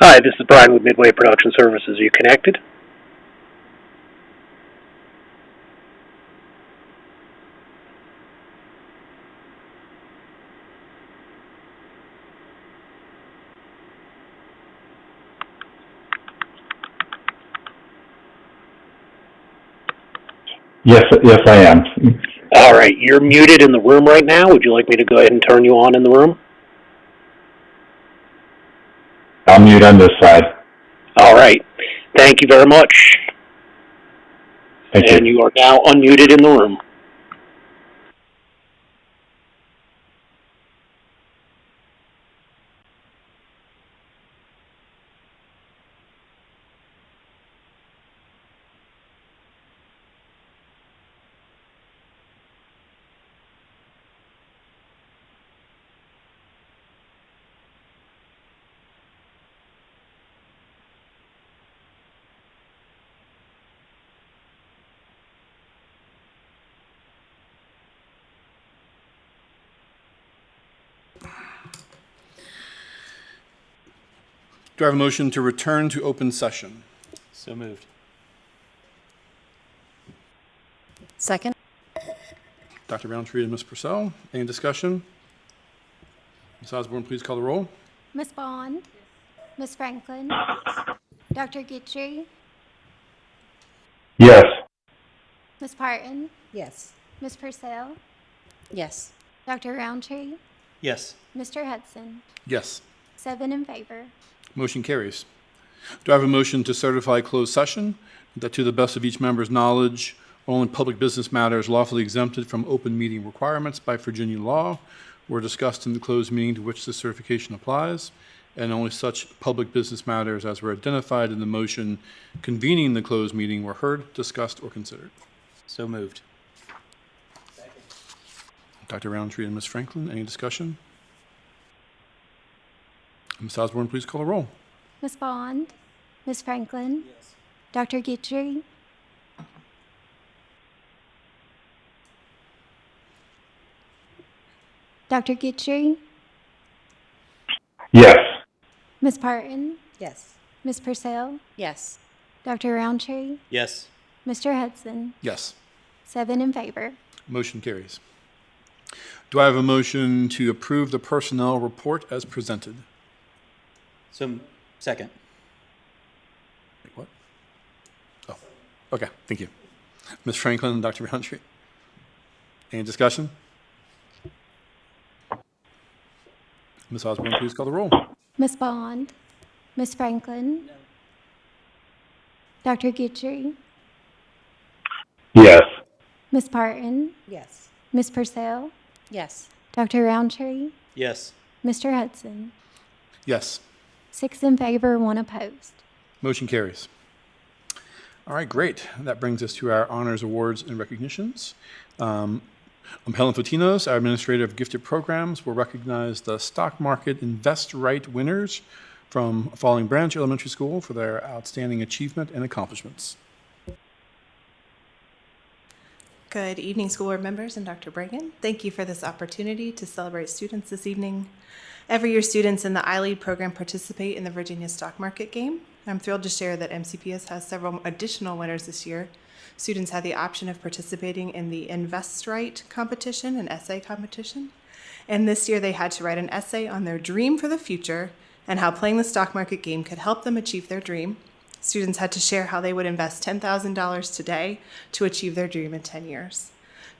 Hi, this is Brian with Midway Production Services. Are you connected? Yes, I am. All right, you're muted in the room right now. Would you like me to go ahead and turn you on in the room? I'll mute on this side. All right. Thank you very much. Thank you. And you are now unmuted in the room. Do I have a motion to return to open session? So moved. Second. Dr. Roundtree and Ms. Purcell, any discussion? Ms. Osborne, please call the roll. Ms. Bond? Ms. Franklin? Dr. Guidry? Yes. Ms. Parton? Yes. Ms. Purcell? Yes. Dr. Roundtree? Yes. Mr. Hudson? Yes. 7 in favor. Motion carries. Do I have a motion to certify closed session that to the best of each member's knowledge, only public business matters lawfully exempted from open meeting requirements by Virginia law were discussed in the closed meeting to which this certification applies, and only such public business matters as were identified in the motion convening the closed meeting were heard, discussed, or considered? So moved. Dr. Roundtree and Ms. Franklin, any discussion? Ms. Osborne, please call the roll. Ms. Bond? Ms. Franklin? Yes. Dr. Guidry? Dr. Guidry? Yes. Ms. Parton? Yes. Ms. Purcell? Yes. Dr. Roundtree? Yes. Mr. Hudson? Yes. 7 in favor. Motion carries. Do I have a motion to approve the personnel report as presented? So second. Wait, what? Oh, okay, thank you. Ms. Franklin and Dr. Roundtree. Any discussion? Ms. Osborne, please call the roll. Ms. Bond? Ms. Franklin? No. Dr. Guidry? Yes. Ms. Parton? Yes. Ms. Purcell? Yes. Dr. Roundtree? Yes. Mr. Hudson? Yes. 6 in favor, 1 opposed. Motion carries. All right, great. That brings us to our honors, awards, and recognitions. Helen Fotinos, our administrator of gifted programs, will recognize the stock market Invest Right winners from Falling Branch Elementary School for their outstanding achievement and accomplishments. Good evening, school board members and Dr. Bragan. Thank you for this opportunity to celebrate students this evening. Every year, students in the iLead program participate in the Virginia Stock Market Game. I'm thrilled to share that MCPS has several additional winners this year. Students had the option of participating in the Invest Right competition, an essay competition. And this year, they had to write an essay on their dream for the future and how playing the stock market game could help them achieve their dream. Students had to share how they would invest $10,000 today to achieve their dream in 10 years.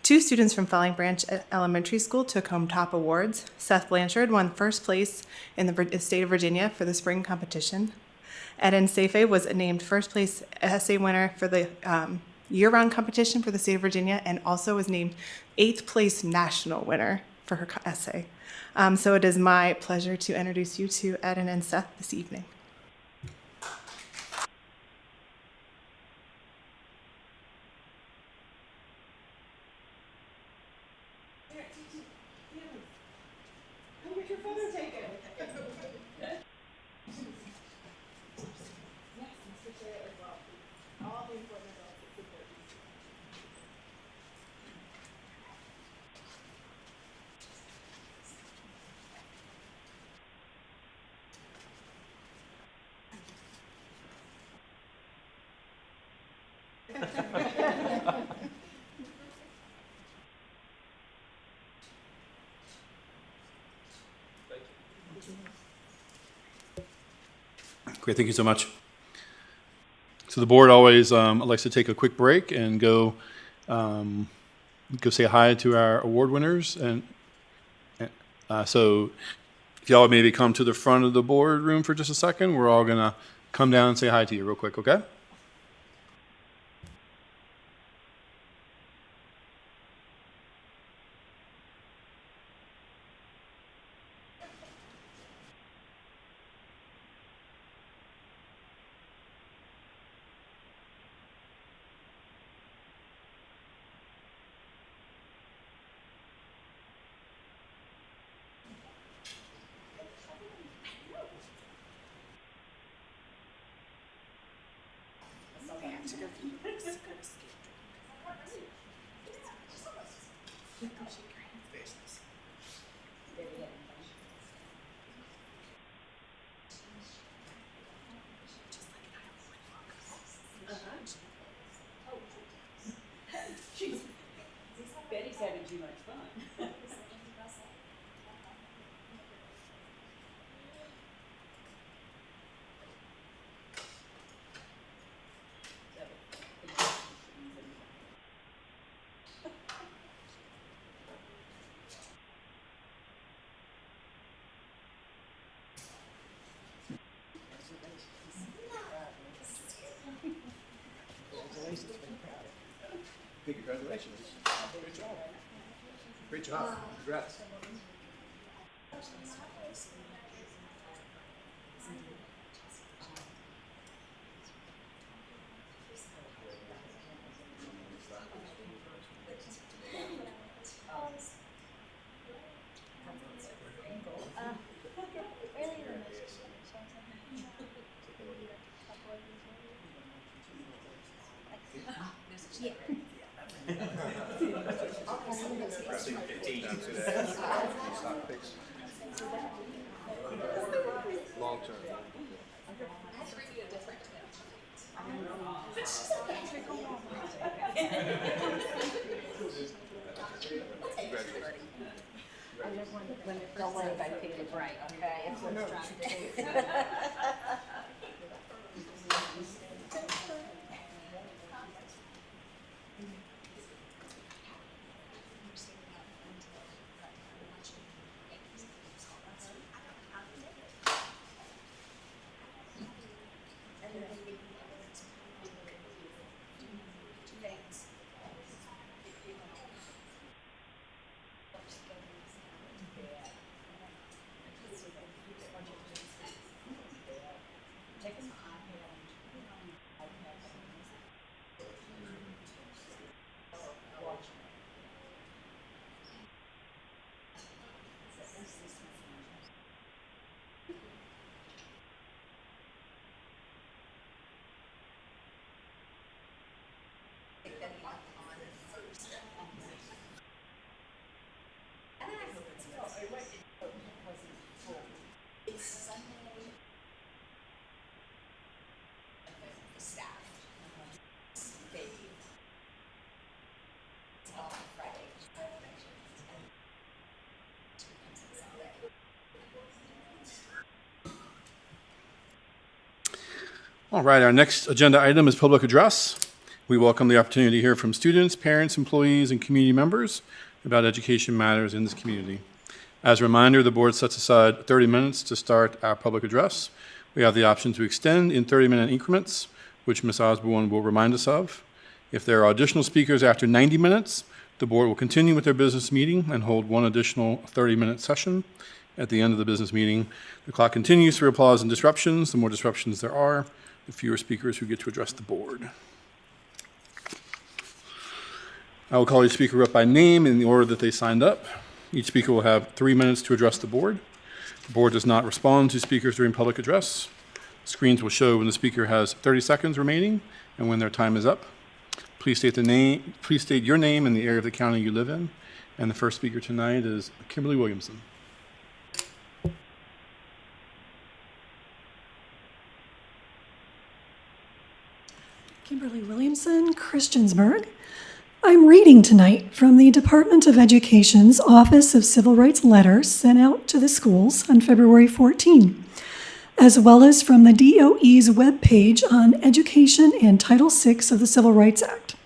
2 students from Falling Branch Elementary School took home top awards. Seth Blanchard won first place in the state of Virginia for the spring competition. Eden Seife was named first place essay winner for the year-round competition for the state of Virginia and also was named 8th place national winner for her essay. So it is my pleasure to introduce you to Eden and Seth this evening. Great, thank you so much. So the board always likes to take a quick break and go say hi to our award winners. And so if y'all would maybe come to the front of the boardroom for just a second, we're all gonna come down and say hi to you real quick, okay? Congratulations. Great job. Great job. Congrats. Don't worry about picking it right, okay? That's what I'm trying to do. All right, our next agenda item is public address. We welcome the opportunity to hear from students, parents, employees, and community members about education matters in this community. As a reminder, the board sets aside 30 minutes to start our public address. We have the option to extend in 30-minute increments, which Ms. Osborne will remind us of. If there are additional speakers after 90 minutes, the board will continue with their business meeting and hold one additional 30-minute session. At the end of the business meeting, the clock continues through applause and disruptions. The more disruptions there are, the fewer speakers who get to address the board. I will call each speaker up by name in the order that they signed up. Each speaker will have 3 minutes to address the board. The board does not respond to speakers during public address. Screens will show when the speaker has 30 seconds remaining and when their time is up. Please state your name and the area of the county you live in. And the first speaker tonight is Kimberly Williamson. Kimberly Williamson, Christiansburg. I'm reading tonight from the Department of Education's Office of Civil Rights letter sent out to the schools on February 14, as well as from the DOE's webpage on education and Title VI of the Civil Rights Act.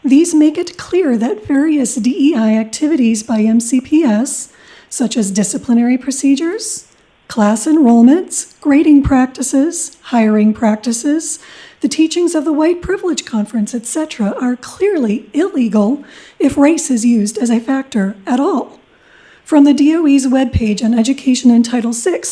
These make it clear that various DEI activities by MCPS, such as disciplinary procedures, class enrollments, grading practices, hiring practices, the teachings of the White Privilege Conference, etc., are clearly illegal if race is used as a factor at all. From the DOE's webpage on education and Title VI.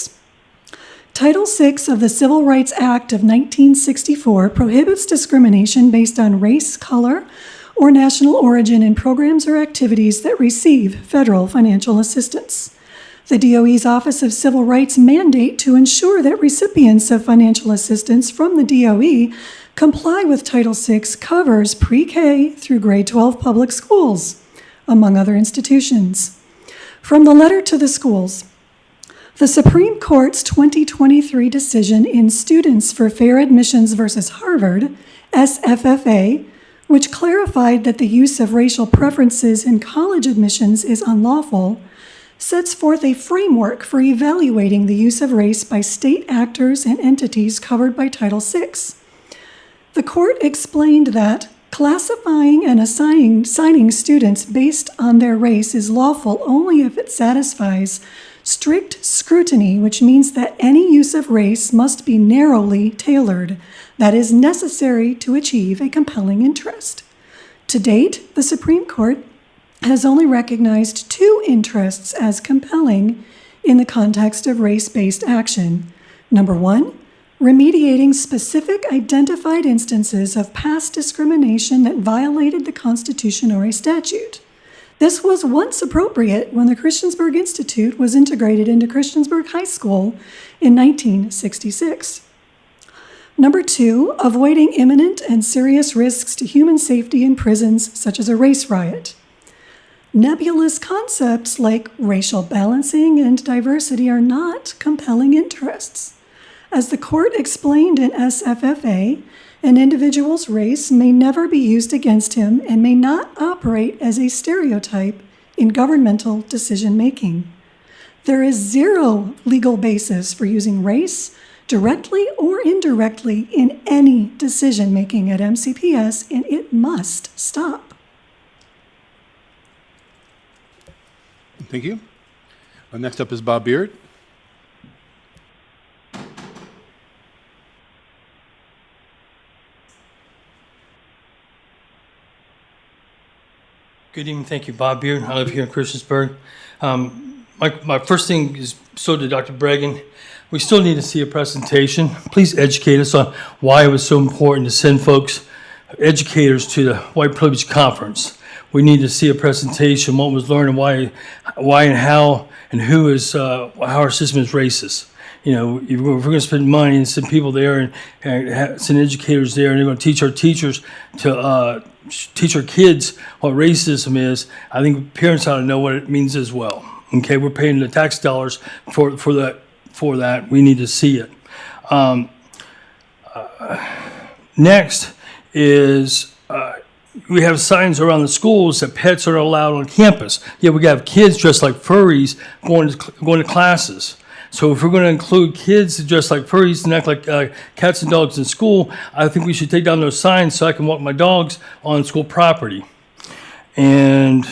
Title VI of the Civil Rights Act of 1964 prohibits discrimination based on race, color, or national origin in programs or activities that receive federal financial assistance. The DOE's Office of Civil Rights mandate to ensure that recipients of financial assistance from the DOE comply with Title VI covers pre-K through grade 12 public schools, among other institutions. From the letter to the schools, the Supreme Court's 2023 decision in Students for Fair Admissions versus Harvard, SFFA, which clarified that the use of racial preferences in college admissions is unlawful, sets forth a framework for evaluating the use of race by state actors and entities covered by Title VI. The court explained that classifying and assigning students based on their race is lawful only if it satisfies strict scrutiny, which means that any use of race must be narrowly tailored, that is necessary to achieve a compelling interest. To date, the Supreme Court has only recognized two interests as compelling in the context of race-based action. Number one, remediating specific identified instances of past discrimination that violated the Constitution or a statute. This was once appropriate when the Christiansburg Institute was integrated into Christiansburg High School in 1966. Number two, avoiding imminent and serious risks to human safety in prisons, such as a race riot. Nebulous concepts like racial balancing and diversity are not compelling interests. As the court explained in SFFA, an individual's race may never be used against him and may not operate as a stereotype in governmental decision-making. There is zero legal basis for using race, directly or indirectly, in any decision-making at MCPS, and it must stop. Thank you. Next up is Bob Beard. Good evening. Thank you, Bob Beard. I live here in Christiansburg. My first thing is, so to Dr. Bregan, we still need to see a presentation. Please educate us on why it was so important to send folks, educators, to the White Privilege Conference. We need to see a presentation, what was learned, and why and how and who is, how our system is racist. You know, if we're going to spend money and send people there and send educators there, and they're going to teach our teachers to teach our kids what racism is, I think parents ought to know what it means as well. Okay, we're paying the tax dollars for that. We need to see it. Next is we have signs around the schools that pets are allowed on campus. Yeah, we got kids dressed like furries going to classes. So if we're going to include kids dressed like furries and act like cats and dogs in school, I think we should take down those signs so I can walk my dogs on school property. And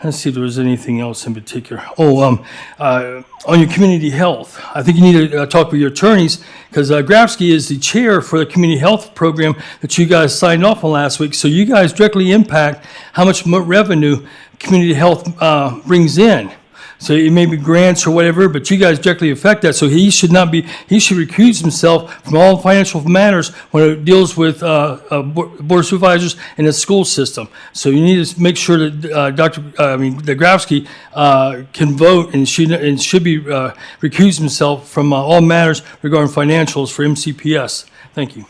let's see if there was anything else in particular. On your community health, I think you need to talk with your attorneys, because Grafsky is the chair for the community health program that you guys signed off on last week. So you guys directly impact how much revenue community health brings in. So it may be grants or whatever, but you guys directly affect that. So he should recuse himself from all financial matters when it deals with board of supervisors and the school system. So you need to make sure that that Grafsky can vote and should be recuse himself from all matters regarding financials for MCPS. Thank you.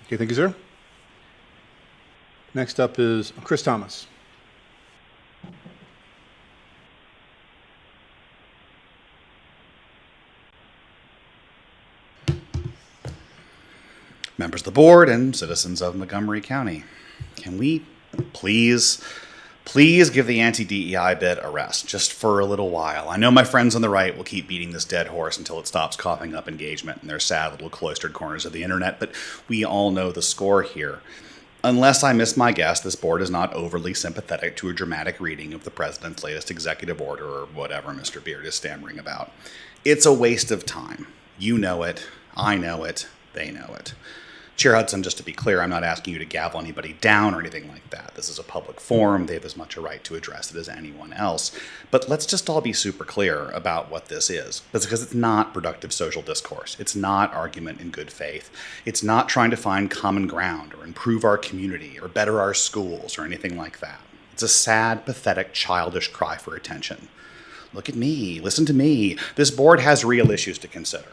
Okay, thank you, sir. Next up is Chris Thomas. members of the board, and citizens of Montgomery County. Can we please give the anti-DEI bit a rest, just for a little while? I know my friends on the right will keep beating this dead horse until it stops coughing up engagement in their sad little cloistered corners of the internet, but we all know the score here. Unless I miss my guess, this board is not overly sympathetic to a dramatic reading of the president's latest executive order or whatever Mr. Beard is stammering about. It's a waste of time. You know it, I know it, they know it. Chair Hudson, just to be clear, I'm not asking you to gavel anybody down or anything like that. This is a public forum. They have as much a right to address it as anyone else. But let's just all be super clear about what this is. That's because it's not productive social discourse. It's not argument in good faith. It's not trying to find common ground or improve our community or better our schools or anything like that. It's a sad, pathetic, childish cry for attention. Look at me. Listen to me. This board has real issues to consider.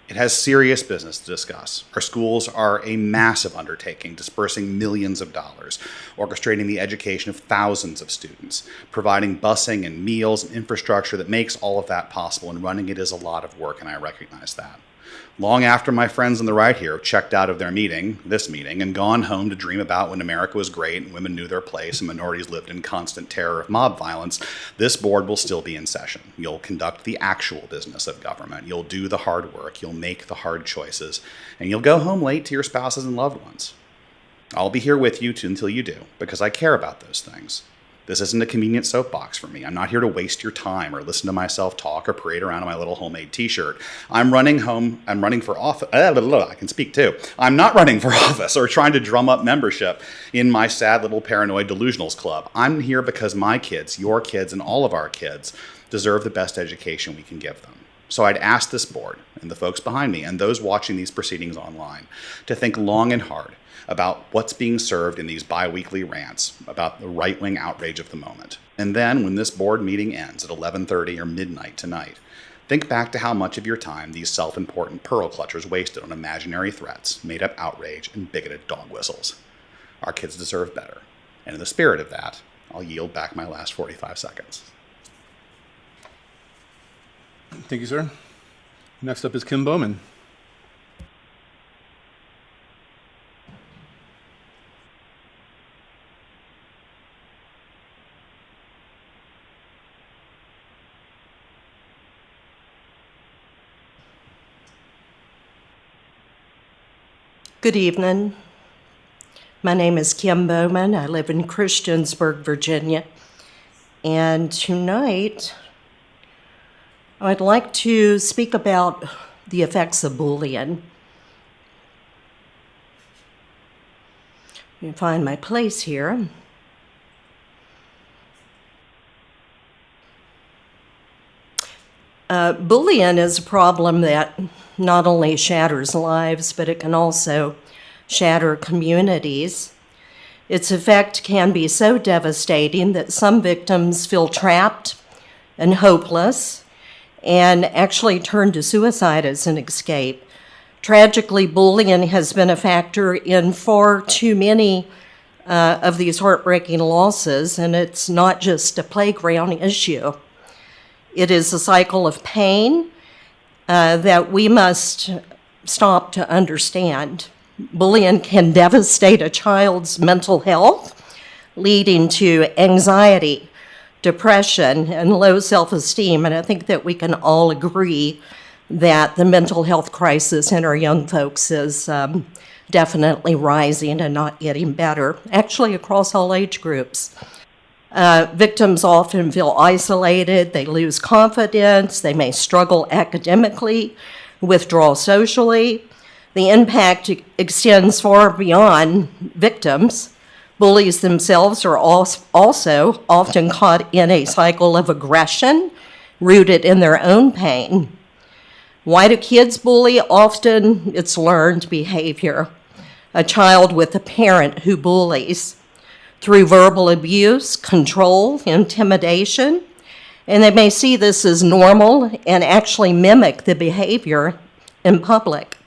It has serious business to discuss. Our schools are a massive undertaking, dispersing millions of dollars, orchestrating the education of thousands of students, providing busing and meals and infrastructure that makes all of that possible, and running it is a lot of work, and I recognize that. Long after my friends on the right here have checked out of their meeting, this meeting, and gone home to dream about when America was great and women knew their place and minorities lived in constant terror of mob violence, this board will still be in session. You'll conduct the actual business of government. You'll do the hard work. You'll make the hard choices. And you'll go home late to your spouses and loved ones. I'll be here with you until you do, because I care about those things. This isn't a convenient soapbox for me. I'm not here to waste your time or listen to myself talk or parade around in my little homemade t-shirt. I'm running for office. I can speak too. I'm not running for office or trying to drum up membership in my sad little paranoid delusionals club. I'm here because my kids, your kids, and all of our kids deserve the best education we can give them. So I'd ask this board and the folks behind me and those watching these proceedings online to think long and hard about what's being served in these bi-weekly rants about the right-wing outrage of the moment. And then, when this board meeting ends at 11:30 or midnight tonight, think back to how much of your time these self-important pearl clutchers wasted on imaginary threats, made-up outrage, and bigoted dog whistles. Our kids deserve better. And in the spirit of that, I'll yield back my last 45 seconds. Thank you, sir. Next up is Kim Bowman. Good evening. My name is Kim Bowman. I live in Christiansburg, Virginia. And tonight, I'd like to speak about the effects of bullying. Let me find my place here. Bullying is a problem that not only shatters lives, but it can also shatter communities. Its effect can be so devastating that some victims feel trapped and hopeless and actually turn to suicide as an escape. Tragically, bullying has been a factor in far too many of these heartbreaking losses, and it's not just a playground issue. It is a cycle of pain that we must stop to understand. Bullying can devastate a child's mental health, leading to anxiety, depression, and low self-esteem. And I think that we can all agree that the mental health crisis in our young folks is definitely rising and not getting better, actually across all age groups. Victims often feel isolated, they lose confidence, they may struggle academically, withdraw socially. The impact extends far beyond victims. Bullies themselves are also often caught in a cycle of aggression rooted in their own pain. Why do kids bully? Often it's learned behavior. A child with a parent who bullies through verbal abuse, control, intimidation, and they may see this as normal and actually mimic the behavior in public.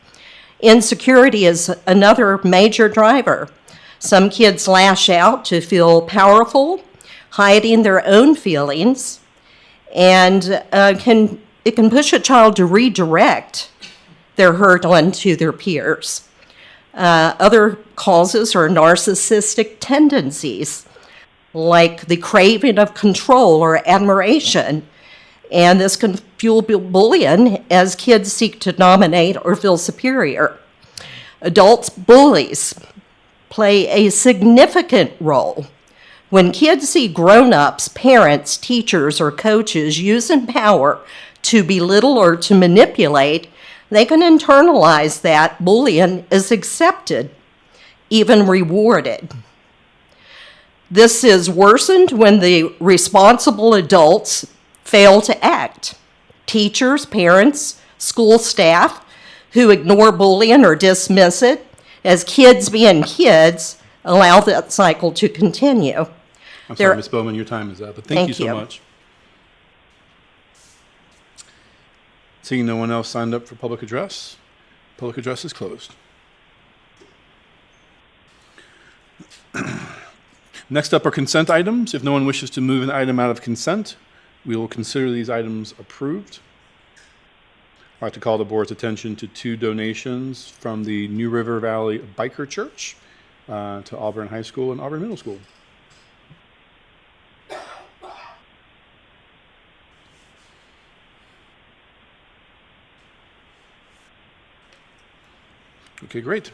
Insecurity is another major driver. Some kids lash out to feel powerful, hiding their own feelings, and it can push a child to redirect their hurt onto their peers. Other causes are narcissistic tendencies, like the craving of control or admiration. And this can fuel bullying as kids seek to dominate or feel superior. Adults bullies play a significant role. When kids see grown-ups, parents, teachers, or coaches using power to belittle or to manipulate, they can internalize that bullying is accepted, even rewarded. This is worsened when the responsible adults fail to act. Teachers, parents, school staff who ignore bullying or dismiss it, as kids being kids, allow that cycle to continue. I'm sorry, Ms. Bowman, your time is up, but thank you so much. Seeing no one else signed up for public address is closed. Next up are consent items. If no one wishes to move an item out of consent, we will consider these items approved. I'd like to call the board's attention to 2 donations from the New River Valley Biker Church to Auburn High School and Auburn Middle School. Okay, great.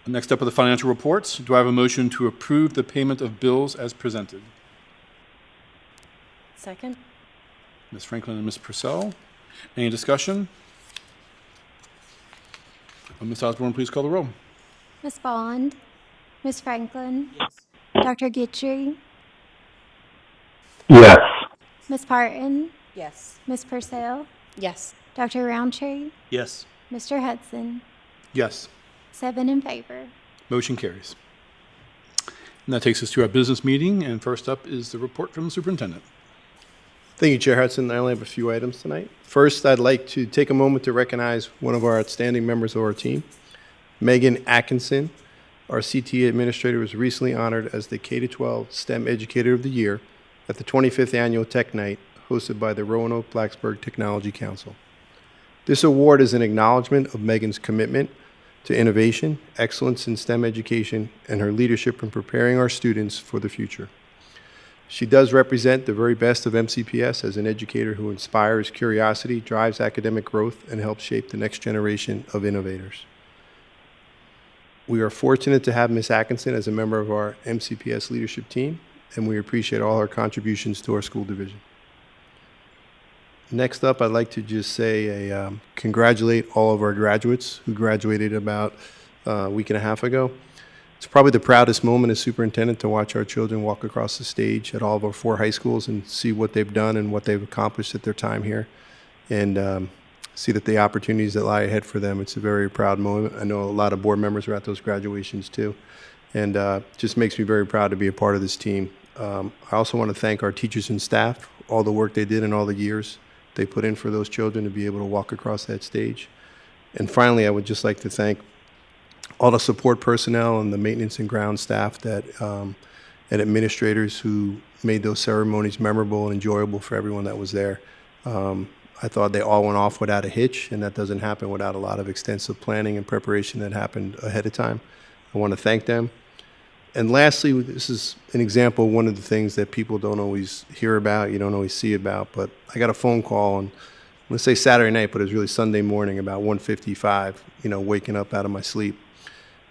Next up are the financial reports. Do I have a motion to approve the payment of bills as presented? Second? Ms. Franklin and Ms. Purcell. Any discussion? Ms. Osborne, please call the roll. Ms. Bond, Ms. Franklin, Dr. Guidry, Yes. Ms. Parton, Yes. Ms. Purcell, Yes. Dr. Roundtree, Yes. Mr. Hudson. Yes. 7 in favor. Motion carries. And that takes us to our business meeting, and first up is the report from the superintendent. Thank you, Chair Hudson. I only have a few items tonight. First, I'd like to take a moment to recognize one of our outstanding members of our team, Megan Atkinson. Our CTA administrator was recently honored as the K-12 STEM Educator of the Year at the 25th Annual Tech Night hosted by the Roanoke-Blacksburg Technology Council. This award is an acknowledgement of Megan's commitment to innovation, excellence in STEM education, and her leadership in preparing our students for the future. She does represent the very best of MCPS as an educator who inspires curiosity, drives academic growth, and helps shape the next generation of innovators. We are fortunate to have Ms. Atkinson as a member of our MCPS leadership team, and we appreciate all her contributions to our school division. Next up, I'd like to just say congratulate all of our graduates who graduated about a week and a half ago. It's probably the proudest moment as superintendent to watch our children walk across the stage at all of our 4 high schools and see what they've done and what they've accomplished at their time here, and see that the opportunities that lie ahead for them. It's a very proud moment. I know a lot of board members were at those graduations too, and just makes me very proud to be a part of this team. I also want to thank our teachers and staff, all the work they did and all the years they put in for those children to be able to walk across that stage. And finally, I would just like to thank all the support personnel and the maintenance and ground staff that and administrators who made those ceremonies memorable and enjoyable for everyone that was there. I thought they all went off without a hitch, and that doesn't happen without a lot of extensive planning and preparation that happened ahead of time. I want to thank them. And lastly, this is an example of one of the things that people don't always hear about, you don't always see about, but I got a phone call on, let's say Saturday night, but it was really Sunday morning about 1:55, waking up out of my sleep.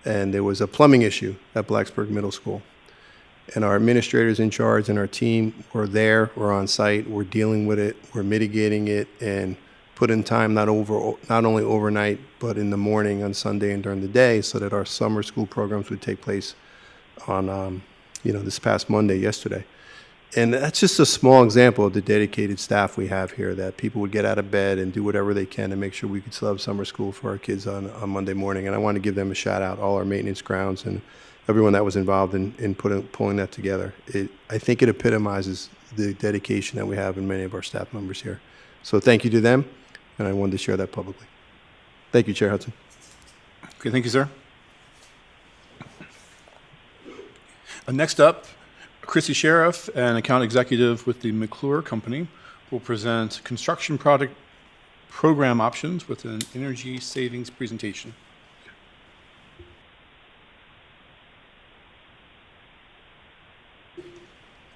And there was a plumbing issue at Blacksburg Middle School. And our administrators in charge and our team were there, we're on site, we're dealing with it, we're mitigating it, and put in time not only overnight, but in the morning on Sunday and during the day so that our summer school programs would take place on, this past Monday, yesterday. And that's just a small example of the dedicated staff we have here, that people would get out of bed and do whatever they can to make sure we could still have summer school for our kids on Monday morning. And I want to give them a shout out, all our maintenance grounds and everyone that was involved in pulling that together. I think it epitomizes the dedication that we have in many of our staff members here. So thank you to them, and I wanted to share that publicly. Thank you, Chair Hudson. Okay, thank you, sir. Next up, Chrissy Sheriff, an account executive with the McClure Company, will present construction product program options with an energy savings presentation.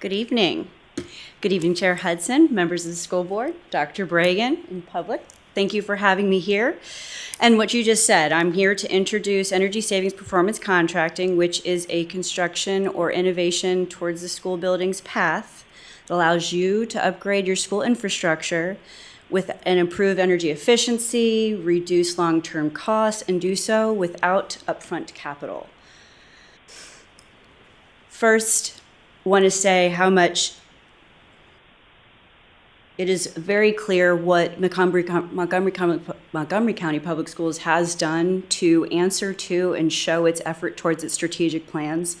Good evening. Good evening, Chair Hudson, members of the school board, Dr. Bragan, and public. Thank you for having me here. And what you just said, I'm here to introduce Energy Savings Performance Contracting, which is a construction or innovation towards the school building's path that allows you to upgrade your school infrastructure with and improve energy efficiency, reduce long-term costs, and do so without upfront capital. First, want to say how much it is very clear what Montgomery County Public Schools has done to answer to and show its effort towards its strategic plans.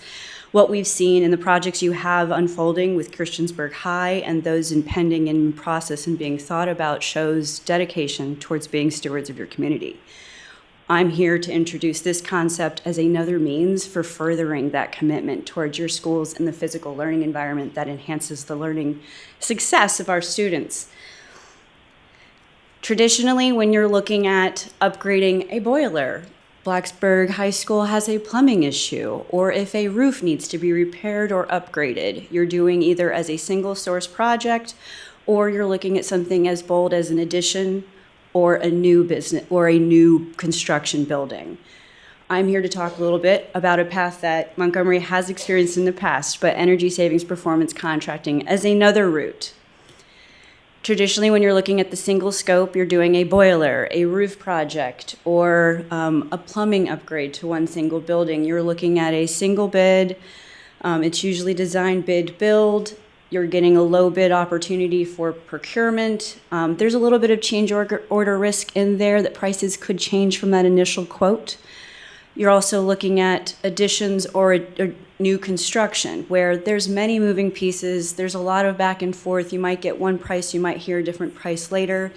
What we've seen in the projects you have unfolding with Christiansburg High and those impending in process and being thought about shows dedication towards being stewards of your community. I'm here to introduce this concept as another means for furthering that commitment towards your schools and the physical learning environment that enhances the learning success of our students. Traditionally, when you're looking at upgrading a boiler, Blacksburg High School has a plumbing issue, or if a roof needs to be repaired or upgraded, you're doing either as a single source project or you're looking at something as bold as an addition or a new business or a new construction building. I'm here to talk a little bit about a path that Montgomery has experienced in the past, but energy savings performance contracting as another route. Traditionally, when you're looking at the single scope, you're doing a boiler, a roof project, or a plumbing upgrade to one single building. You're looking at a single bid. It's usually design, bid, build. You're getting a low bid opportunity for procurement. There's a little bit of change order risk in there that prices could change from that initial quote. You're also looking at additions or a new construction where there's many moving pieces. There's a lot of back and forth. You might get one price, you might hear a different price later.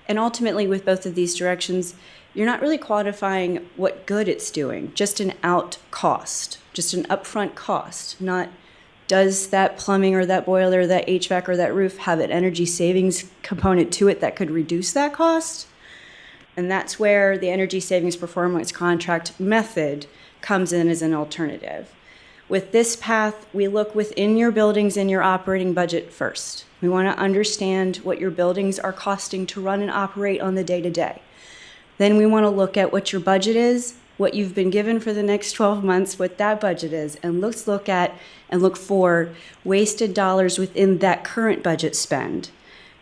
And ultimately with both of these directions, you're not really quantifying what good it's doing, just an out cost, just an upfront cost, not does that plumbing or that boiler, that HVAC or that roof have an energy savings component to it that could reduce that cost? And that's where the energy savings performance contract method comes in as an alternative. With this path, we look within your buildings and your operating budget first. We want to understand what your buildings are costing to run and operate on the day-to-day. Then we want to look at what your budget is, what you've been given for the next 12 months, what that budget is, and let's look at and look for wasted dollars within that current budget spend.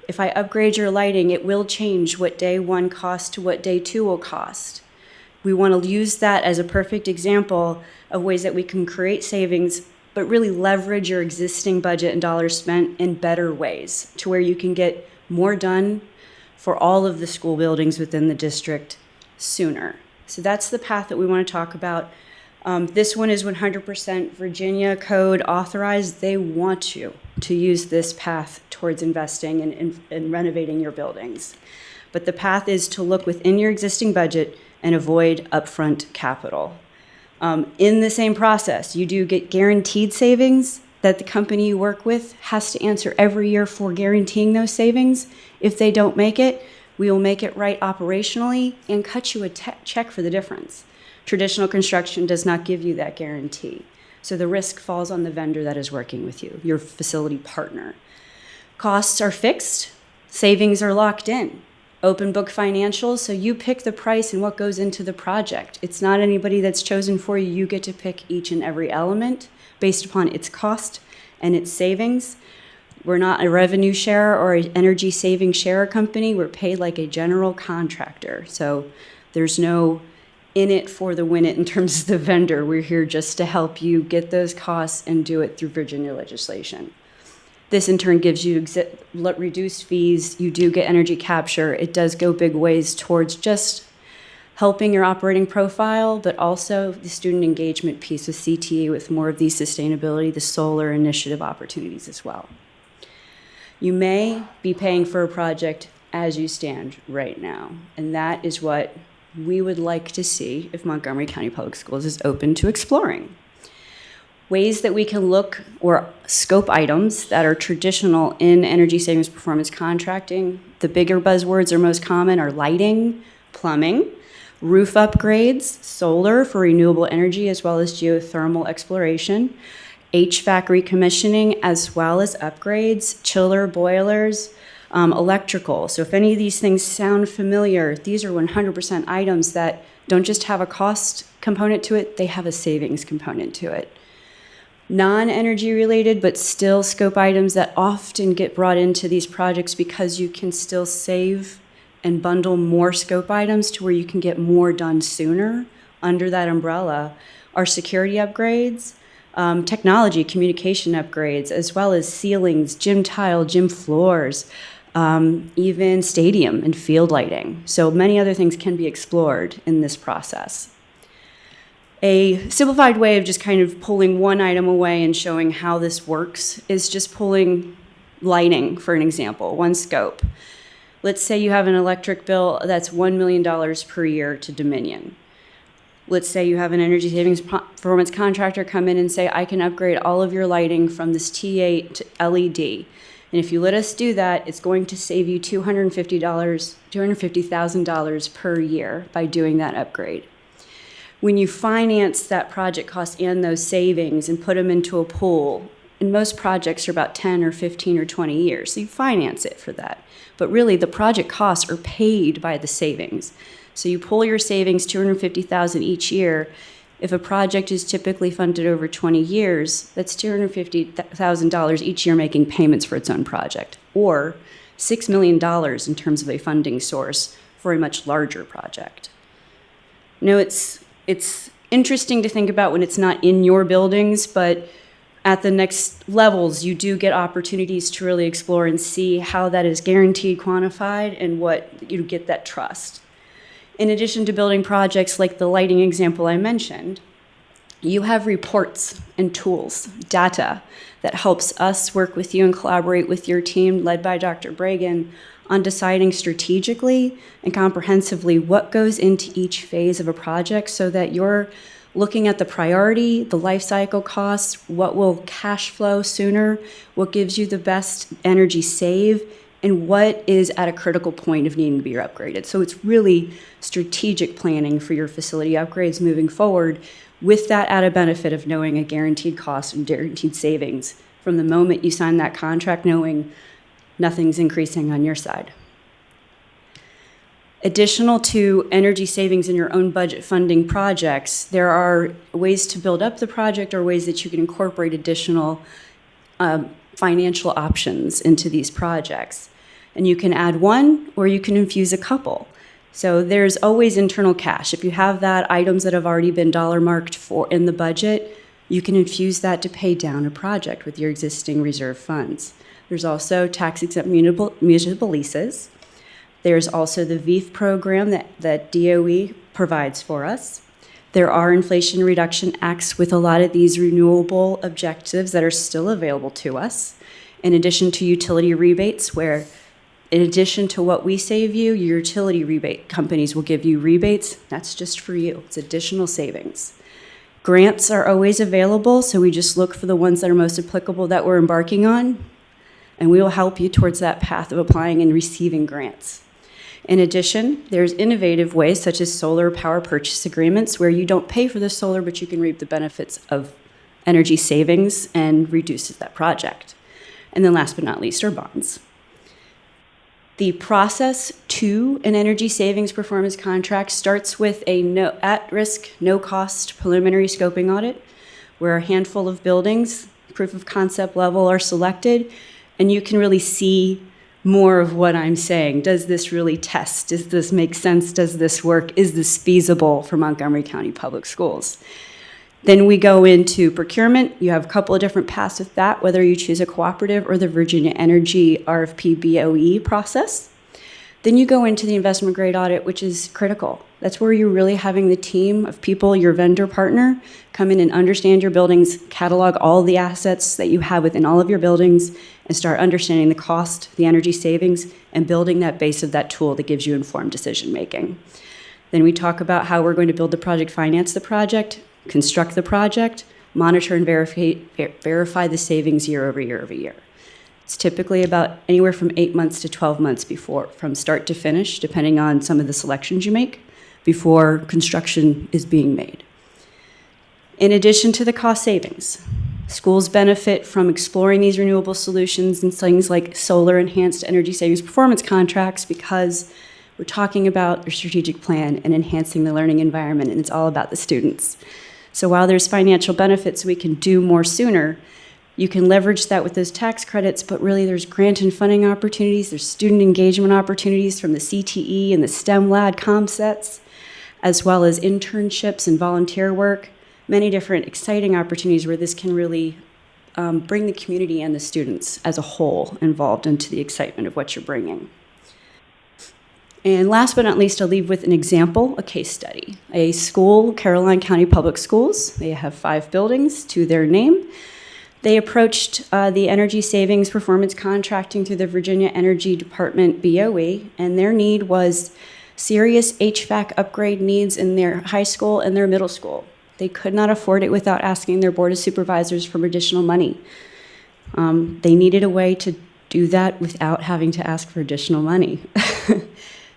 If I upgrade your lighting, it will change what day one costs to what day two will cost. We want to use that as a perfect example of ways that we can create savings, but really leverage your existing budget and dollars spent in better ways to where you can get more done for all of the school buildings within the district sooner. So that's the path that we want to talk about. This one is 100% Virginia code authorized. They want you to use this path towards investing and renovating your buildings. But the path is to look within your existing budget and avoid upfront capital. In the same process, you do get guaranteed savings that the company you work with has to answer every year for guaranteeing those savings. If they don't make it, we will make it right operationally and cut you a check for the difference. Traditional construction does not give you that guarantee. So the risk falls on the vendor that is working with you, your facility partner. Costs are fixed, savings are locked in. Open book financials, so you pick the price and what goes into the project. It's not anybody that's chosen for you. You get to pick each and every element based upon its cost and its savings. We're not a revenue share or an energy saving share company. We're paid like a general contractor. So there's no in it for the win it in terms of the vendor. We're here just to help you get those costs and do it through Virginia legislation. This in turn gives you reduced fees. You do get energy capture. It does go big ways towards just helping your operating profile, but also the student engagement piece with CTE with more of these sustainability, the solar initiative opportunities as well. You may be paying for a project as you stand right now, and that is what we would like to see if Montgomery County Public Schools is open to exploring. Ways that we can look or scope items that are traditional in energy savings performance contracting. The bigger buzzwords are most common are lighting, plumbing, roof upgrades, solar for renewable energy, as well as geothermal exploration, HVAC recommissioning, as well as upgrades, chiller, boilers, electrical. So if any of these things sound familiar, these are 100% items that don't just have a cost component to it, they have a savings component to it. Non-energy related, but still scope items that often get brought into these projects because you can still save and bundle more scope items to where you can get more done sooner under that umbrella are security upgrades, technology, communication upgrades, as well as ceilings, gym tile, gym floors, even stadium and field lighting. So many other things can be explored in this process. A simplified way of just kind of pulling one item away and showing how this works is just pulling lighting, for an example, one scope. Let's say you have an electric bill that's $1 million per year to Dominion. Let's say you have an energy savings performance contractor come in and say, I can upgrade all of your lighting from this T8 to LED. And if you let us do that, it's going to save you $250,000 per year by doing that upgrade. When you finance that project cost and those savings and put them into a pool, and most projects are about 10 or 15 or 20 years, so you finance it for that. But really, the project costs are paid by the savings. So you pull your savings, $250,000 each year. If a project is typically funded over 20 years, that's $250,000 each year making payments for its own project, or $6 million in terms of a funding source for a much larger project. Now, it's interesting to think about when it's not in your buildings, but at the next levels, you do get opportunities to really explore and see how that is guaranteed, quantified, and what you get that trust. In addition to building projects like the lighting example I mentioned, you have reports and tools, data, that helps us work with you and collaborate with your team led by Dr. Bragan on deciding strategically and comprehensively what goes into each phase of a project so that you're looking at the priority, the life cycle costs, what will cash flow sooner, what gives you the best energy save, and what is at a critical point of needing to be upgraded. So it's really strategic planning for your facility upgrades moving forward with that added benefit of knowing a guaranteed cost and guaranteed savings from the moment you sign that contract, knowing nothing's increasing on your side. Additional to energy savings in your own budget funding projects, there are ways to build up the project or ways that you can incorporate additional financial options into these projects. And you can add one or you can infuse a couple. So there's always internal cash. If you have that items that have already been dollar marked for in the budget, you can infuse that to pay down a project with your existing reserve funds. There's also tax-exempt municipal leases. There's also the VEEF program that DOE provides for us. There are Inflation Reduction Acts with a lot of these renewable objectives that are still available to us, in addition to utility rebates, where in addition to what we save you, your utility rebate companies will give you rebates. That's just for you. It's additional savings. Grants are always available, so we just look for the ones that are most applicable that we're embarking on, and we will help you towards that path of applying and receiving grants. In addition, there's innovative ways such as solar power purchase agreements where you don't pay for the solar, but you can reap the benefits of energy savings and reduces that project. And then last but not least are bonds. The process to an energy savings performance contract starts with a at-risk, no-cost preliminary scoping audit where a handful of buildings, proof of concept level, are selected, and you can really see more of what I'm saying. Does this really test? Does this make sense? Does this work? Is this feasible for Montgomery County Public Schools? Then we go into procurement. You have a couple of different paths with that, whether you choose a cooperative or the Virginia Energy RFP BOE process. Then you go into the investment grade audit, which is critical. That's where you're really having the team of people, your vendor partner, come in and understand your buildings, catalog all the assets that you have within all of your buildings, and start understanding the cost, the energy savings, and building that base of that tool that gives you informed decision making. Then we talk about how we're going to build the project, finance the project, construct the project, monitor and verify the savings year over year over year. It's typically about anywhere from 8 months to 12 months before, from start to finish, depending on some of the selections you make, before construction is being made. In addition to the cost savings, Schools benefit from exploring these renewable solutions and things like solar enhanced energy savings performance contracts because we're talking about your strategic plan and enhancing the learning environment, and it's all about the students. So while there's financial benefits, we can do more sooner. You can leverage that with those tax credits, but really there's grant and funding opportunities, there's student engagement opportunities from the CTE and the STEM Lab concepts, as well as internships and volunteer work, many different exciting opportunities where this can really bring the community and the students as a whole involved into the excitement of what you're bringing. And last but not least, I'll leave with an example, a case study. A school, Caroline County Public Schools, they have 5 buildings to their name. They approached the energy savings performance contracting through the Virginia Energy Department BOE, and their need was serious HVAC upgrade needs in their high school and their middle school. They could not afford it without asking their board of supervisors for additional money. They needed a way to do that without having to ask for additional money.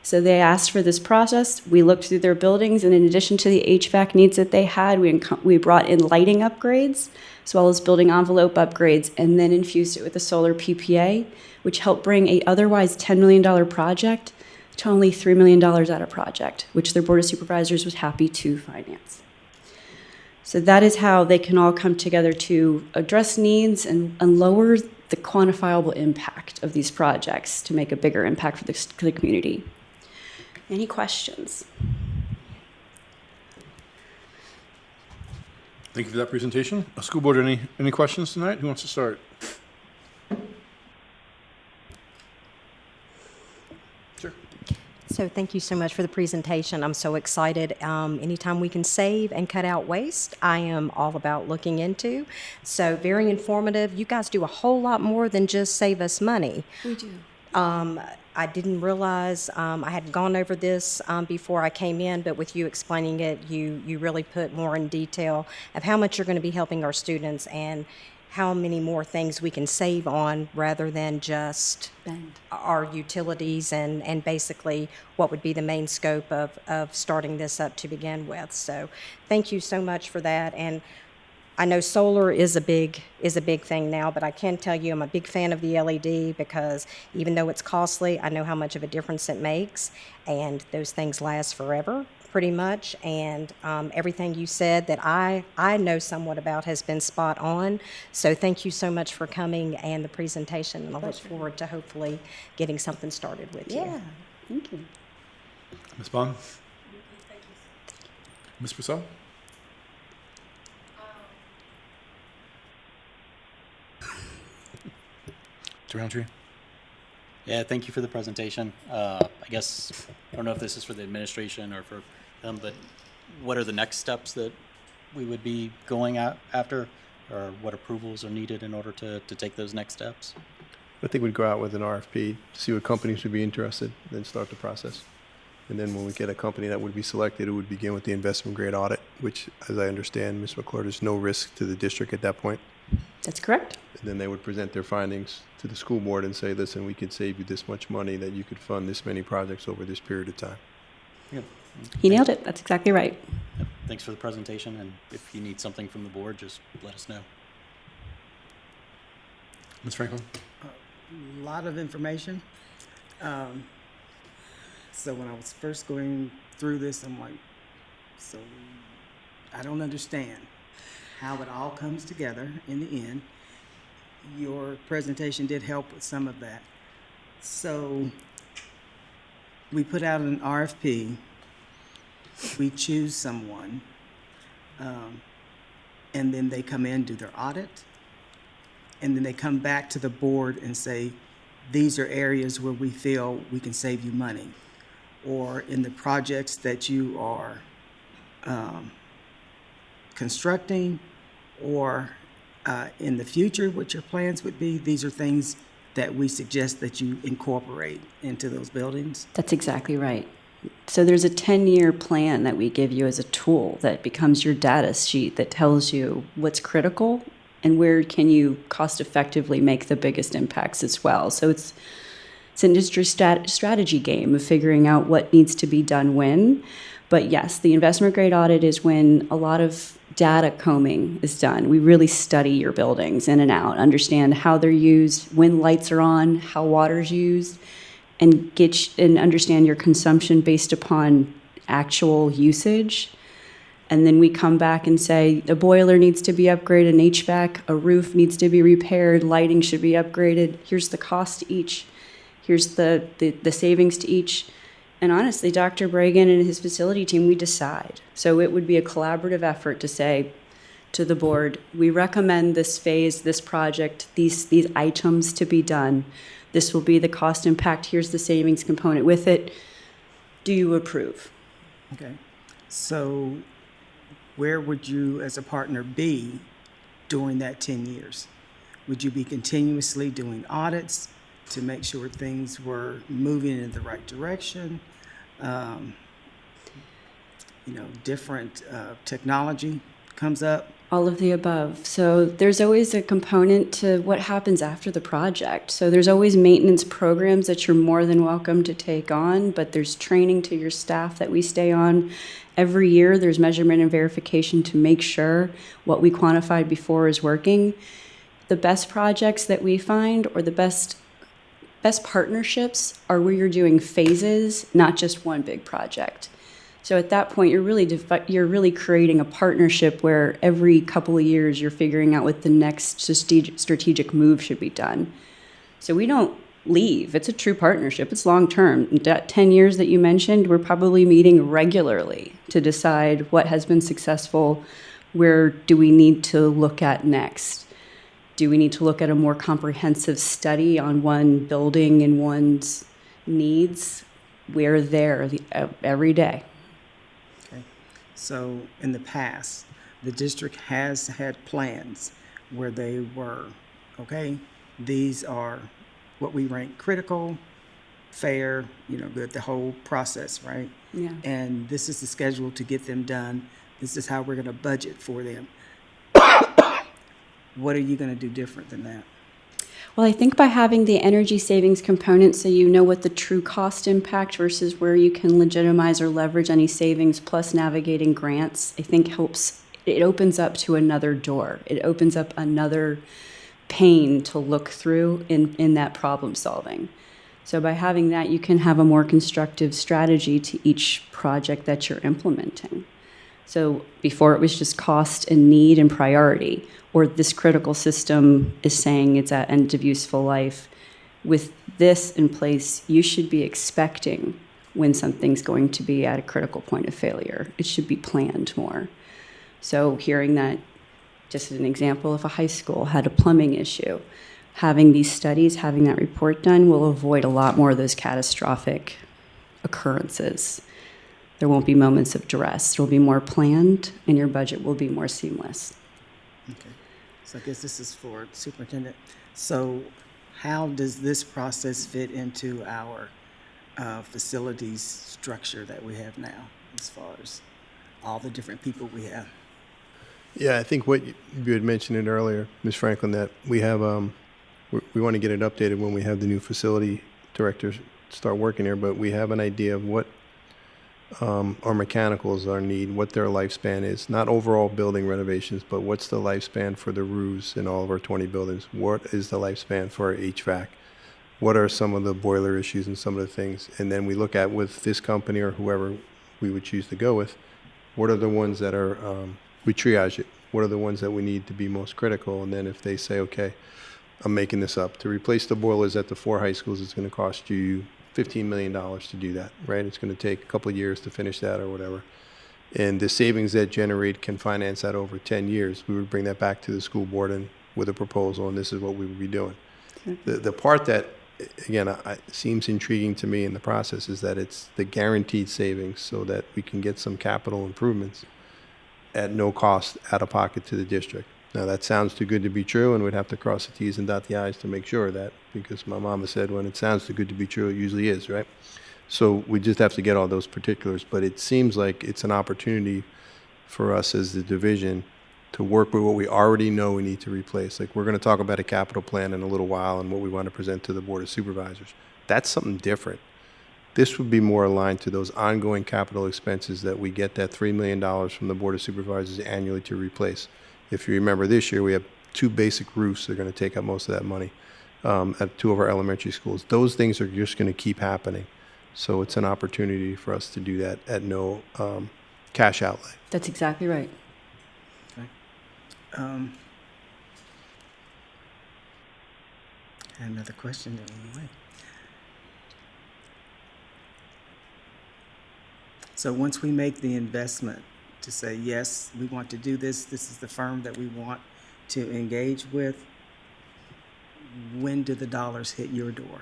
So they asked for this process. We looked through their buildings, and in addition to the HVAC needs that they had, we brought in lighting upgrades, as well as building envelope upgrades, and then infused it with a solar PPA, which helped bring a otherwise $10 million project to only $3 million at a project, which their board of supervisors was happy to finance. So that is how they can all come together to address needs and lower the quantifiable impact of these projects to make a bigger impact for the community. Any questions? Thank you for that presentation. School board, any questions tonight? Who wants to start? Sure. So thank you so much for the presentation. I'm so excited. Anytime we can save and cut out waste, I am all about looking into. So very informative. You guys do a whole lot more than just save us money. We do. I didn't realize, I had gone over this before I came in, but with you explaining it, you really put more in detail of how much you're going to be helping our students and how many more things we can save on rather than just our utilities and basically what would be the main scope of starting this up to begin with. So thank you so much for that. And I know solar is a big thing now, but I can tell you I'm a big fan of the LED because even though it's costly, I know how much of a difference it makes, and those things last forever pretty much. And everything you said that I know somewhat about has been spot on. So thank you so much for coming and the presentation, and I look forward to hopefully getting something started with you. Yeah, thank you. Ms. Bond? Ms. Purcell? Mr. Roundtree? Yeah, thank you for the presentation. I guess, I don't know if this is for the administration or for them, but what are the next steps that we would be going after, or what approvals are needed in order to take those next steps? I think we'd go out with an RFP, see what companies would be interested, then start the process. And then when we get a company that would be selected, it would begin with the investment grade audit, which, as I understand, Ms. McClure, there's no risk to the district at that point. That's correct. And then they would present their findings to the school board and say, listen, we could save you this much money that you could fund this many projects over this period of time. Yep. He nailed it. That's exactly right. Yep. Thanks for the presentation, and if you need something from the board, just let us know. Ms. Franklin? A lot of information. So when I was first going through this, I'm like, so I don't understand how it all comes together in the end. Your presentation did help with some of that. So we put out an RFP, we choose someone, and then they come in, do their audit, and then they come back to the board and say, these are areas where we feel we can save you money. Or in the projects that you are constructing, or in the future, what your plans would be, these are things that we suggest that you incorporate into those buildings? That's exactly right. So there's a 10-year plan that we give you as a tool that becomes your data sheet that tells you what's critical and where can you cost effectively make the biggest impacts as well. So it's an industry strategy game of figuring out what needs to be done when. But yes, the investment grade audit is when a lot of data combing is done. We really study your buildings in and out, understand how they're used, when lights are on, how water's used, and and understand your consumption based upon actual usage. And then we come back and say, a boiler needs to be upgraded, an HVAC, a roof needs to be repaired, lighting should be upgraded. Here's the cost to each. Here's the savings to each. And honestly, Dr. Bragan and his facility team, we decide. So it would be a collaborative effort to say to the board, we recommend this phase, this project, these items to be done. This will be the cost impact. Here's the savings component with it. Do you approve? Okay. So where would you, as a partner, be during that 10 years? Would you be continuously doing audits to make sure things were moving in the right direction? Different technology comes up. All of the above. So there's always a component to what happens after the project. So there's always maintenance programs that you're more than welcome to take on, but there's training to your staff that we stay on. Every year there's measurement and verification to make sure what we quantified before is working. The best projects that we find, or the best partnerships, are where you're doing phases, not just one big project. So at that point, you're really creating a partnership where every couple of years you're figuring out what the next strategic move should be done. So we don't leave. It's a true partnership. It's long term. That 10 years that you mentioned, we're probably meeting regularly to decide what has been successful, where do we need to look at next. Do we need to look at a more comprehensive study on one building and one's needs? We're there every day. Okay. So in the past, the district has had plans where they were, okay, these are what we rank critical, fair, the whole process, right? Yeah. And this is the schedule to get them done. This is how we're going to budget for them. What are you going to do different than that? Well, I think by having the energy savings component, so you know what the true cost impact versus where you can legitimize or leverage any savings, plus navigating grants, I think helps. It opens up to another door. It opens up another pane to look through in that problem solving. So by having that, you can have a more constructive strategy to each project that you're implementing. So before it was just cost and need and priority, or this critical system is saying it's at end of useful life. With this in place, you should be expecting when something's going to be at a critical point of failure. It should be planned more. So hearing that, just as an example, if a high school had a plumbing issue, having these studies, having that report done will avoid a lot more of those catastrophic occurrences. There won't be moments of duress. It will be more planned, and your budget will be more seamless. Okay. So I guess this is for superintendent. So how does this process fit into our facilities structure that we have now, as far as all the different people we have? Yeah, I think what you had mentioned it earlier, Ms. Franklin, that we have, we want to get it updated when we have the new facility directors start working here, but we have an idea of what our mechanicals are need, what their lifespan is, not overall building renovations, but what's the lifespan for the roofs in all of our 20 buildings? What is the lifespan for our HVAC? What are some of the boiler issues and some of the things? And then we look at with this company or whoever we would choose to go with, what are the ones that are, we triage it. What are the ones that we need to be most critical? And then if they say, okay, I'm making this up, to replace the boilers at the 4 high schools, it's going to cost you $15 million to do that, right? It's going to take a couple of years to finish that or whatever. And the savings that generate can finance that over 10 years. We would bring that back to the school board and with a proposal, and this is what we would be doing. The part that, again, seems intriguing to me in the process is that it's the guaranteed savings so that we can get some capital improvements at no cost out of pocket to the district. Now, that sounds too good to be true, and we'd have to cross the T's and dot the I's to make sure of that, because my mama said when it sounds too good to be true, it usually is, right? So we just have to get all those particulars, but it seems like it's an opportunity for us as the division to work with what we already know we need to replace. Like, we're going to talk about a capital plan in a little while and what we want to present to the Board of Supervisors. That's something different This would be more aligned to those ongoing capital expenses that we get that $3 million from the Board of Supervisors annually to replace. If you remember this year, we have 2 basic roofs that are going to take up most of that money at 2 of our elementary schools. Those things are just going to keep happening. So it's an opportunity for us to do that at no cash outlay. That's exactly right. I had another question that went away. So once we make the investment to say, yes, we want to do this, this is the firm that we want to engage with, when do the dollars hit your door?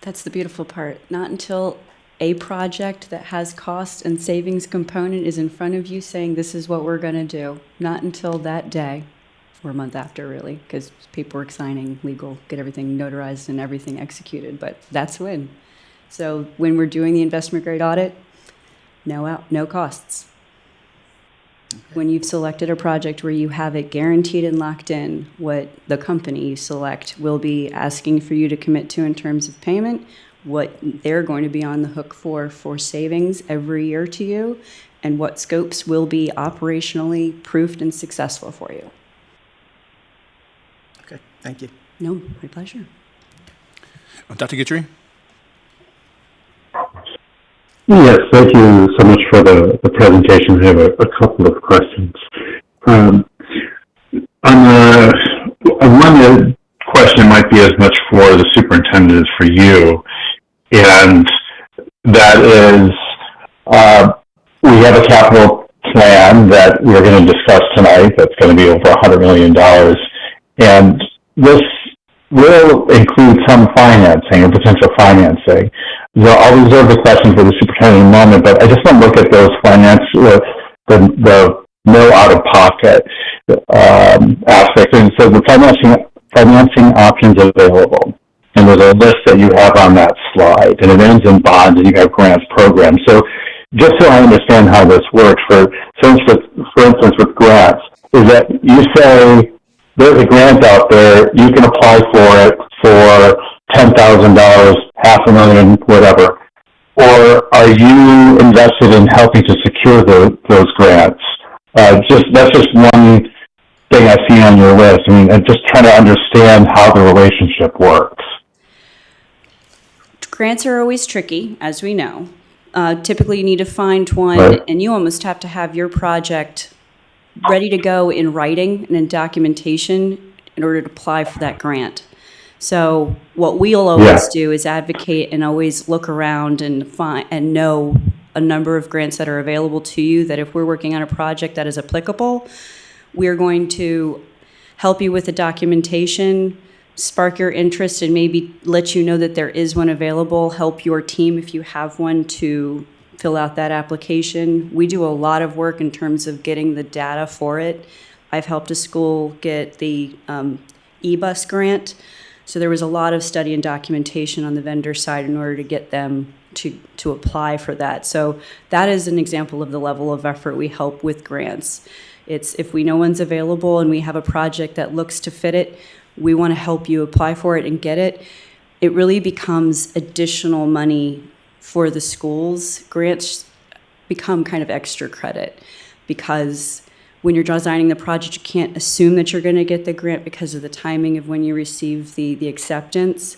That's the beautiful part. Not until a project that has cost and savings component is in front of you saying this is what we're going to do. Not until that day, or a month after, really, because paperwork signing, legal, get everything notarized and everything executed. But that's when. So when we're doing the investment grade audit, no costs. When you've selected a project where you have it guaranteed and locked in, what the company you select will be asking for you to commit to in terms of payment, what they're going to be on the hook for savings every year to you, and what scopes will be operationally proofed and successful for you. Okay, thank you. No, my pleasure. Dr. Guidry? Yes, thank you so much for the presentation. I have a couple of questions. On one question might be as much for the superintendent as for you, and that is we have a capital plan that we're going to discuss tonight that's going to be over $100 million, and this will include some financing or potential financing. So I'll reserve the question for the superintendent in a moment, but I just want to look at those the no out-of-pocket aspect. And so the financing options available, and there's a list that you have on that slide, and it ends in bonds, and you have grants programs. So just so I understand how this works, for instance, with grants, is that you say there's a grant out there, you can apply for it for $10,000, $500,000, whatever, or are you invested in helping to secure those grants? That's just one thing I see on your list. I mean, I'm just trying to understand how the relationship works. Grants are always tricky, as we know. Typically, you need to find one, Right. and you almost have to have your project ready to go in writing and in documentation in order to apply for that grant. So what we'll always do is advocate and always look around and find and know a number of grants that are available to you, that if we're working on a project that is applicable, we're going to help you with the documentation, spark your interest, and maybe let you know that there is one available, help your team if you have one to fill out that application. We do a lot of work in terms of getting the data for it. I've helped a school get the eBus grant. So there was a lot of study and documentation on the vendor side in order to get them to apply for that. So that is an example of the level of effort we help with grants. It's if we know one's available and we have a project that looks to fit it, we want to help you apply for it and get it. It really becomes additional money for the schools. Grants become kind of extra credit because when you're designing the project, you can't assume that you're going to get the grant because of the timing of when you receive the acceptance.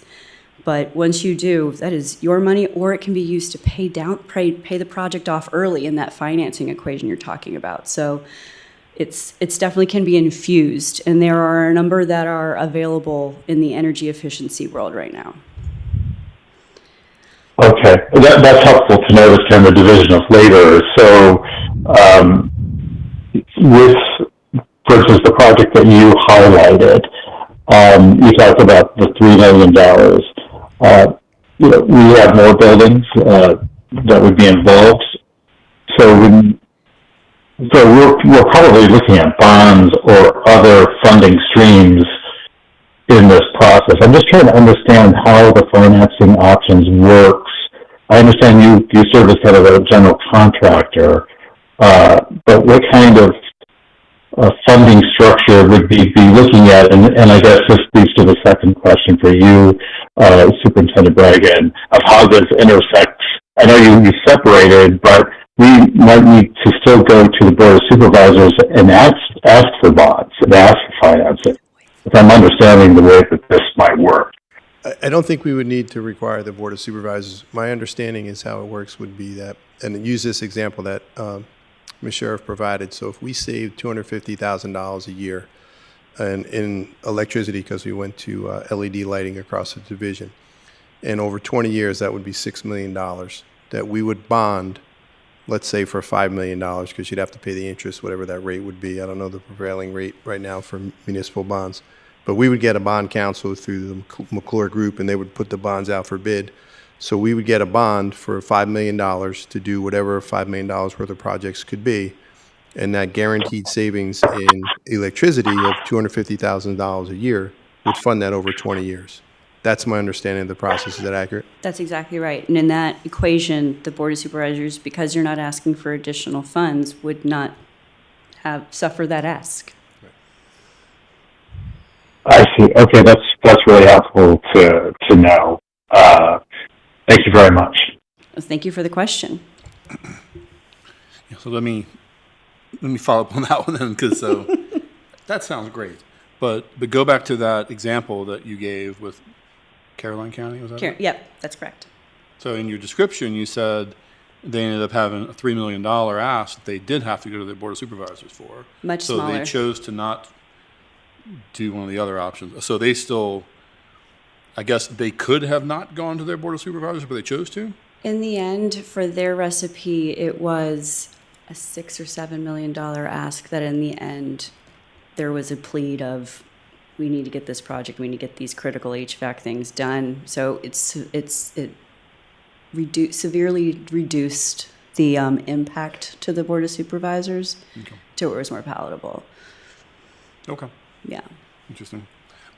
But once you do, that is your money, or it can be used to pay the project off early in that financing equation you're talking about. So it's definitely can be infused, and there are a number that are available in the energy efficiency world right now. Okay, that's helpful to know this kind of division of labor. So with, for instance, the project that you highlighted, you talked about the $3 million. We have more buildings that would be involved. So we're probably looking at bonds or other funding streams in this process. I'm just trying to understand how the financing options works. I understand you serve as head of a general contractor, but what kind of funding structure would be looking at, and I guess this leads to the second question for you, Superintendent Bragan, of how this intersects. I know you separated, but we might need to still go to the Board of Supervisors and ask for bonds and ask for financing, if I'm understanding the way that this might work. I don't think we would need to require the Board of Supervisors. My understanding is how it works would be that, and use this example that Ms. Sheriff provided. So if we saved $250,000 a year in electricity because we went to LED lighting across the division, and over 20 years that would be $6 million that we would bond, let's say for $5 million, because you'd have to pay the interest, whatever that rate would be. I don't know the prevailing rate right now for municipal bonds. But we would get a bond counsel through the McClure Group, and they would put the bonds out for bid. So we would get a bond for $5 million to do whatever $5 million worth of projects could be. And that guaranteed savings in electricity of $250,000 a year would fund that over 20 years. That's my understanding of the process. Is that accurate? That's exactly right. And in that equation, the Board of Supervisors, because you're not asking for additional funds, would not suffer that ask. I see. Okay, that's really helpful to know. Thank you very much. Thank you for the question. So let me follow up on that one then, because that sounds great. But go back to that example that you gave with Caroline County, was that it? Yep, that's correct. So in your description, you said they ended up having a $3 million ask that they did have to go to the Board of Supervisors for. Much so smaller. So they chose to not do one of the other options. So they still, I guess they could have not gone to their Board of Supervisors, but they chose to? In the end, for their recipe, it was a $6 or $7 million ask that in the end, there was a plea of, we need to get this project, we need to get these critical HVAC things done. So it severely reduced the impact to the Board of Supervisors to where it was more palatable. Okay. Yeah. Interesting.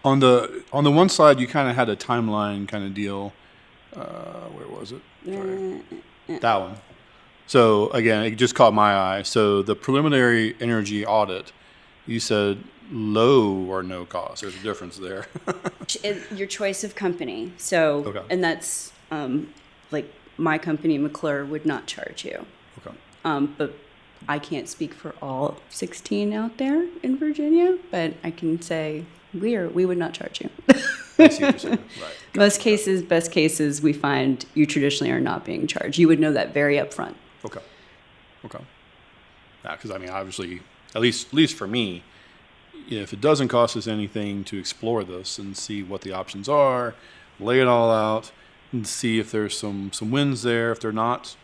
On the one side, you kind of had a timeline kind of deal. Where was it? Sorry. That one. So again, it just caught my eye. So the preliminary energy audit, you said low or no cost. There's a difference there. Your choice of company. So, okay. And that's like my company, McClure, would not charge you. Okay. But I can't speak for all 16 out there in Virginia, but I can say we would not charge you. I see what you're saying. Right. Most cases, best cases, we find you traditionally are not being charged. You would know that very upfront. Okay. Yeah, because I mean, obviously, at least for me, if it doesn't cost us anything to explore this and see what the options are, lay it all out, and see if there's some wins there. If they're not,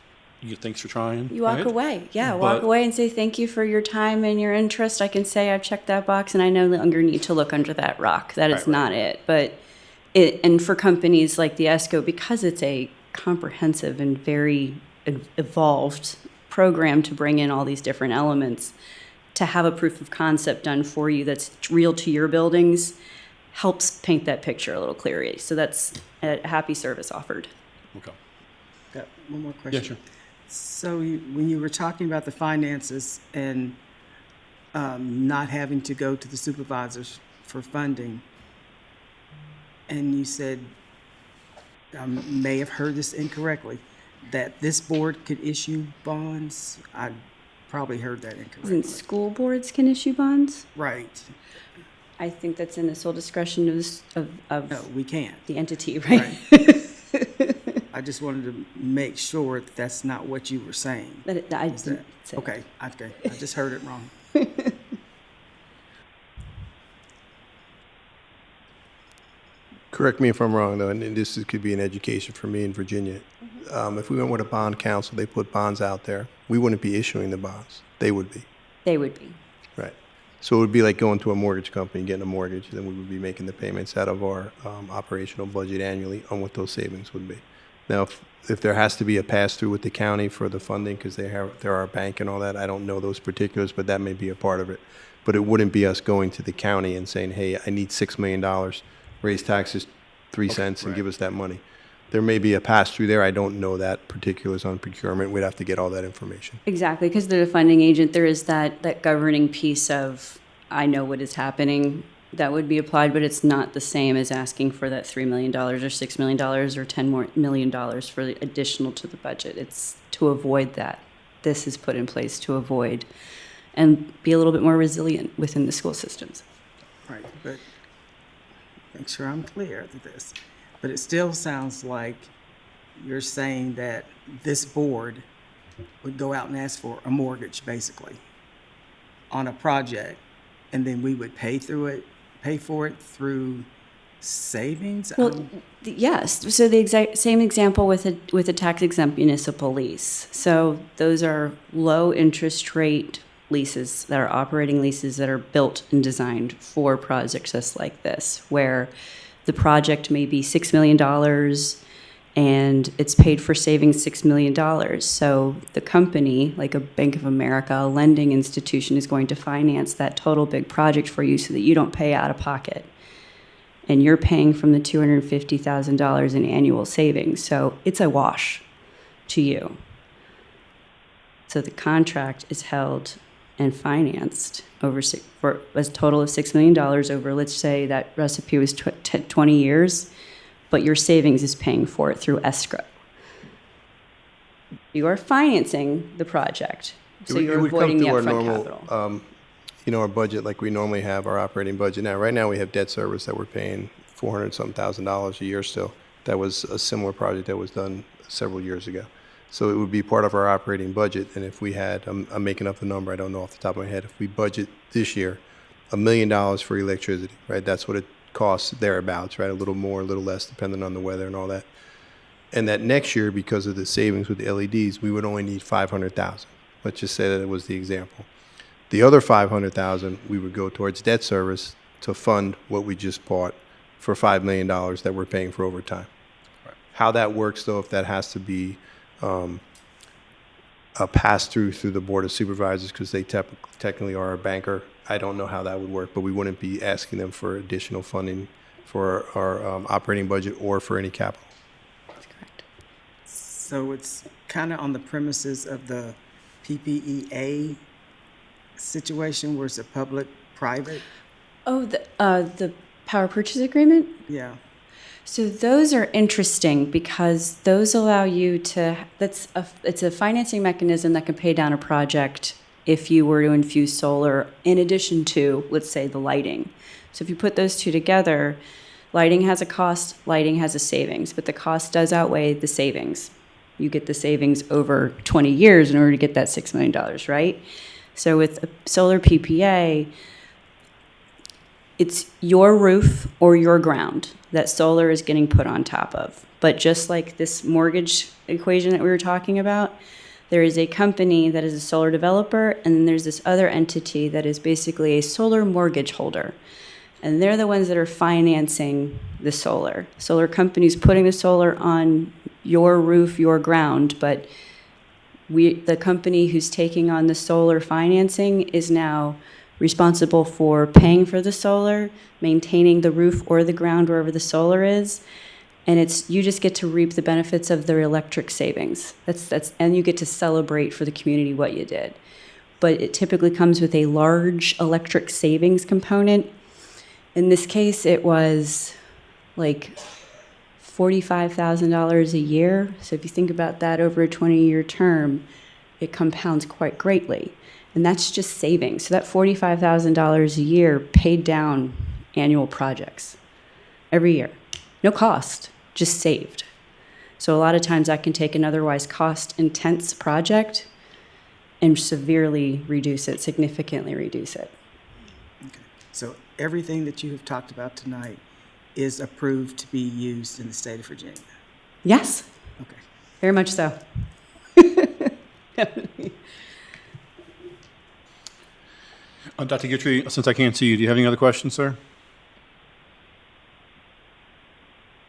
thanks for trying. You walk away. Yeah, walk away and say thank you for your time and your interest. I can say I've checked that box and I no longer need to look under that rock. That is not it. But and for companies like the ESCO, because it's a comprehensive and very evolved program to bring in all these different elements, to have a proof of concept done for you that's real to your buildings helps paint that picture a little clearer. So that's a happy service offered. Okay. Got one more question. Yeah, sure. So when you were talking about the finances and not having to go to the supervisors for funding, and you said, I may have heard this incorrectly, that this board could issue bonds. I probably heard that incorrectly. And school boards can issue bonds? Right. I think that's in the sole discretion of No, we can't. the entity, right? I just wanted to make sure that that's not what you were saying. I didn't say okay. I just heard it wrong. Correct me if I'm wrong, though, and this could be an education for me in Virginia. If we went with a bond council, they put bonds out there, we wouldn't be issuing the bonds. They would be. They would be. Right. So it would be like going to a mortgage company and getting a mortgage, then we would be making the payments out of our operational budget annually on what those savings would be. Now, if there has to be a pass-through with the county for the funding, because they're our bank and all that, I don't know those particulars, but that may be a part of it. But it wouldn't be us going to the county and saying, hey, I need $6 million, raise taxes 3 cents and give us that money. There may be a pass-through there. I don't know that particulars on procurement. We'd have to get all that information. Exactly, because they're the funding agent, there is that governing piece of, I know what is happening, that would be applied, but it's not the same as asking for that $3 million or $6 million or $10 million for the additional to the budget. It's to avoid that. This is put in place to avoid and be a little bit more resilient within the school systems. Right, but make sure I'm clear to this. But it still sounds like you're saying that this board would go out and ask for a mortgage, basically, on a project, and then we would pay for it through savings? Well, yes. So the exact same example with a tax-exempt municipal lease. So those are low interest rate leases that are operating leases that are built and designed for projects just like this, where the project may be $6 million and it's paid for saving $6 million. So the company, like a Bank of America, a lending institution, is going to finance that total big project for you so that you don't pay out of pocket. And you're paying from the $250,000 in annual savings. So it's a wash to you. So the contract is held and financed for a total of $6 million over, let's say that recipe was 20 years, but your savings is paying for it through escrow. You are financing the project, so you're avoiding the upfront capital. Our budget like we normally have, our operating budget. Now, right now we have debt service that we're paying $400-something a year still. That was a similar project that was done several years ago. So it would be part of our operating budget. And if we had, I'm making up the number, I don't know off the top of my head, if we budget this year $1 million for electricity, right? That's what it costs thereabouts, right? A little more, a little less, depending on the weather and all that. And that next year, because of the savings with the LEDs, we would only need $500,000. Let's just say that it was the example. The other $500,000 we would go towards debt service to fund what we just bought for $5 million that we're paying for over time. Right. How that works, though, if that has to be a pass-through through the Board of Supervisors, because they technically are a banker, I don't know how that would work, but we wouldn't be asking them for additional funding for our operating budget or for any capital. That's correct. So it's kind of on the premises of the PPEA situation where it's a public-private? Oh, the power purchase agreement? Yeah. So those are interesting because those allow you to, it's a financing mechanism that can pay down a project if you were to infuse solar in addition to, let's say, the lighting. So if you put those two together, lighting has a cost, lighting has a savings, but the cost does outweigh the savings. You get the savings over 20 years in order to get that $6 million, right? So with a solar PPA, it's your roof or your ground that solar is getting put on top of. But just like this mortgage equation that we were talking about, there is a company that is a solar developer, and then there's this other entity that is basically a solar mortgage holder. And they're the ones that are financing the solar. Solar companies putting the solar on your roof, your ground, but the company who's taking on the solar financing is now responsible for paying for the solar, maintaining the roof or the ground wherever the solar is, and you just get to reap the benefits of their electric savings. And you get to celebrate for the community what you did. But it typically comes with a large electric savings component. In this case, it was like $45,000 a year. So if you think about that over a 20-year term, it compounds quite greatly. And that's just savings. So that $45,000 a year paid down annual projects every year. No cost, just saved. So a lot of times I can take an otherwise cost-intense project and severely reduce it, significantly reduce it. Okay. So everything that you have talked about tonight is approved to be used in the state of Virginia? Yes. Okay. Very much so. Dr. Guthrie, since I can't see you, do you have any other questions, sir?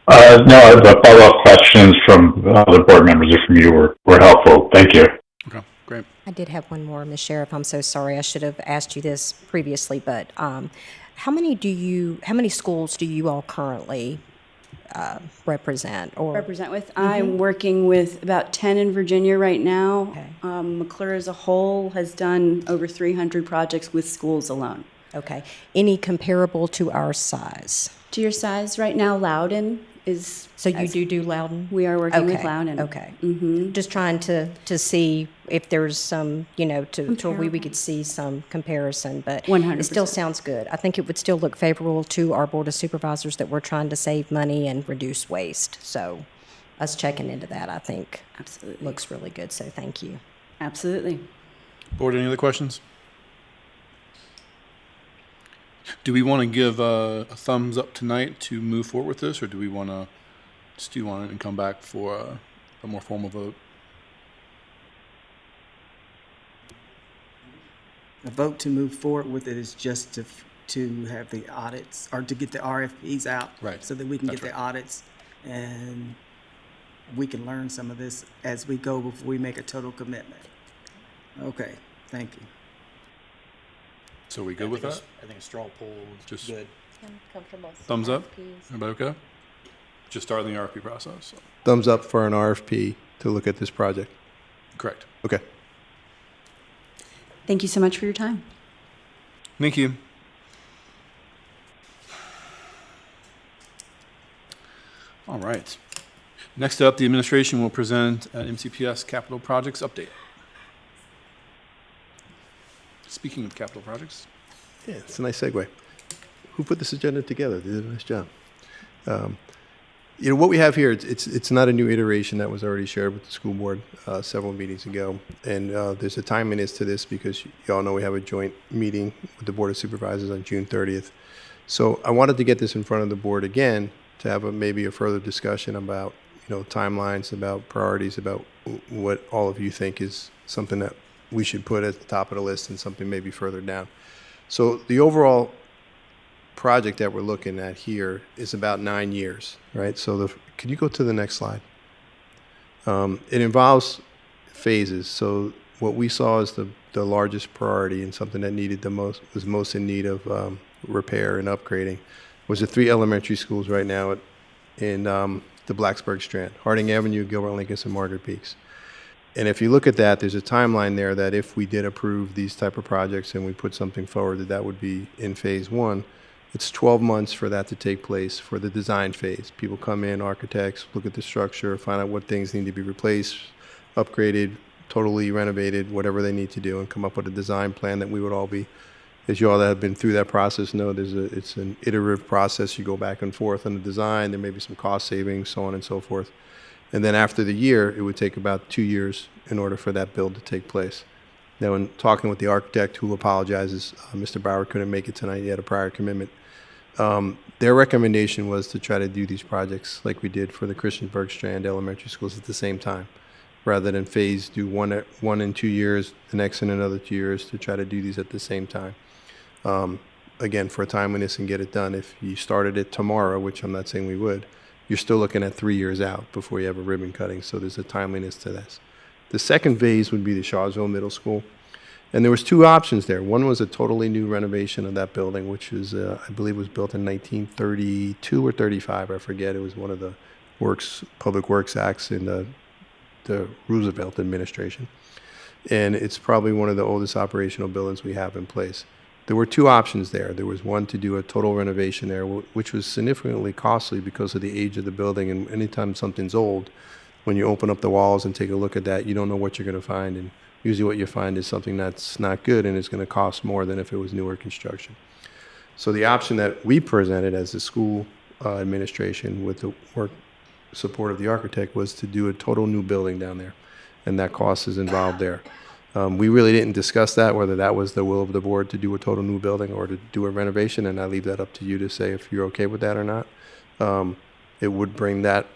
No, the follow-up questions from other board members or from you were helpful. Thank you. Okay, great. I did have one more, Ms. Sheriff. I'm so sorry. I should have asked you this previously, but how many schools do you all currently represent or represent with. I'm working with about 10 in Virginia right now. Okay. McClure as a whole has done over 300 projects with schools alone. Okay. Any comparable to our size? To your size right now, Loudon is. So you do Loudon? We are working with Okay, Loudon. okay. Mm-hmm. Just trying to see if there's some, to where we could see some comparison, but 100%. it still sounds good. I think it would still look favorable to our Board of Supervisors that we're trying to save money and reduce waste. So us checking into that, I think, absolutely looks really good, so thank you. Absolutely. Board, any other questions? Do we want to give a thumbs up tonight to move forward with this, or do we want to stew on it and come back for a more formal vote? The vote to move forward with it is just to have the audits, or to get the RFPs out. Right. So that we can That's get the right. audits, and we can learn some of this as we go before we make a total commitment. Okay, thank you. So are we good with that? I think a straw poll is Just good. I'm comfortable. thumbs up? Everybody okay? Just starting the RFP process. So. Thumbs up for an RFP to look at this project. Correct. Okay. Thank you so much for your time. Thank you. All right. Next up, the administration will present an MCPS capital projects update. Speaking of capital projects. Yeah, it's a nice segue. Who put this agenda together? They did a nice job. What we have here, it's not a new iteration that was already shared with the school board several meetings ago. And there's a timeliness to this because you all know we have a joint meeting with the Board of Supervisors on June 30th. So I wanted to get this in front of the board again to have maybe a further discussion about, timelines, about priorities, about what all of you think is something that we should put at the top of the list and something maybe further down. So the overall project that we're looking at here is about 9 years, right? So can you go to the next slide? It involves phases. So what we saw as the largest priority and something that was most in need of repair and upgrading was the 3 elementary schools right now in the Blacksburg Strand: Harding Avenue, Gilbert Lincoln, and Margaret Peaks. And if you look at that, there's a timeline there that if we did approve these type of projects and we put something forward, that would be in phase 1. It's 12 months for that to take place for the design phase. People come in, architects, look at the structure, find out what things need to be replaced, upgraded, totally renovated, whatever they need to do, and come up with a design plan that we would all be, as you all that have been through that process know, it's an iterative process. You go back and forth on the design. There may be some cost savings, so on and so forth. And then after the year, it would take about 2 years in order for that build to take place. Now, in talking with the architect, who apologizes, Mr. Bauer couldn't make it tonight. He had a prior commitment. Their recommendation was to try to do these projects like we did for the Christiansburg Strand elementary schools at the same time, rather than do one in 2 years, the next in another 2 years, to try to do these at the same time. Again, for timeliness and get it done. If you started it tomorrow, which I'm not saying we would, you're still looking at 3 years out before you have a ribbon cutting. So there's a timeliness to this. The second phase would be the Shawsville Middle School. And there was 2 options there. One was a totally new renovation of that building, which was, I believe, was built in 1932 or 35. I forget. It was one of the Public Works Acts in the Roosevelt administration. And it's probably one of the oldest operational buildings we have in place. There were 2 options there. There was one to do a total renovation there, which was significantly costly because of the age of the building. And anytime something's old, when you open up the walls and take a look at that, you don't know what you're going to find. And usually what you find is something that's not good and it's going to cost more than if it was newer construction. So the option that we presented as the school administration with the work support of the architect was to do a total new building down there. And that cost is involved there. We really didn't discuss that, whether that was the will of the board to do a total new building or to do a renovation, and I leave that up to you to say if you're okay with that or not. It would bring that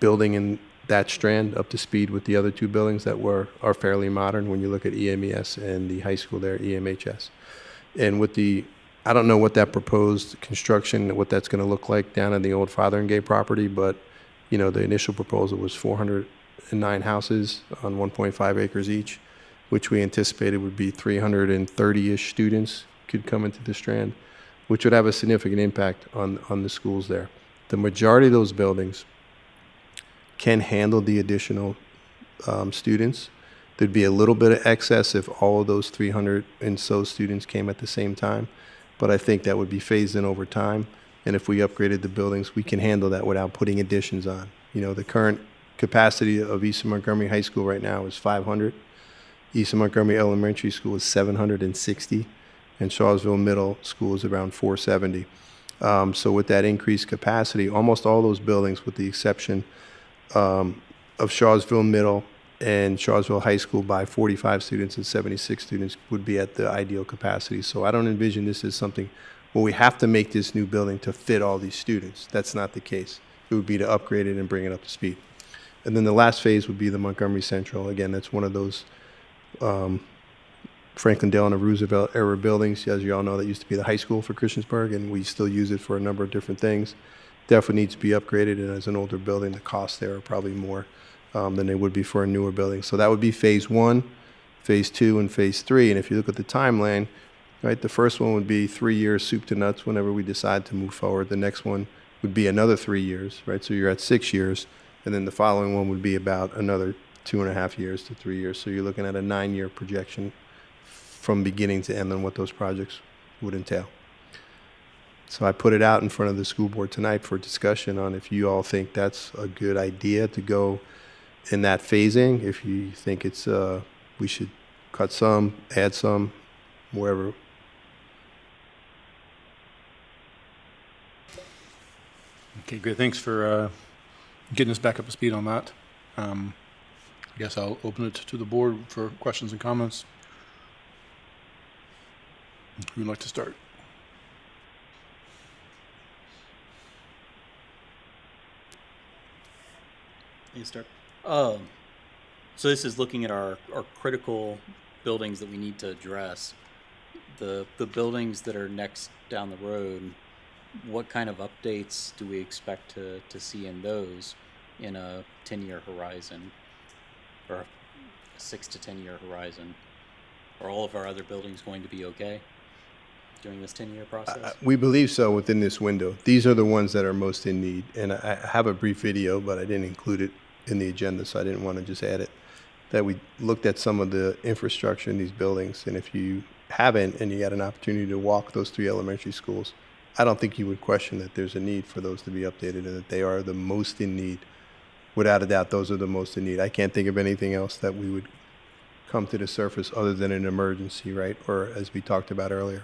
building in that strand up to speed with the other 2 buildings that are fairly modern when you look at EMES and the high school there, EMHS. And with I don't know what that proposed construction, what that's going to look like down in the old Fotheringay property, but the initial proposal was 409 houses on 1.5 acres each, which we anticipated would be 330-ish students could come into the Strand, which would have a significant impact on the schools there. The majority of those buildings can handle the additional students. There'd be a little bit of excess if all of those 300 and so students came at the same time, but I think that would be phased in over time. And if we upgraded the buildings, we can handle that without putting additions on. You know, the current capacity of Eastern Montgomery High School right now is 500. Eastern Montgomery Elementary School is 760, and Charlottesville Middle School is around 470. So with that increased capacity, almost all those buildings, with the exception of Charlottesville Middle and Charlottesville High School by 45 students and 76 students, would be at the ideal capacity. So I don't envision this as something where we have to make this new building to fit all these students. That's not the case. It would be to upgrade it and bring it up to speed. And then the last phase would be the Montgomery Central. Again, that's one of those Franklin Delano Roosevelt era buildings. As you all know, that used to be the high school for Christiansburg, and we still use it for a number of different things. Definitely needs to be upgraded, and as an older building, the costs there are probably more than they would be for a newer building. So that would be phase 1, phase 2, and phase 3. And if you look at the timeline, right, the first one would be 3 years soup to nuts whenever we decide to move forward. The next one would be another 3 years, right? So you're at 6 years, and then the following one would be about another 2.5 years to 3 years. So you're looking at a 9-year projection from beginning to end on what those projects would entail. So I put it out in front of the school board tonight for discussion on if you all think that's a good idea to go in that phasing, if you think it's we should cut some, add some, wherever. Okay, good. Thanks for getting us back up to speed on that. I guess I'll open it to the board for questions and comments. Who would like to start? You start. So this is looking at our critical buildings that we need to address. The buildings that are next down the road, what kind of updates do we expect to see in those in a 10-year horizon, or a 6 to 10-year horizon? Are all of our other buildings going to be okay during this 10-year process? We believe so within this window. These are the ones that are most in need. And I have a brief video, but I didn't include it in the agenda, so I didn't want to just add it, that we looked at some of the infrastructure in these buildings. And if you haven't and you had an opportunity to walk those 3 elementary schools, I don't think you would question that there's a need for those to be updated and that they are the most in need. Without a doubt, those are the most in need. I can't think of anything else that we would come to the surface other than an emergency, right? Or as we talked about earlier,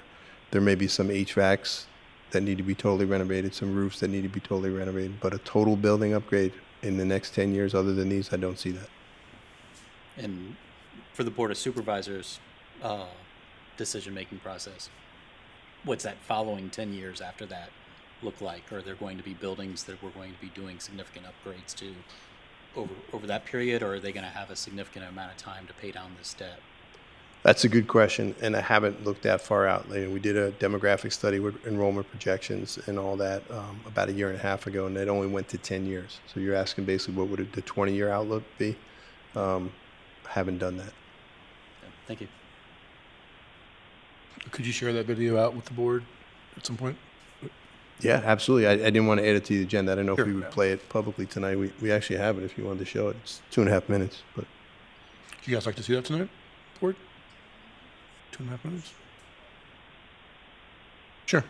there may be some HVACs that need to be totally renovated, some roofs that need to be totally renovated, but a total building upgrade in the next 10 years other than these, I don't see that. And for the Board of Supervisors decision-making process, what's that following 10 years after that look like? Are there going to be buildings that we're going to be doing significant upgrades to over that period, or are they going to have a significant amount of time to pay down this debt? That's a good question, and I haven't looked that far out. We did a demographic study with enrollment projections and all that about 1.5 years ago, and it only went to 10 years. So you're asking basically what would the 20-year outlook be? Haven't done that. Thank you. Could you share that video out with the board at some point? Yeah, absolutely. I didn't want to add it to the agenda. I don't know Sure. if we would play it publicly tonight. We actually have it if you wanted to show it. It's 2.5 minutes. But Do you guys like to see that tonight, board? 2.5 minutes? Sure.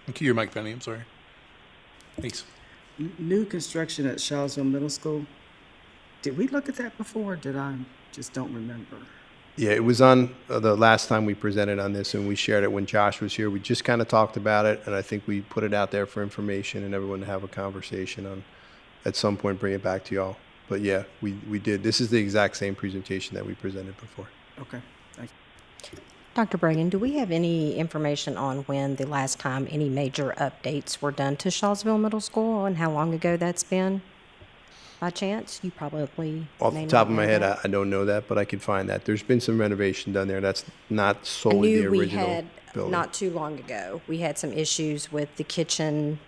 Thank you, your mic, Penny. I'm sorry. Thanks. New construction at Charlottesville Middle School. Did we look at that before? Or did I just don't remember? yeah, it was on the last time we presented on this, and we shared it when Josh was here. We just kind of talked about it, and I think we put it out there for information and everyone to have a conversation on. At some point, bring it back to y'all. But yeah, we did. This is the exact same presentation that we presented before. Okay, thank you. Dr. Bragan, do we have any information on when the last time any major updates were done to Charlottesville Middle School and how long ago that's been? By chance, you probably Off may the not top of my know head, that. I don't know that, but I could find that. There's been some renovation done there. That's not I solely the knew we original had, building. not too long ago, we had some issues with the kitchen,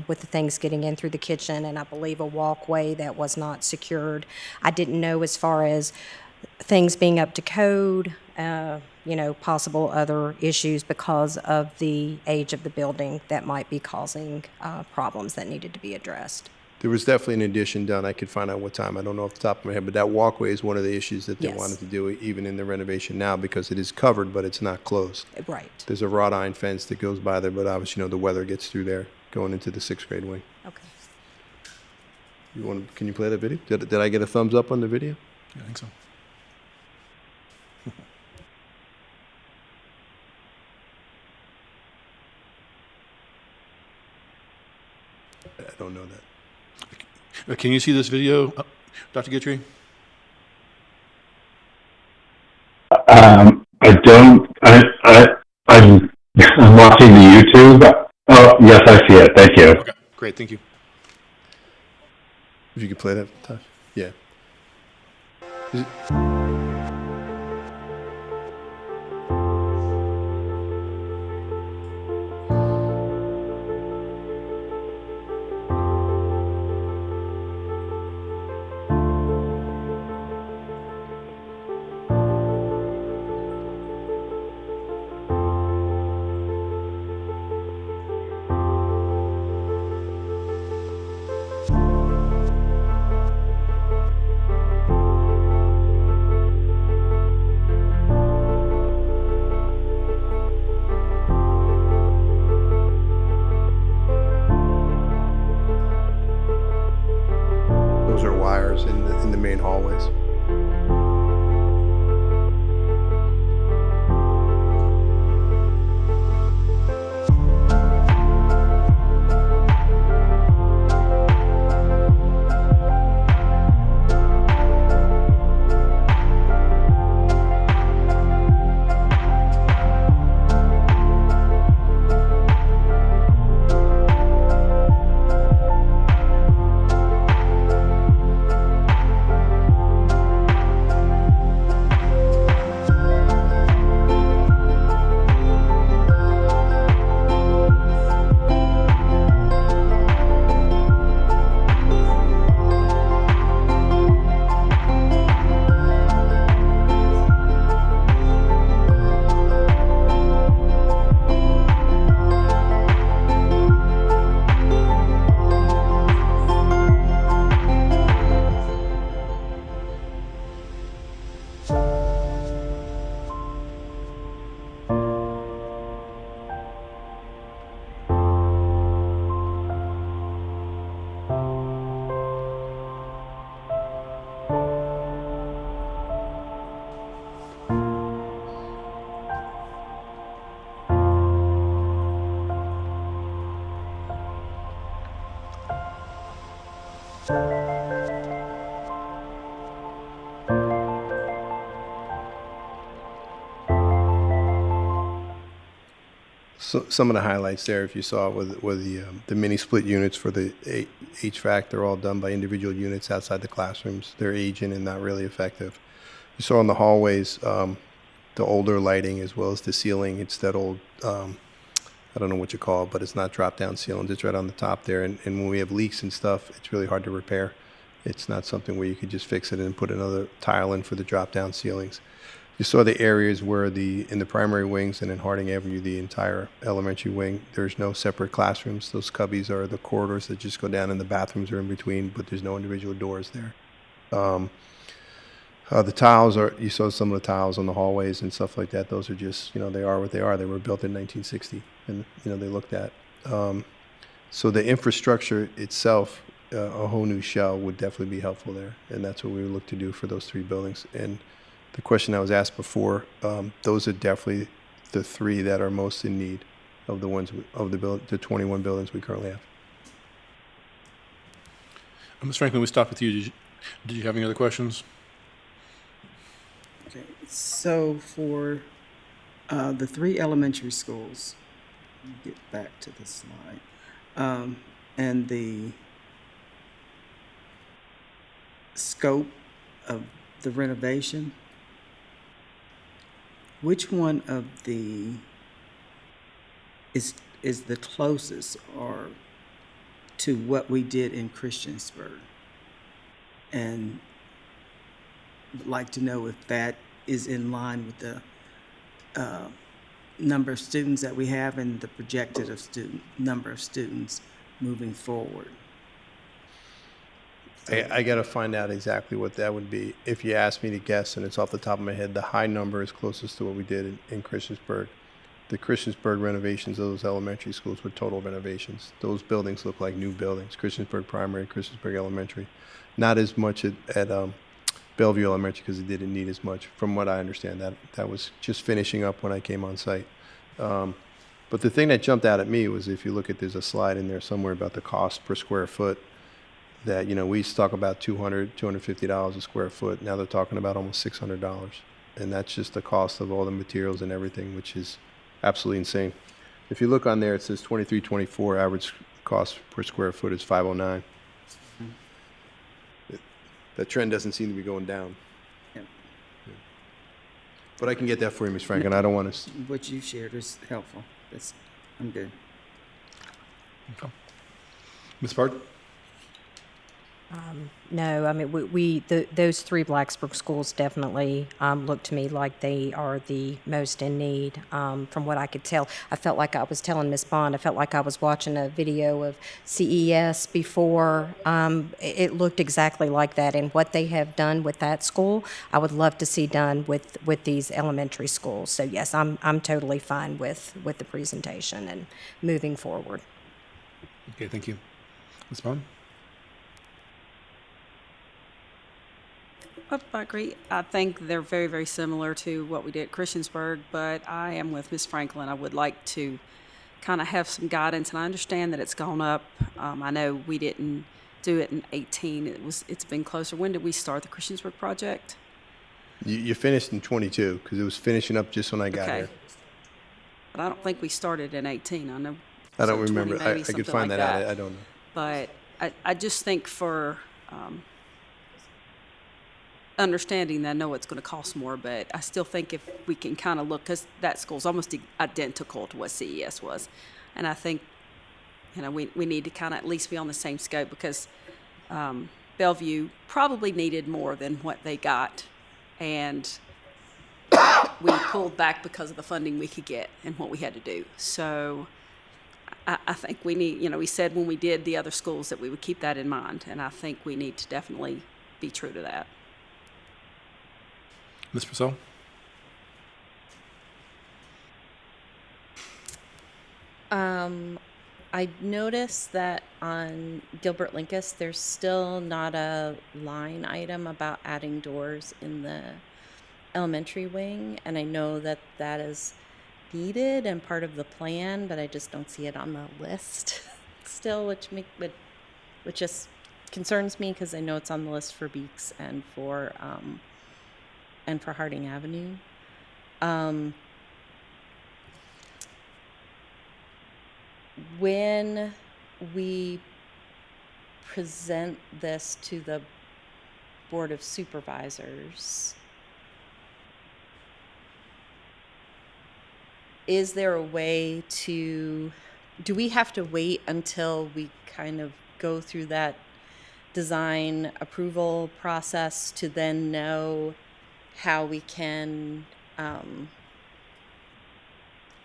with the things getting in through the kitchen, and I believe a walkway that was not secured. I didn't know as far as things being up to code, possible other issues because of the age of the building that might be causing problems that needed to be addressed. There was definitely an addition done. I could find out what time. I don't know off the top of my head, but that walkway is one of the issues that they Yes. wanted to do even in the renovation now because it is covered, but it's not closed. Right. There's a wrought iron fence that goes by there, but obviously, the weather gets through there going into the 6th grade wing. Okay. Can you play that video? Did I get a thumbs up on the video? Yeah, I think so. I don't know that. Can you see this video, Dr. Guthrie? I don't. I'm watching the YouTube. Oh, yes, I see it. Thank you. Okay, great, thank you. If you could play that, Tosh. Yeah. Those are wires in the main hallways. So, some of the highlights there, if you saw, were the mini split units for the HVAC. They're all done by individual units outside the classrooms. They're aging and not really effective. You saw in the hallways the older lighting as well as the ceiling. It's that old, I don't know what you call it, but it's not drop-down ceilings. It's right on the top there. And when we have leaks and stuff, it's really hard to repair. It's not something where you could just fix it and put another tile in for the drop-down ceilings. You saw the areas where in the primary wings and in Harding Avenue, the entire elementary wing, there's no separate classrooms. Those cubbies are the corridors that just go down, and the bathrooms are in between, but there's no individual doors there. The tiles you saw some of the tiles on the hallways and stuff like that. Those are just, they are what they are. They were built in 1960, and, they looked at. So the infrastructure itself, a whole new shell would definitely be helpful there, and that's what we would look to do for those three buildings. And the question I was asked before, those are definitely the three that are most in need of the 21 buildings we currently have. Ms. Franklin, we stopped with you. Did you have any other questions? Okay, so for the three elementary schools, get back to the slide, and the scope of the renovation, which one of the is the closest or to what we did in Christiansburg? And would like to know if that is in line with the number of students that we have and the projected number of students moving forward. I got to find out exactly what that would be. If you ask me to guess, and it's off the top of my head, the high number is closest to what we did in Christiansburg. The Christiansburg renovations of those elementary schools were total renovations. Those buildings look like new buildings. Christiansburg Primary, Christiansburg Elementary. Not as much at Bellevue Elementary because it didn't need as much, from what I understand. That was just finishing up when I came on site. But the thing that jumped out at me was, if you look at, there's a slide in there somewhere about the cost per square foot, that, we used to talk about $200, $250 a square foot. Now they're talking about almost $600. And that's just the cost of all the materials and everything, which is absolutely insane. If you look on there, it says 2324, average cost per square foot is 509. That trend doesn't seem to be going down. Yep. But I can get that for you, Ms. Franklin. I don't want to. What you shared is helpful. I'm good. Okay. Ms. Bard? No, I mean, those three Blacksburg schools definitely look to me like they are the most in need. From what I could tell, I felt like I was telling Ms. Bond, I felt like I was watching a video of CES before. It looked exactly like that, and what they have done with that school, I would love to see done with these elementary schools. So yes, I'm totally fine with the presentation and moving forward. Okay, thank you. Ms. Bond? I agree. I think they're very, very similar to what we did at Christiansburg, but I am with Ms. Franklin. I would like to kind of have some guidance, and I understand that it's gone up. I know we didn't do it in 18. It's been closer. When did we start the Christiansburg project? You finished in 22 because it was finishing up just when I got here. But I don't think we started in 18. I don't remember. 20 maybe, I could something find like that out. I don't know. But I just think for understanding that I know it's going to cost more, but I still think if we can kind of look, because that school's almost identical to what CES was. And I think, we need to kind of at least be on the same scope, because Bellevue probably needed more than what they got. And we pulled back because of the funding we could get and what we had to do. So I think we need, we said when we did the other schools that we would keep that in mind. And I think we need to definitely be true to that. Ms. Purcell? I noticed that on Gilbert Linkus, there's still not a line item about adding doors in the elementary wing, and I know that that is needed and part of the plan, but I just don't see it on the list still, which just concerns me, because I know it's on the list for Beeks and for Harding Avenue. When we present this to the Board of Supervisors, is there a way do we have to wait until we kind of go through that design approval process to then know how we can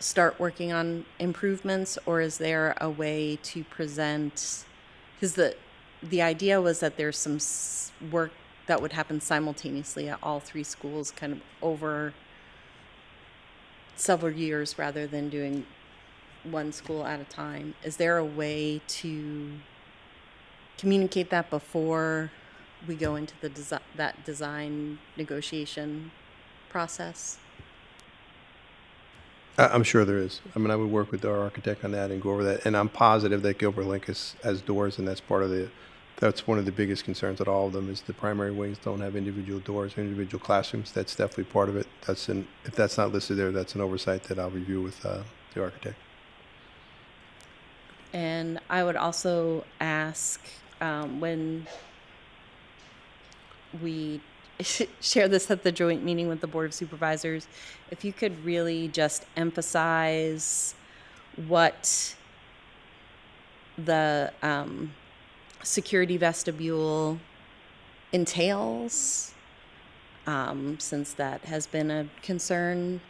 start working on improvements, or is there a way to present, because the idea was that there's some work that would happen simultaneously at all three schools kind of over several years rather than doing one school at a time. Is there a way to communicate that before we go into the that design negotiation process? I'm sure there is. I mean, I would work with our architect on that and go over that. And I'm positive that Gilbert Linkus has doors, and that's one of the biggest concerns at all of them, is the primary wings don't have individual doors or individual classrooms. That's definitely part of it. If that's not listed there, that's an oversight that I'll review with the architect. And I would also ask, when we share this at the joint meeting with the Board of Supervisors, if you could really just emphasize what the security vestibule entails, since that has been a concern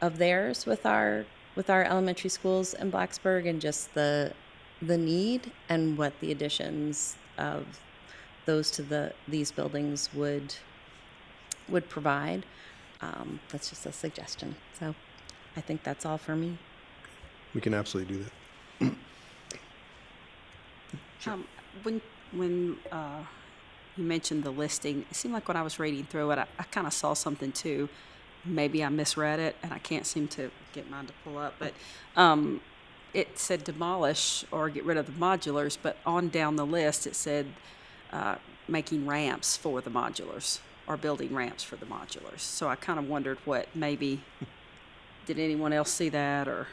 theirs with our elementary schools in Blacksburg, and just the need and what the additions of those to these buildings would provide. That's just a suggestion. So I think that's all for me. We can absolutely do that. When you mentioned the listing, it seemed like when I was reading through it, I kind of saw something too. Maybe I misread it, and I can't seem to get mine to pull up. But it said demolish or get rid of the modulars, but on down the list it said making ramps for the modulars or building ramps for the modulars. So I kind of wondered what maybe, did anyone else see that or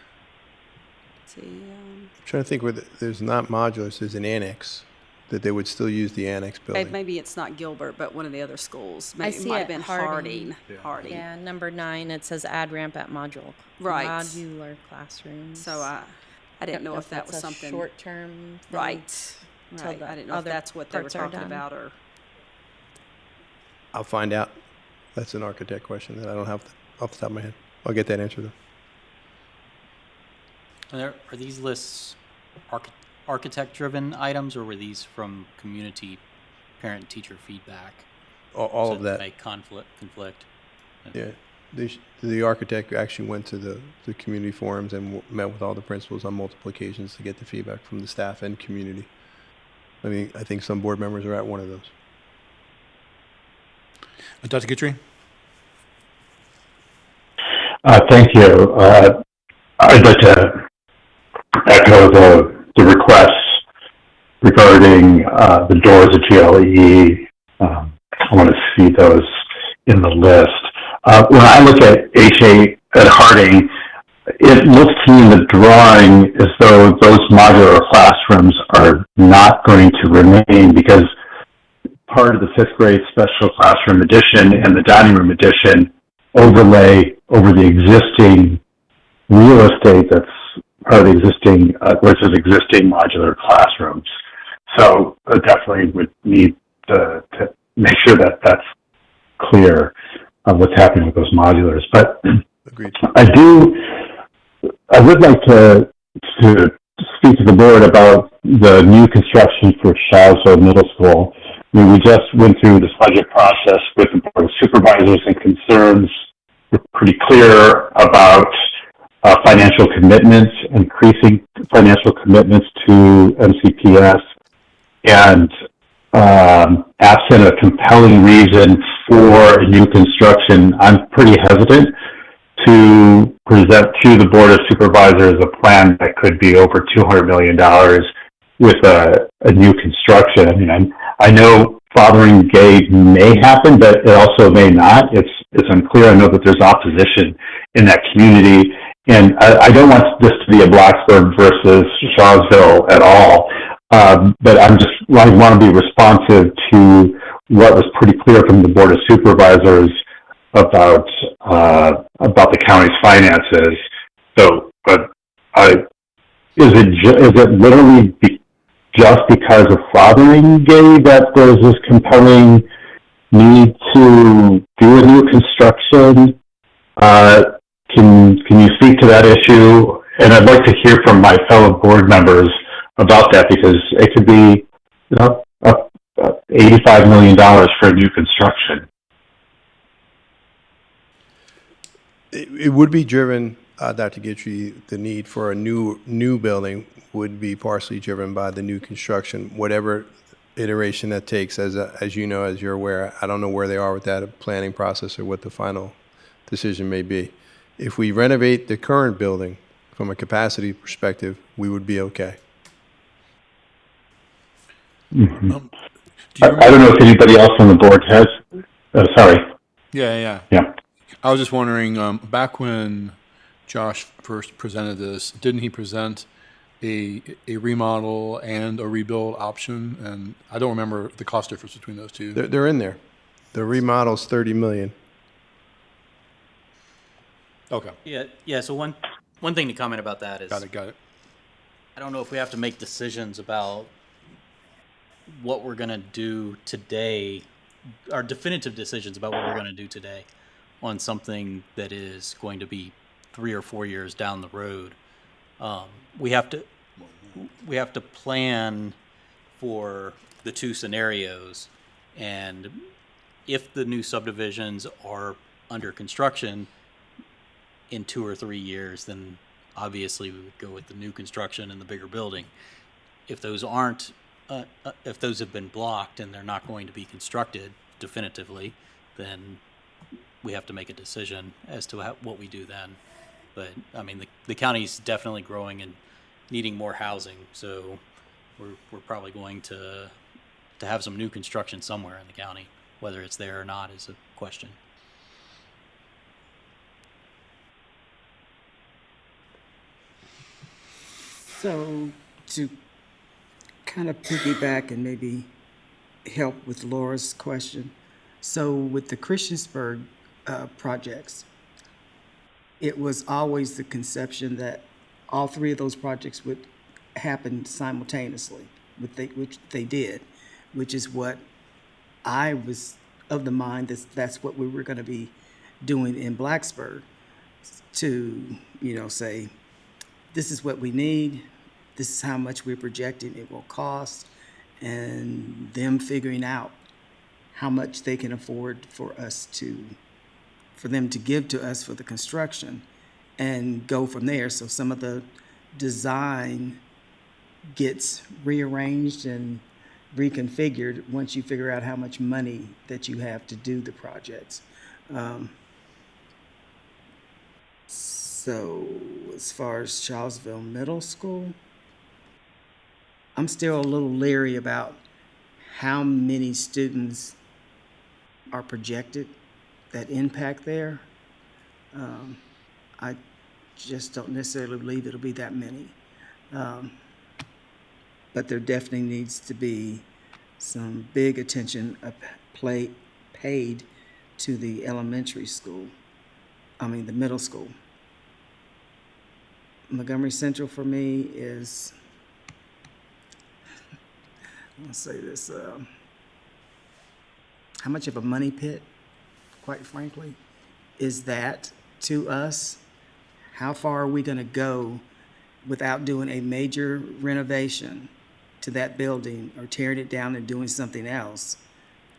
see? I'm trying to think where there's not modulars, there's an annex, that they would still use the annex building. Maybe it's not Gilbert, but one of the other schools. I Maybe see it might it have been Harding. Harding. Yeah, number 9, it says add ramp at modular classrooms. So I didn't know if that that's was a something short-term thing right. till Right. the I didn't know if other that's what they were parts are talking done. about or. I'll find out. That's an architect question that I don't have off the top of my head. I'll get that answer though. Are these lists architect-driven items, or were these from community parent-teacher feedback? All So of that. They conflict. Yeah. The architect actually went to the community forums and met with all the principals on multiple occasions to get the feedback from the staff and community. I mean, I think some board members are at one of those. Dr. Guthrie? Thank you. I'd like to echo the requests regarding the doors at GLE. I want to see those in the list. When I look at H8 at Harding, it looks to me in the drawing as though those modular classrooms are not going to remain, because part of the 5th grade special classroom addition and the dining room addition overlay over the existing real estate that's part of the existing, where it says existing modular classrooms. So definitely would need to make sure that that's clear of what's happening with those modulars. But agreed. I would like to speak to the board about the new construction for Charlottesville Middle School. I mean, we just went through this budget process with the board of supervisors, and concerns were pretty clear about financial commitments, increasing financial commitments to MCPS, and absent a compelling reason for new construction, I'm pretty hesitant to present to the Board of Supervisors a plan that could be over $200 million with a new construction. I mean, I know fathering gay may happen, but it also may not. It's unclear. I know that there's opposition in that community, and I don't want this to be a Blacksburg versus Charlottesville at all. But I want to be responsive to what was pretty clear from the Board of Supervisors about the county's finances. So, is it literally just because of fathering gay that there's this compelling need to do a new construction? Can you speak to that issue? And I'd like to hear from my fellow board members about that, because it could be, $85 million for a new construction. It would be driven, Dr. Guthrie, the need for a new building would be partially driven by the new construction, whatever iteration that takes. As you know, as you're aware, I don't know where they are with that planning process or what the final decision may be. If we renovate the current building from a capacity perspective, we would be okay. Mm-hmm. I don't know if anybody else on the board has. Sorry. Yeah. I was just wondering, back when Josh first presented this, didn't he present a remodel and a rebuild option? And I don't remember the cost difference between those two. They're in there. The remodel's $30 million. Okay. Yeah. So one thing to comment about that is, Got it. I don't know if we have to make decisions about what we're gonna do today, or definitive decisions about what we're gonna do today, on something that is going to be 3 or 4 years down the road. We have to plan for the two scenarios, and if the new subdivisions are under construction in 2 or 3 years, then obviously we would go with the new construction and the bigger building. If those aren't, if those have been blocked and they're not going to be constructed definitively, then we have to make a decision as to what we do then. But I mean, the county's definitely growing and needing more housing, so we're probably going to have some new construction somewhere in the county. Whether it's there or not is a question. So to kind of piggyback and maybe help with Laura's question. So with the Christiansburg projects, it was always the conception that all three of those projects would happen simultaneously, which they did, which is what I was of the mind that that's what we were going to be doing in Blacksburg, to, say, this is what we need, this is how much we're projecting it will cost, and them figuring out how much they can afford for them to give to us for the construction and go from there. So some of the design gets rearranged and reconfigured once you figure out how much money that you have to do the projects. So as far as Charlesville Middle School, I'm still a little leery about how many students are projected that impact there. I just don't necessarily believe it'll be that many. But there definitely needs to be some big attention paid to the elementary school, the middle school. Montgomery Central for me is, I'll say this, how much of a money pit, quite frankly, is that to us? How far are we going to go without doing a major renovation to that building or tearing it down and doing something else,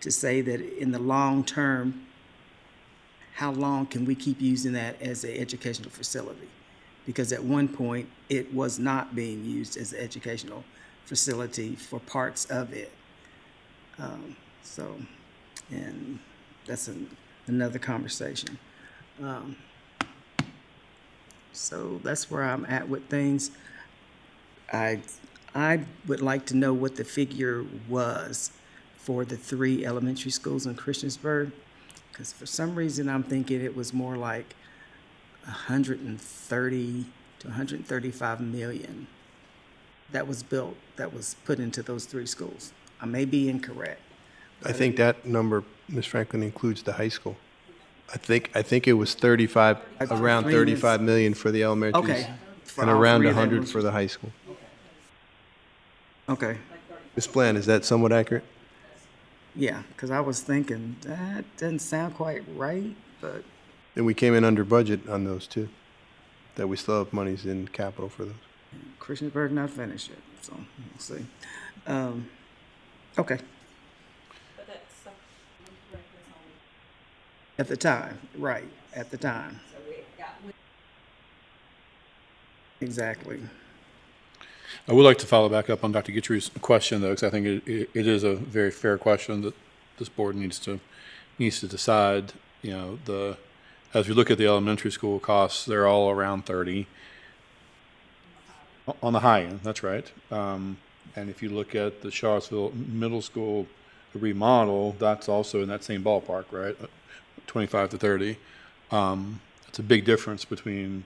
to say that in the long term, how long can we keep using that as an educational facility? Because at one point, it was not being used as an educational facility for parts of it. And that's another conversation. So that's where I'm at with things. I would like to know what the figure was for the 3 elementary schools in Christiansburg, because for some reason I'm thinking it was more like 130 to 135 million that was built, that was put into those 3 schools. I may be incorrect. I think that number, Ms. Franklin, includes the high school. I think it was 35, around 35 million for the elementaries. Okay. And around 100 for the high school. Okay. Ms. Bland, is that somewhat accurate? Yeah, because I was thinking that doesn't sound quite right, but And we came in under budget on those too, that we still have monies in capital for those. Christiansburg not finished yet, so we'll see. Okay. At the time, right, at the time. Exactly. I would like to follow back up on Dr. Guidry's question, though, because I think it is a very fair question that this board needs to decide. As we look at the elementary school costs, they're all around 30 on the high end. That's right. And if you look at the Charlottesville Middle School remodel, that's also in that same ballpark, right? 25 to 30. It's a big difference between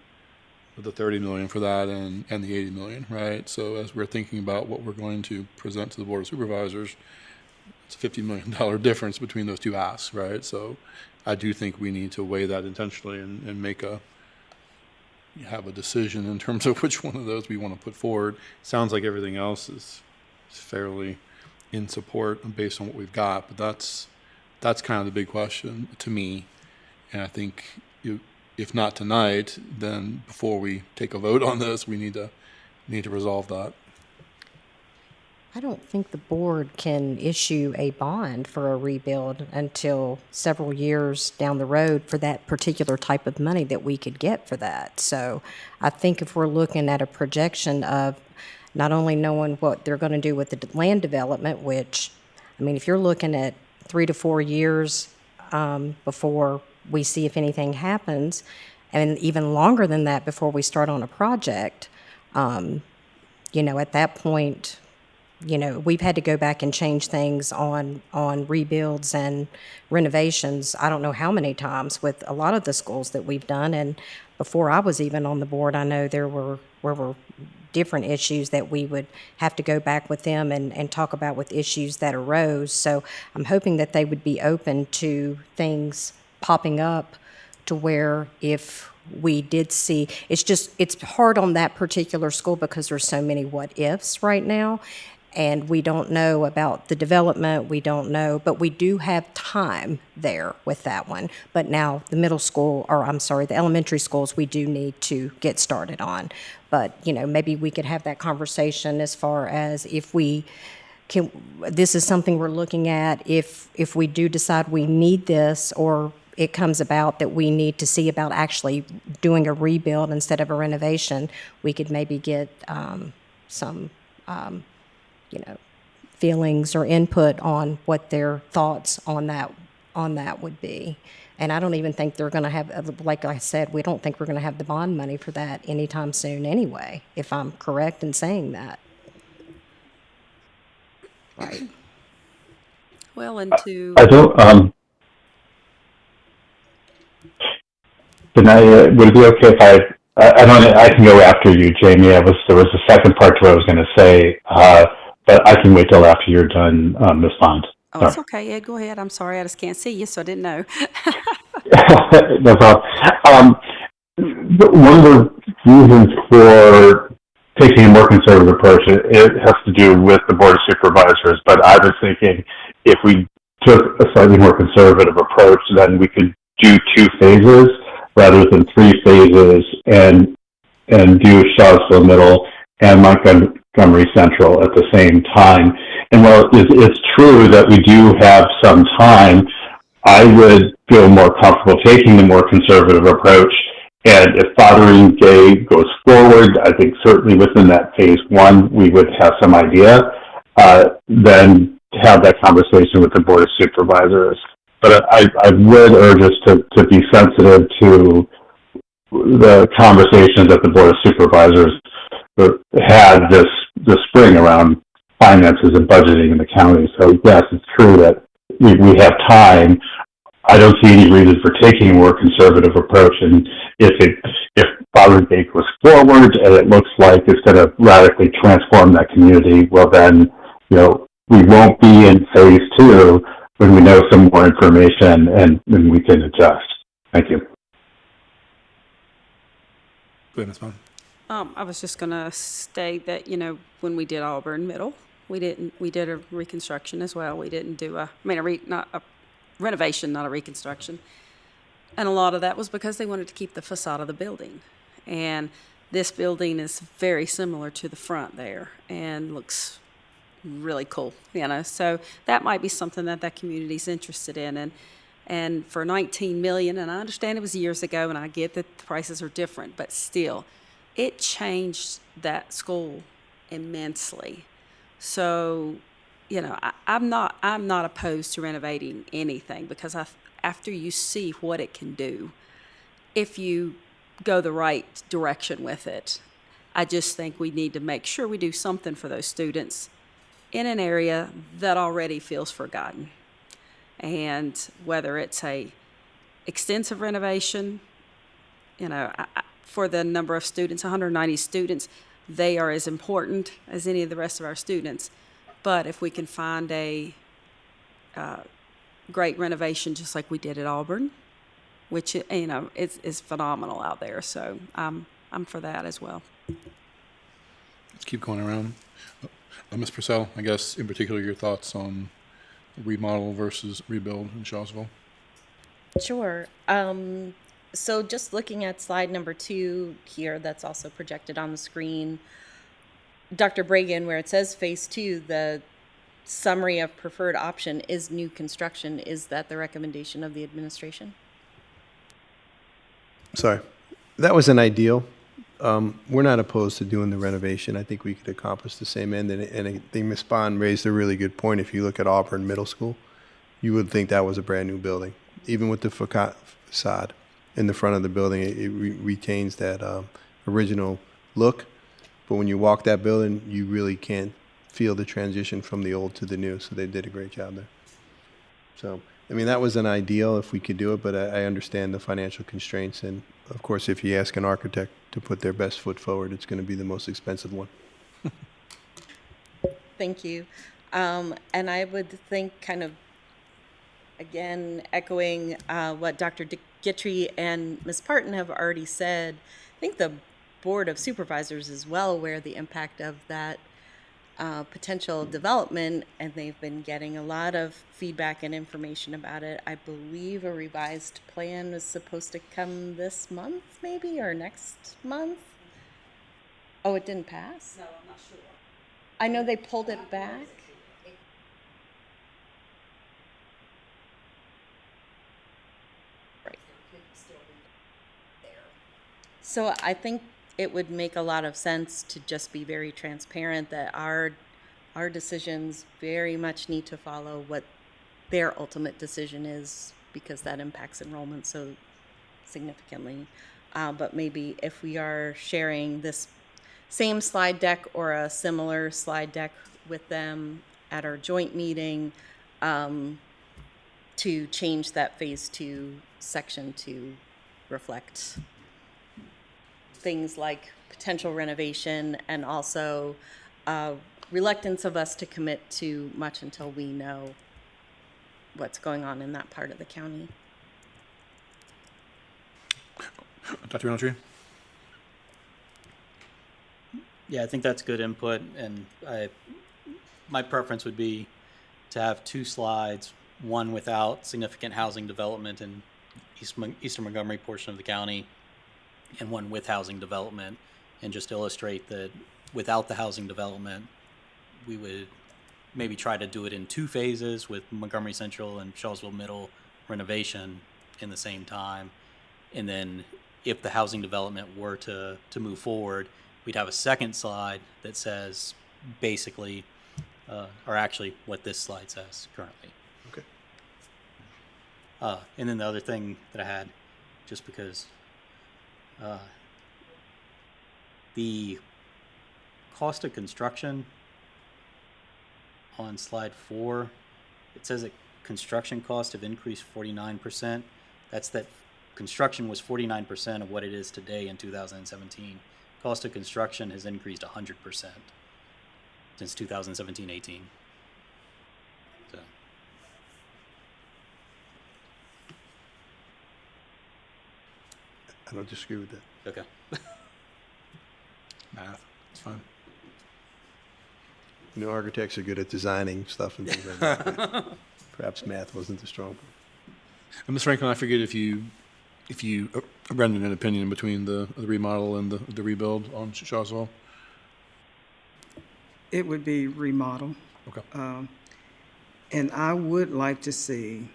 the 30 million for that and the 80 million, right? So as we're thinking about what we're going to present to the Board of Supervisors, it's a $50 million difference between those two asks, right? So I do think we need to weigh that intentionally and have a decision in terms of which one of those we want to put forward. Sounds like everything else is fairly in support based on what we've got, but that's kind of the big question to me. And I think if not tonight, then before we take a vote on this, we need to resolve that. I don't think the board can issue a bond for a rebuild until several years down the road for that particular type of money that we could get for that. So I think if we're looking at a projection of not only knowing what they're going to do with the land development, which, I mean, if you're looking at 3 to 4 years before we see if anything happens, and even longer than that before we start on a project, at that point, we've had to go back and change things on rebuilds and renovations. I don't know how many times with a lot of the schools that we've done. And before I was even on the board, I know there were different issues that we would have to go back with them and talk about with issues that arose. So I'm hoping that they would be open to things popping up to where if we did see, it's hard on that particular school because there's so many what ifs right now. And we don't know about the development, we don't know, but we do have time there with that one. But now the the elementary schools, we do need to get started on. But, maybe we could have that conversation as far as if we can, this is something we're looking at, if we do decide we need this, or it comes about that we need to see about actually doing a rebuild instead of a renovation, we could maybe get some feelings or input on what their thoughts on that would be. And I don't even think they're going to have, like I said, we don't think we're going to have the bond money for that anytime soon anyway, if I'm correct in saying that. Right. Well, and to... I don't, would it be okay if I can go after you, Jamie. There was a second part to what I was going to say, but I can wait till after you're done, Ms. Bond. Oh, it's okay, Ed. Go ahead. I'm sorry. I just can't see you, so I didn't know. No problem. One of the reasons for taking a more conservative approach, it has to do with the Board of Supervisors, but I was thinking if we took a slightly more conservative approach, then we could do 2 phases rather than 3 phases and do Shawsville Middle and Montgomery Central at the same time. And while it's true that we do have some time, I would feel more comfortable taking the more conservative approach. And if Fothering Gay goes forward, I think certainly within that phase 1, we would have some idea, then have that conversation with the Board of Supervisors. But I would urge us to be sensitive to the conversations that the Board of Supervisors had this spring around finances and budgeting in the county. So yes, it's true that we have time. I don't see any reason for taking a more conservative approach. And if Fothering Gay goes forward and it looks like it's going to radically transform that community, well then, we won't be in phase 2 when we know some more information and we can adjust. Thank you. Go ahead, Ms. Bond. I was just going to state that, when we did Auburn Middle, we did a reconstruction as well. We didn't do not a renovation, not a reconstruction. And a lot of that was because they wanted to keep the facade of the building. And this building is very similar to the front there and looks really cool, So that might be something that community's interested in. And for $19 million, and I understand it was years ago, and I get that the prices are different, but still, it changed that school immensely. So, I'm not opposed to renovating anything because after you see what it can do, if you go the right direction with it, I just think we need to make sure we do something for those students in an area that already feels forgotten. And whether it's a extensive renovation, for the number of students, 190 students, they are as important as any of the rest of our students. But if we can find a great renovation, just like we did at Auburn, which is phenomenal out there, so I'm for that as well. Let's keep going around. Ms. Purcell, I guess in particular your thoughts on remodel versus rebuild in Shawsville. Sure. So just looking at slide number 2 here, that's also projected on the screen, Dr. Bragan, where it says phase 2, the summary of preferred option is new construction. Is that the recommendation of the administration? Sorry. That was an ideal. We're not opposed to doing the renovation. I think we could accomplish the same end. And I think Ms. Bond raised a really good point. If you look at Auburn Middle School, you would think that was a brand new building. Even with the facade in the front of the building, it retains that original look. But when you walk that building, you really can't feel the transition from the old to the new. So they did a great job there. So, I mean, that was an ideal if we could do it, but I understand the financial constraints. And of course, if you ask an architect to put their best foot forward, it's going to be the most expensive one. Thank you. And I would think kind of, again, echoing what Dr. Guitry and Ms. Parton have already said, I think the Board of Supervisors is well aware of the impact of that potential development, and they've been getting a lot of feedback and information about it. I believe a revised plan was supposed to come this month, maybe, or next month. Oh, it didn't pass? No, I'm not sure. I know they pulled it back. Right. So I think it would make a lot of sense to just be very transparent that our decisions very much need to follow what their ultimate decision is, because that impacts enrollment so significantly. But maybe if we are sharing this same slide deck or a similar slide deck with them at our joint meeting, to change that phase 2 section to reflect things like potential renovation and also reluctance of us to commit too much until we know what's going on in that part of the county. Dr. Roundtree? Yeah, I think that's good input, and my preference would be to have 2 slides, one without significant housing development in Eastern Montgomery portion of the county, and one with housing development, and just illustrate that without the housing development, we would maybe try to do it in 2 phases with Montgomery Central and Charlottesville Middle renovation in the same time. And then if the housing development were to move forward, we'd have a second slide that says basically, or actually what this slide says currently. Okay. And then the other thing that I had, just because the cost of construction on slide 4, it says that construction costs have increased 49%. That's that construction was 49% of what it is today in 2017. Cost of construction has increased 100% since 2017-18. So. I don't disagree with that. Okay. Math, it's fine. You know, architects are good at designing stuff and things like that. Perhaps math wasn't the strong point. And Ms. Franklin, I forget if you rendered an opinion between the remodel and the rebuild on Charlottesville. It would be remodel. Okay. And I would like to see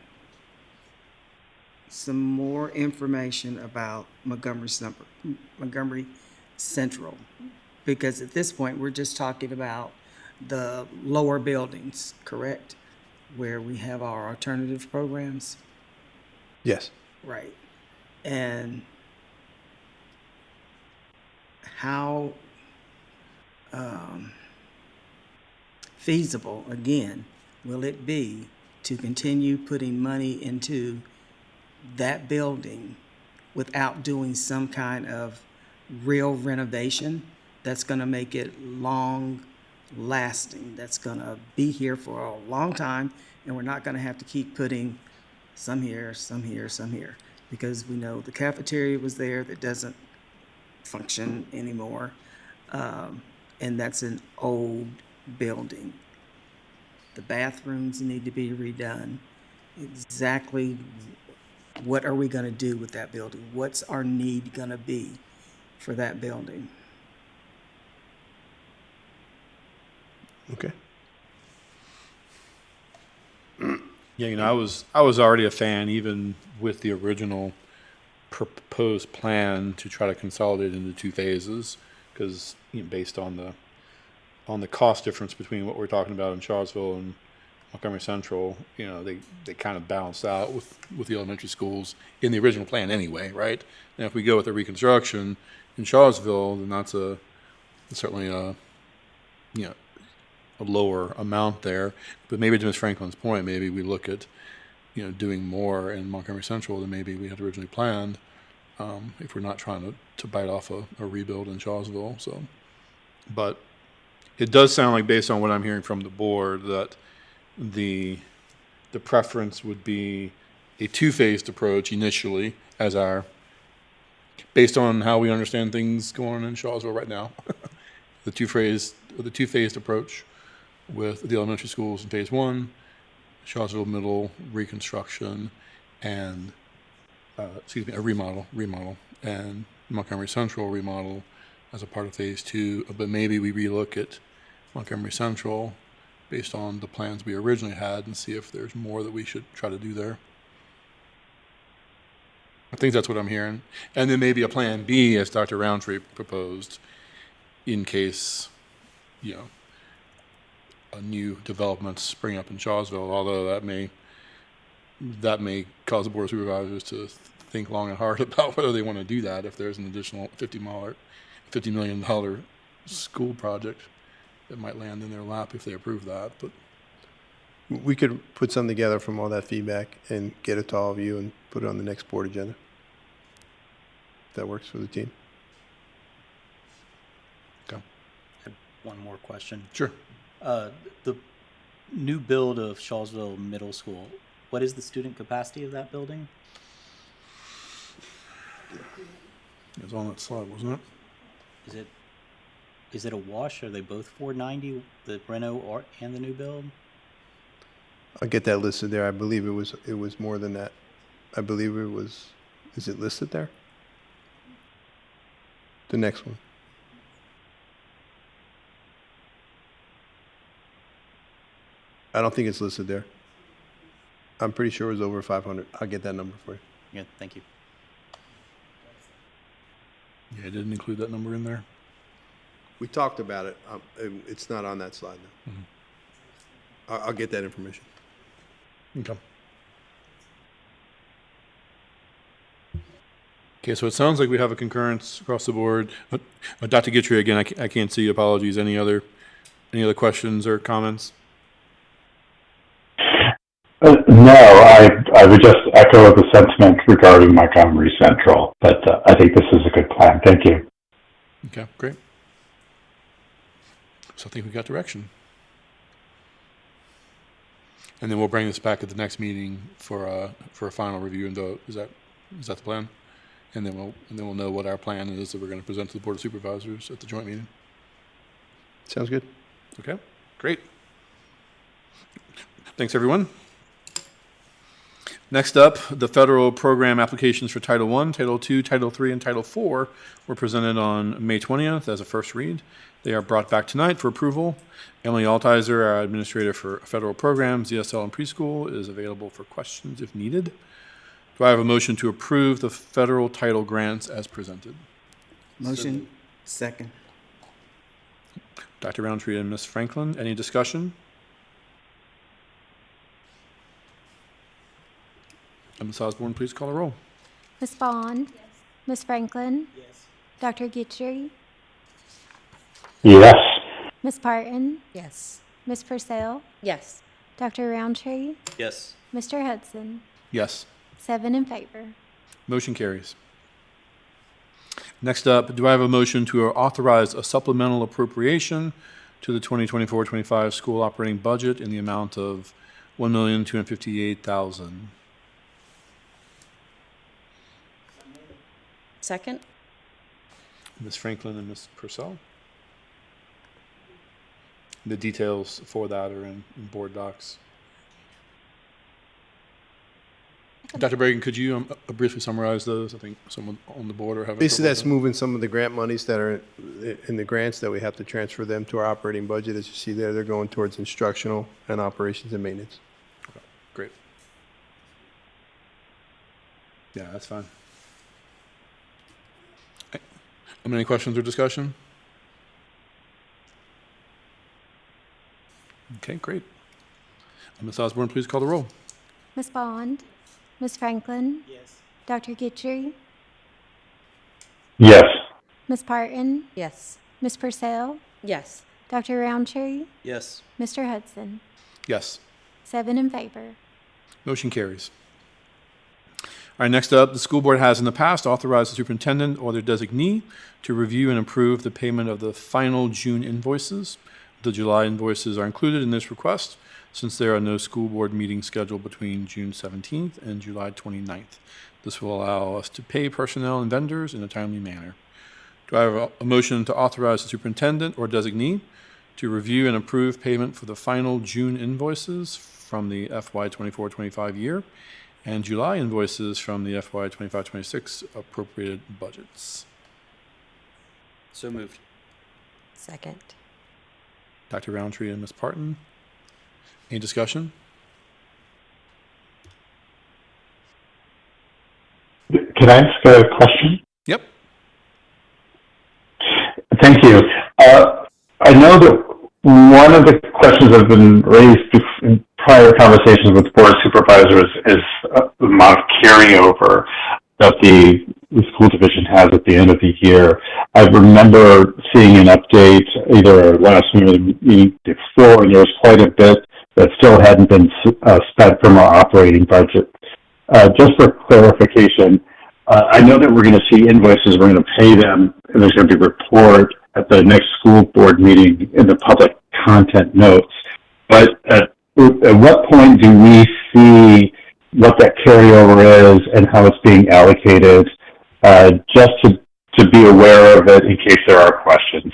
some more information about Montgomery Central, because at this point, we're just talking about the lower buildings, correct? Where we have our alternative programs. Yes. Right. And how feasible, again, will it be to continue putting money into that building without doing some kind of real renovation that's going to make it long lasting, that's going to be here for a long time, and we're not going to have to keep putting some here, some here, some here, because we know the cafeteria was there that doesn't function anymore, and that's an old building. The bathrooms need to be redone. Exactly what are we going to do with that building? What's our need going to be for that building? Okay. Yeah, I was already a fan, even with the original proposed plan to try to consolidate into two phases, because based on the cost difference between what we're talking about in Charlottesville and Montgomery Central, they kind of balance out with the elementary schools in the original plan anyway, right? And if we go with the reconstruction in Charlottesville, then that's certainly a lower amount there. But maybe to Ms. Franklin's point, maybe we look at doing more in Montgomery Central than maybe we had originally planned, if we're not trying to bite off a rebuild in Charlottesville. So, but it does sound like, based on what I'm hearing from the board, that the preference would be a two-phased approach initially, as based on how we understand things going on in Charlottesville right now. the two-phased approach with the elementary schools in phase one, Charlottesville Middle reconstruction, and a remodel, and Montgomery Central remodel as a part of phase two. But maybe we relook at Montgomery Central based on the plans we originally had and see if there's more that we should try to do there. I think that's what I'm hearing. And then maybe a plan B, as Dr. Roundtree proposed, in case, a new development spring up in Charlottesville, although that may cause the Board of Supervisors to think long and hard about whether they want to do that if there's an additional $50 million school project that might land in their lap if they approve that. But We could put something together from all that feedback and get it to all of you and put it on the next board agenda. If that works for the team. Okay. I have one more question. Sure. The new build of Charlottesville Middle School, what is the student capacity of that building? It was on that slide, wasn't it? Is it a wash? Are they both 490, the reno and the new build? I'll get that listed there. I believe it was more than that. I believe it was. Is it listed there? The next one. I don't think it's listed there. I'm pretty sure it was over 500. I'll get that number for you. Yeah, thank you. Yeah, it didn't include that number in there. We talked about it. It's not on that slide though. I'll get that information. Okay. Okay, so it sounds like we have a concurrence across the board. Dr. Guitry, again, I can't see. Apologies. Any other questions or comments? No, I would just echo the sentiment regarding Montgomery Central, but I think this is a good plan. Thank you. Okay, great. So I think we got direction. And then we'll bring this back at the next meeting for a final review and vote. Is that the plan? And then we'll know what our plan is that we're going to present to the Board of Supervisors at the joint meeting. Sounds good. Okay, great. Thanks, everyone. Next up, the federal program applications for Title I, Title II, Title III, and Title IV were presented on May 20th as a first read. They are brought back tonight for approval. Emily Altizer, our administrator for federal programs, ESL and preschool, is available for questions if needed. Do I have a motion to approve the federal title grants as presented? Motion. Second. Dr. Roundtree and Ms. Franklin, any discussion? Ms. Osborne, please call the roll. Ms. Bond? Yes. Ms. Franklin? Yes. Dr. Guitry? Yes. Ms. Parton? Yes. Ms. Purcell? Yes. Dr. Roundtree? Yes. Mr. Hudson? Yes. 7 in favor. Motion carries. Next up, do I have a motion to authorize a supplemental appropriation to the 2024-25 school operating budget in the amount of $1,258,000? Second? Ms. Franklin and Ms. Purcell. The details for that are in board docs. Dr. Bragan, could you briefly summarize those? I think someone on the board or have. Basically, that's moving some of the grant monies that are in the grants that we have to transfer them to our operating budget. As you see there, they're going towards instructional and operations and maintenance. Okay, great. Yeah, that's fine. Any questions or discussion? Okay, great. Ms. Osborne, please call the roll. Ms. Bond? Ms. Franklin? Yes. Dr. Guidry? Yes. Ms. Parton? Yes. Ms. Purcell? Yes. Dr. Roundtree? Yes. Mr. Hudson? Yes. 7 in favor. Motion carries. All right, next up, the school board has in the past authorized the superintendent or their designee to review and approve the payment of the final June invoices. The July invoices are included in this request since there are no school board meetings scheduled between June 17th and July 29th. This will allow us to pay personnel and vendors in a timely manner. Do I have a motion to authorize the superintendent or designee to review and approve payment for the final June invoices from the FY 24-25 year and July invoices from the FY 25-26 appropriated budgets? So moved. Second. Dr. Roundtree and Ms. Parton. Any discussion? Can I ask a question? Yep. Thank you. I know that one of the questions that have been raised in prior conversations with board supervisors is the amount of carryover that the school division has at the end of the year. I remember seeing an update either last meeting before, and there was quite a bit that still hadn't been spent from our operating budget. Just for clarification, I know that we're going to see invoices, we're going to pay them, and there's going to be a report at the next school board meeting in the public content notes. But at what point do we see what that carryover is and how it's being allocated, just to be aware of it in case there are questions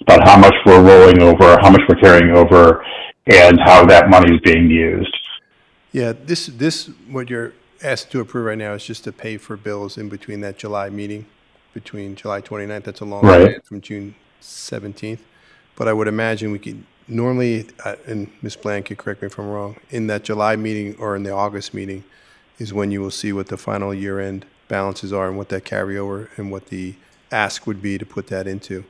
about how much we're rolling over, how much we're carrying over, and how that money is being used? Yeah, this what you're asked to approve right now is just to pay for bills in between that July meeting, between July 29th, that's a long period, from June 17th. But I would imagine we could normally, and Ms. Bland could correct me if I'm wrong, in that July meeting or in the August meeting is when you will see what the final year-end balances are and what that carryover and what the ask would be to put that into.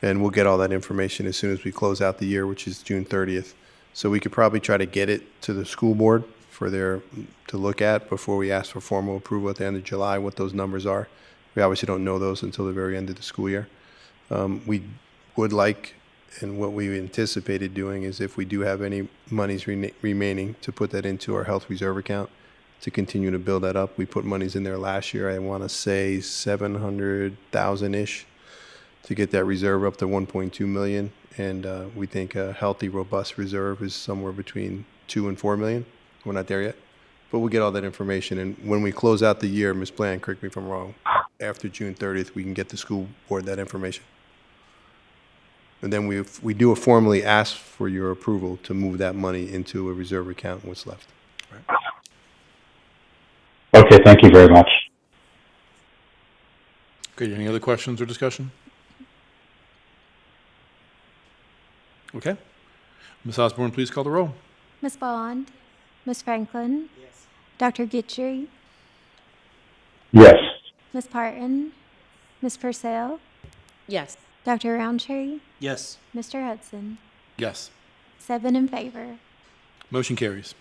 And we'll get all that information as soon as we close out the year, which is June 30th. So we could probably try to get it to the school board for their to look at before we ask for formal approval at the end of July, what those numbers are. We obviously don't know those until the very end of the school year. We would like, and what we anticipated doing is if we do have any monies remaining, to put that into our health reserve account to continue to build that up. We put monies in there last year, I want to say 700,000-ish to get that reserve up to 1.2 million. And we think a healthy, robust reserve is somewhere between 2 and 4 million. We're not there yet, but we'll get all that information. And when we close out the year, Ms. Bland, correct me if I'm wrong, after June 30th, we can get the school board that information. And then we do formally ask for your approval to move that money into a reserve account, what's left. Right. Okay, thank you very much. Great. Any other questions or discussion? Okay. Ms. Osborne, please call the roll. Ms. Bond? Ms. Franklin? Yes. Dr. Guidry? Yes. Ms. Parton? Ms. Purcell? Yes. Dr. Roundtree? Yes. Mr. Hudson? Yes. 7 in favor. Motion carries.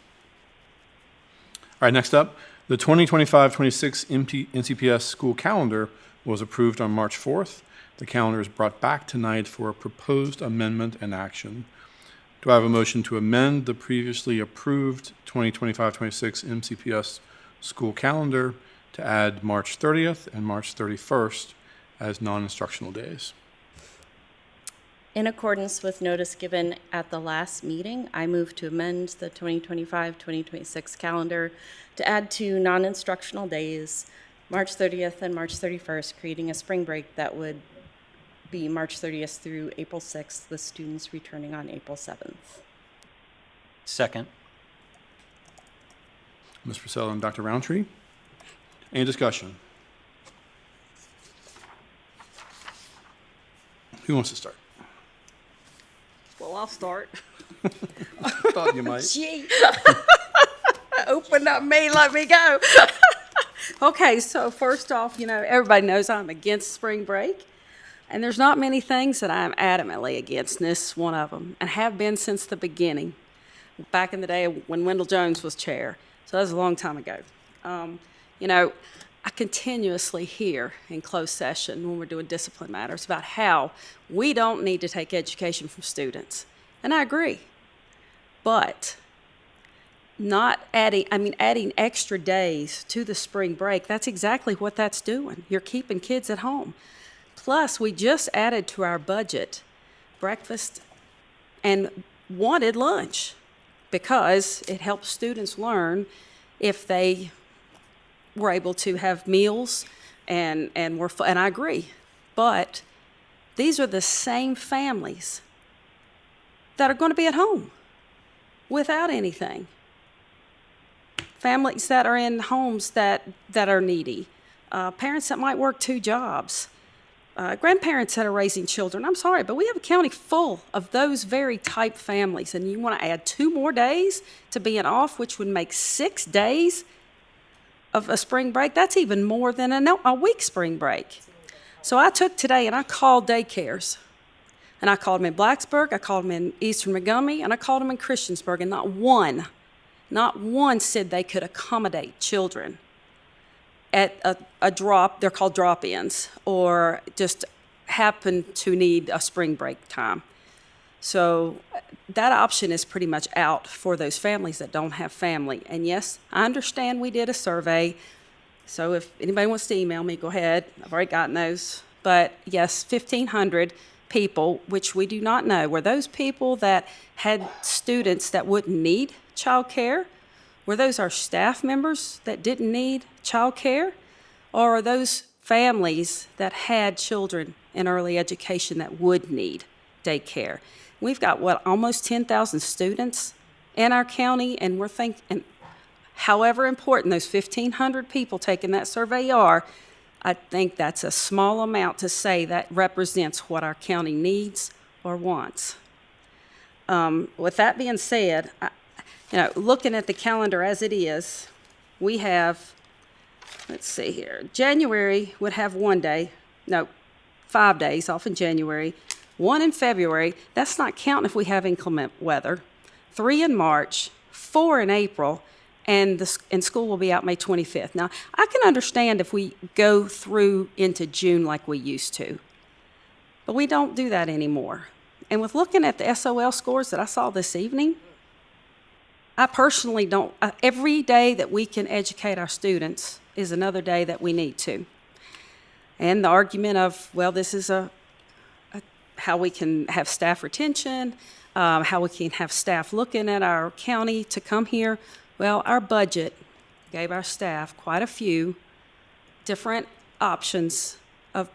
All right, next up, the 2025-26 MCPS school calendar was approved on March 4th. The calendar is brought back tonight for a proposed amendment and action. Do I have a motion to amend the previously approved 2025-26 MCPS school calendar to add March 30th and March 31st as non-instructional days? In accordance with notice given at the last meeting, I move to amend the 2025-2026 calendar to add 2 non-instructional days, March 30th and March 31st, creating a spring break that would be March 30th through April 6th, with students returning on April 7th. Second. Ms. Purcell and Dr. Roundtree. Any discussion? Who wants to start? Well, I'll start. Thought you might. Gee. Open up me, let me go. Okay, so first off, everybody knows I'm against spring break. And there's not many things that I'm adamantly against, and this is one of them, and have been since the beginning, back in the day when Wendell Jones was chair. So that was a long time ago. I continuously hear in closed session when we're doing discipline matters about how we don't need to take education from students. And I agree. But adding extra days to the spring break, that's exactly what that's doing. You're keeping kids at home. Plus, we just added to our budget breakfast and wanted lunch because it helps students learn if they were able to have meals and I agree. But these are the same families that are going to be at home without anything. Families that are in homes that are needy, parents that might work 2 jobs, grandparents that are raising children. I'm sorry, but we have a county full of those very type families, and you want to add 2 more days to being off, which would make 6 days of a spring break. That's even more than a week spring break. So I took today and I called daycares. And I called them in Blacksburg, I called them in Eastern Montgomery, and I called them in Christiansburg, and not one said they could accommodate children at a drop, they're called drop-ins, or just happen to need a spring break time. So that option is pretty much out for those families that don't have family. And yes, I understand we did a survey, so if anybody wants to email me, go ahead. I've already gotten those. But yes, 1,500 people, which we do not know, were those people that had students that wouldn't need child care? Were those our staff members that didn't need child care? Or are those families that had children in early education that would need daycare? We've got, almost 10,000 students in our county, and we're thinking, however important those 1,500 people taking that survey are, I think that's a small amount to say that represents what our county needs or wants. With that being said, looking at the calendar as it is, we have, let's see here, January would have 5 days off in January, 1 in February. That's not counting if we have inclement weather. 3 in March, 4 in April, and school will be out May 25th. Now, I can understand if we go through into June like we used to, but we don't do that anymore. And with looking at the SOL scores that I saw this evening, I personally don't, every day that we can educate our students is another day that we need to. And the argument of, this is how we can have staff retention, how we can have staff looking at our county to come here. Well, our budget gave our staff quite a few different options of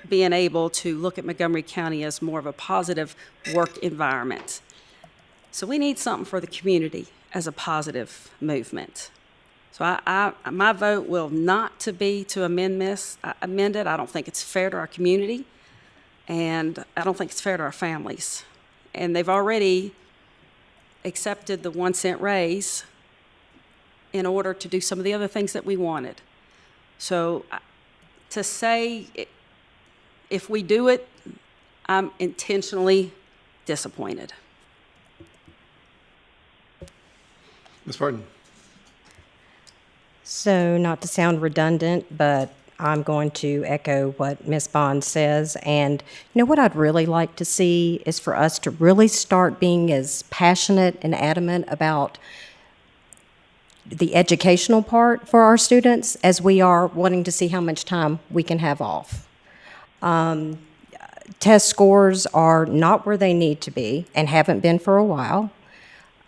being able to look at Montgomery County as more of a positive work environment. So we need something for the community as a positive movement. So my vote will not to be to amend it. I don't think it's fair to our community, and I don't think it's fair to our families. And they've already accepted the 1 cent raise in order to do some of the other things that we wanted. So to say if we do it, I'm intentionally disappointed. Ms. Barton. So, not to sound redundant, but I'm going to echo what Ms. Bond says. And what I'd really like to see is for us to really start being as passionate and adamant about the educational part for our students as we are wanting to see how much time we can have off. Test scores are not where they need to be and haven't been for a while.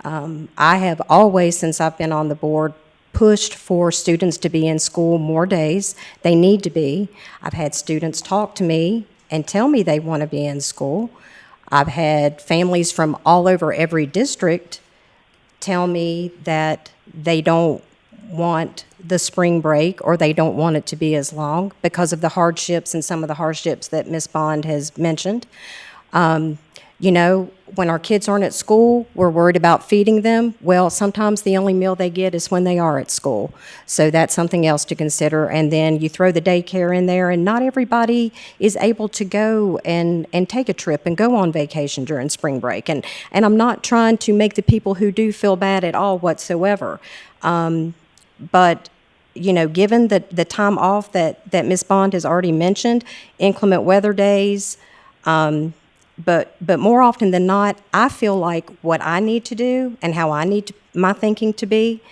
I have always, since I've been on the board, pushed for students to be in school more days. They need to be. I've had students talk to me and tell me they want to be in school. I've had families from all over every district tell me that they don't want the spring break, or they don't want it to be as long because of the hardships and some of the hardships that Ms. Bond has mentioned. You know, when our kids aren't at school, we're worried about feeding them. Well, sometimes the only meal they get is when they are at school. So that's something else to consider. And then you throw the daycare in there, and not everybody is able to go and take a trip and go on vacation during spring break. And I'm not trying to make the people who do feel bad at all whatsoever. But you know, given the time off that Ms. Bond has already mentioned, inclement weather days, but more often than not, I feel like what I need to do and how I need my thinking to be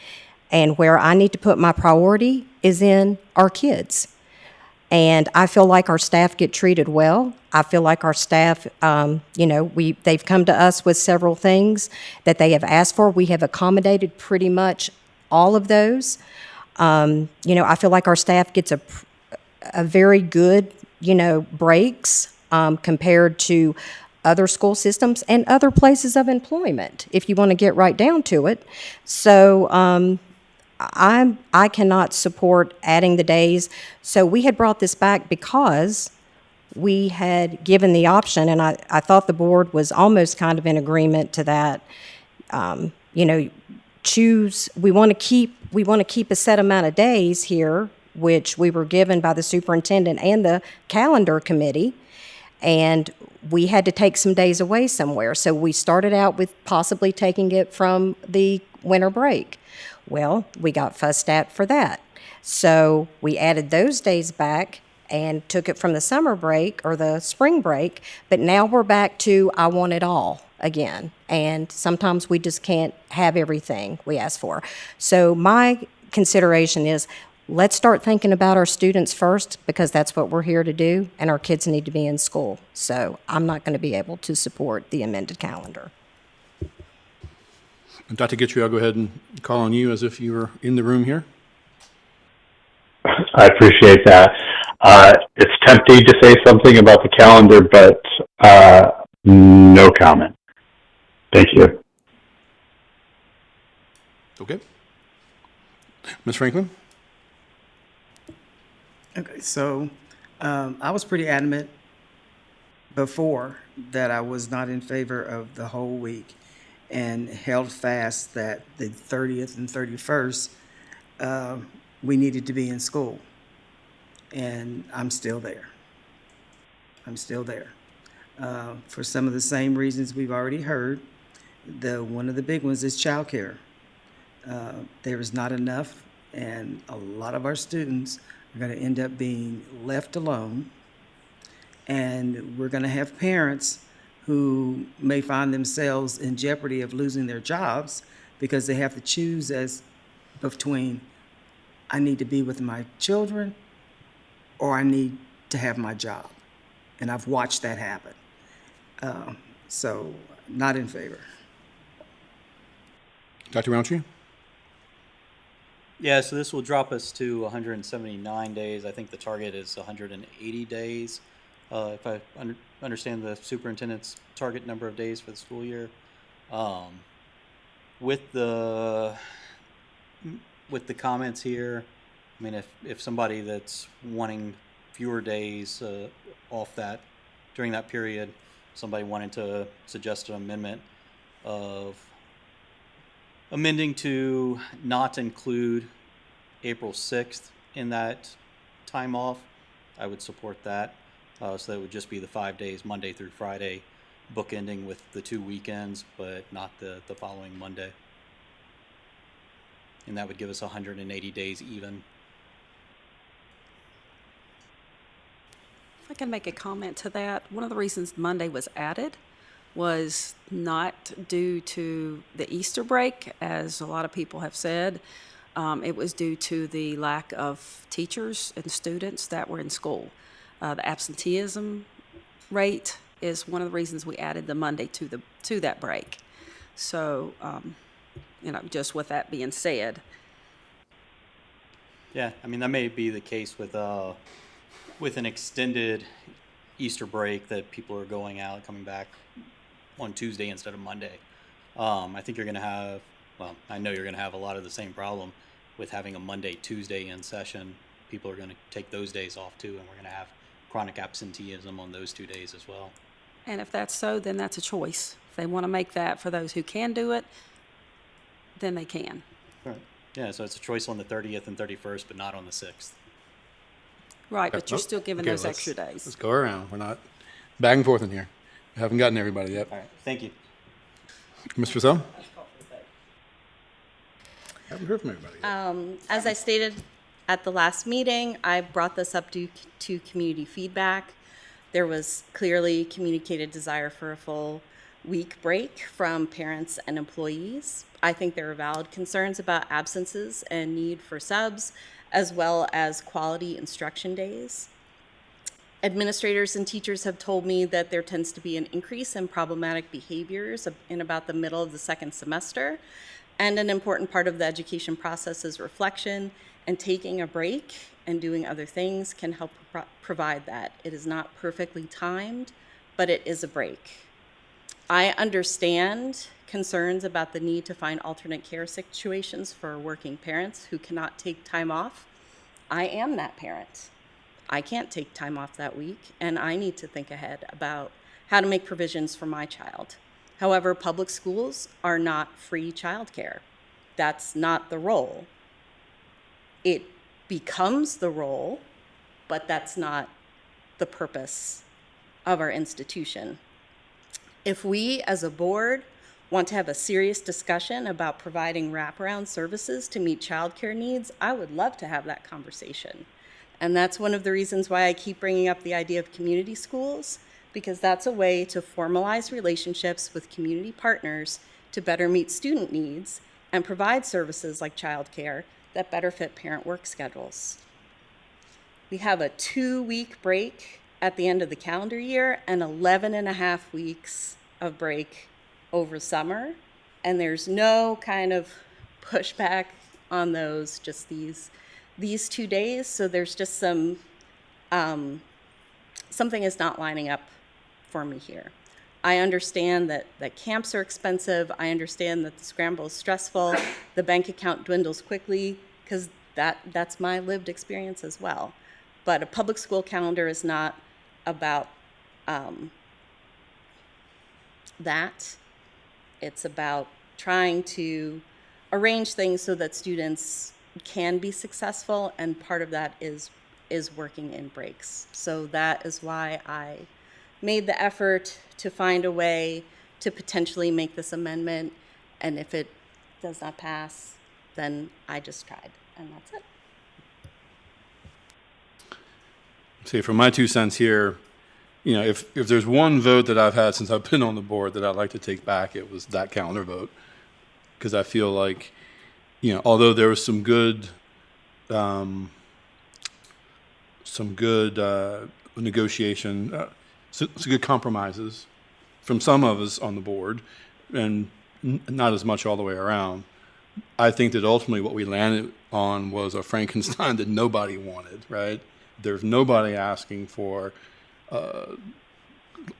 and where I need to put my priority is in our kids. And I feel like our staff get treated well. I feel like our staff, you know, they've come to us with several things that they have asked for. We have accommodated pretty much all of those. You know, I feel like our staff gets a very good, you know, breaks compared to other school systems and other places of employment, if you want to get right down to it. So I cannot support adding the days. So we had brought this back because we had given the option, and I thought the board was almost kind of in agreement to that. You know, we want to keep a set amount of days here, which we were given by the superintendent and the calendar committee, and we had to take some days away somewhere. So we started out with possibly taking it from the winter break. Well, we got fussed at for that. So we added those days back and took it from the summer break or the spring break, but now we're back to I want it all again. And sometimes we just can't have everything we ask for. So my consideration is, let's start thinking about our students first, because that's what we're here to do, and our kids need to be in school. So I'm not going to be able to support the amended calendar. And Dr. Guitry, I'll go ahead and call on you as if you were in the room here. I appreciate that. It's tempting to say something about the calendar, but no comment. Thank you. Okay. Ms. Franklin? Okay, so I was pretty adamant before that I was not in favor of the whole week, and held fast that the 30th and 31st, we needed to be in school. And I'm still there. I'm still there. For some of the same reasons we've already heard. One of the big ones is childcare. There is not enough, and a lot of our students are going to end up being left alone. And we're going to have parents who may find themselves in jeopardy of losing their jobs because they have to choose as between, I need to be with my children or I need to have my job. And I've watched that happen. So not in favor. Dr. Roundtree? Yeah, so this will drop us to 179 days. I think the target is 180 days. If I understand the superintendent's target number of days for the school year. With the comments here, I mean, if somebody that's wanting fewer days off that during that period, somebody wanted to suggest an amendment of amending to not include April 6th in that time off, I would support that. So that would just be the 5 days, Monday through Friday, bookending with the 2 weekends, but not the following Monday. And that would give us 180 days even. If I can make a comment to that, one of the reasons Monday was added was not due to the Easter break, as a lot of people have said. It was due to the lack of teachers and students that were in school. The absenteeism rate is one of the reasons we added the Monday to that break. So, you know, just with that being said. Yeah, I mean, that may be the case with an extended Easter break that people are going out, coming back on Tuesday instead of Monday. I think you're going to have, well, I know you're going to have a lot of the same problem with having a Monday, Tuesday in session, people are going to take those days off too, and we're going to have chronic absenteeism on those 2 days as well. And if that's so, then that's a choice. If they want to make that for those who can do it, then they can. Right. Yeah, so it's a choice on the 30th and 31st, but not on the 6th. Right, but you're still giving Okay, those let's- extra days. Let's go around. We're not back and forth in here. We haven't gotten everybody yet. All right, thank you. Ms. Purcell? Haven't heard from everybody yet. As I stated at the last meeting, I brought this up to community feedback. There was clearly communicated desire for a full week break from parents and employees. I think there are valid concerns about absences and need for subs, as well as quality instruction days. Administrators and teachers have told me that there tends to be an increase in problematic behaviors in about the middle of the second semester. And an important part of the education process is reflection, and taking a break and doing other things can help provide that. It is not perfectly timed, but it is a break. I understand concerns about the need to find alternate care situations for working parents who cannot take time off. I am that parent. I can't take time off that week, and I need to think ahead about how to make provisions for my child. However, public schools are not free childcare. That's not the role. It becomes the role, but that's not the purpose of our institution. If we as a board want to have a serious discussion about providing wraparound services to meet childcare needs, I would love to have that conversation. And that's one of the reasons why I keep bringing up the idea of community schools, because that's a way to formalize relationships with community partners to better meet student needs and provide services like childcare that better fit parent work schedules. We have a 2-week break at the end of the calendar year and 11 and a half weeks of break over summer, and there's no kind of pushback on those, just these 2 days. So there's just some something is not lining up for me here. I understand that camps are expensive. I understand that the scramble is stressful. The bank account dwindles quickly, because that's my lived experience as well. But a public school calendar is not about that. It's about trying to arrange things so that students can be successful, and part of that is working in breaks. So that is why I made the effort to find a way to potentially make this amendment, and if it does not pass, then I just tried, and that's it. See, from my 2 cents here, if there's one vote that I've had since I've been on the board that I'd like to take back, it was that calendar vote, because I feel like, although there was some good negotiation, some good compromises from some of us on the board, and not as much all the way around. I think that ultimately what we landed on was a Frankenstein that nobody wanted, right? There's nobody asking for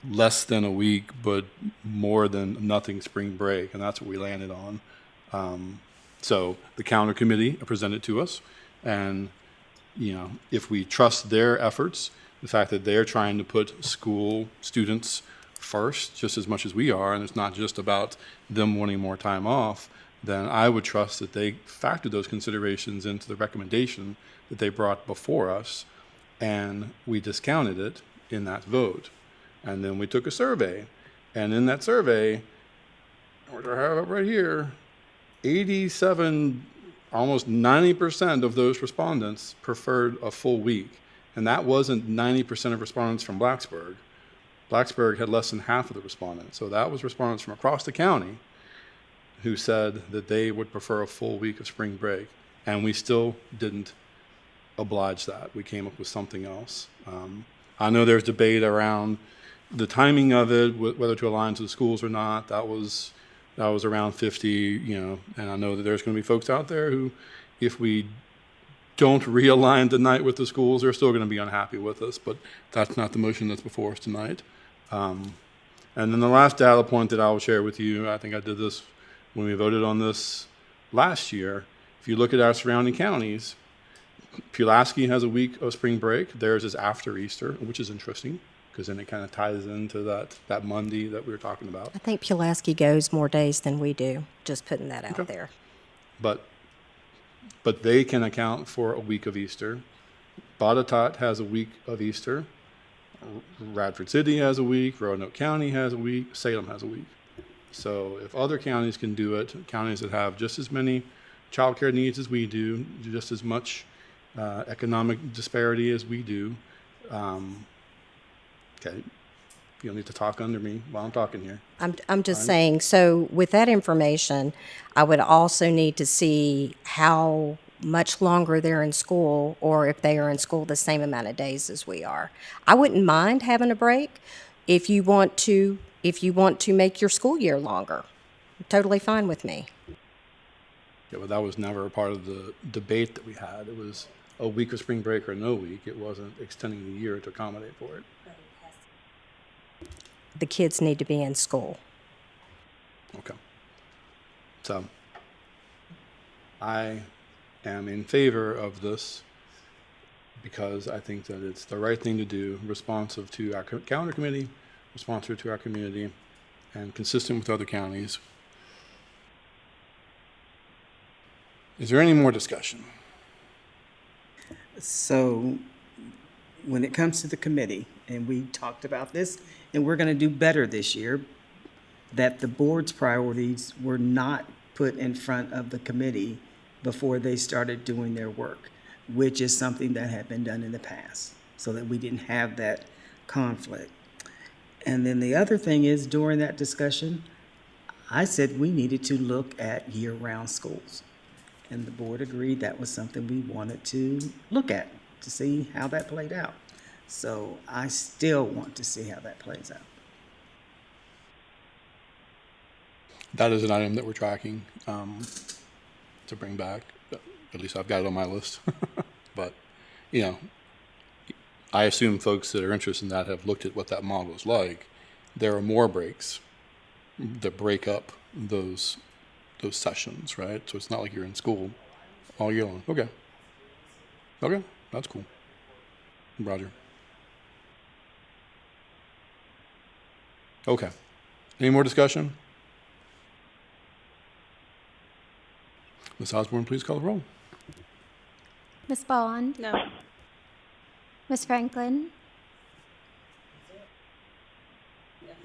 less than a week, but more than nothing spring break, and that's what we landed on. So the calendar committee presented to us, and if we trust their efforts, the fact that they're trying to put school students first just as much as we are, and it's not just about them wanting more time off, then I would trust that they factored those considerations into the recommendation that they brought before us, and we discounted it in that vote. And then we took a survey, and in that survey, which I have it right here, 87, almost 90% of those respondents preferred a full week. And that wasn't 90% of respondents from Blacksburg. Blacksburg had less than half of the respondents. So that was respondents from across the county who said that they would prefer a full week of spring break. And we still didn't oblige that. We came up with something else. I know there's debate around the timing of it, whether to align to the schools or not. That was around 50, and I know that there's going to be folks out there who, if we don't realign the night with the schools, they're still going to be unhappy with us, but that's not the motion that's before us tonight. And then the last data point that I will share with you, I think I did this when we voted on this last year, If you look at our surrounding counties, Pulaski has a week of spring break. Theirs is after Easter, which is interesting because then it kind of ties into that Monday that we were talking about. I think Pulaski goes more days than we do, just putting that out there. But they can account for a week of Easter. Botetourt has a week of Easter. Radford City has a week. Roanoke County has a week. Salem has a week. So if other counties can do it, counties that have just as many childcare needs as we do, just as much economic disparity as we do, okay, you don't need to talk under me while I'm talking here. I'm just saying, so with that information, I would also need to see how much longer they're in school or if they are in school the same amount of days as we are. I wouldn't mind having a break if you want to make your school year longer. Totally fine with me. Yeah, but that was never a part of the debate that we had. It was a week of spring break or no week. It wasn't extending the year to accommodate for it. The kids need to be in school. Okay. So I am in favor of this because I think that it's the right thing to do, responsive to our calendar committee, responsive to our community, and consistent with other counties. Is there any more discussion? So when it comes to the committee, and we talked about this, and we're going to do better this year, that the board's priorities were not put in front of the committee before they started doing their work, which is something that had been done in the past, so that we didn't have that conflict. And then the other thing is, during that discussion, I said we needed to look at year-round schools. And the board agreed that was something we wanted to look at to see how that played out. So I still want to see how that plays out. That is an item that we're tracking to bring back. At least I've got it on my list. But, you know, I assume folks that are interested in that have looked at what that model is like. There are more breaks that break up those sessions, right? So it's not like you're in school all year long. Okay. Okay, that's cool. Roger. Okay. Any more discussion? Ms. Osborne, please call the roll. Ms. Bond? No. Ms. Franklin?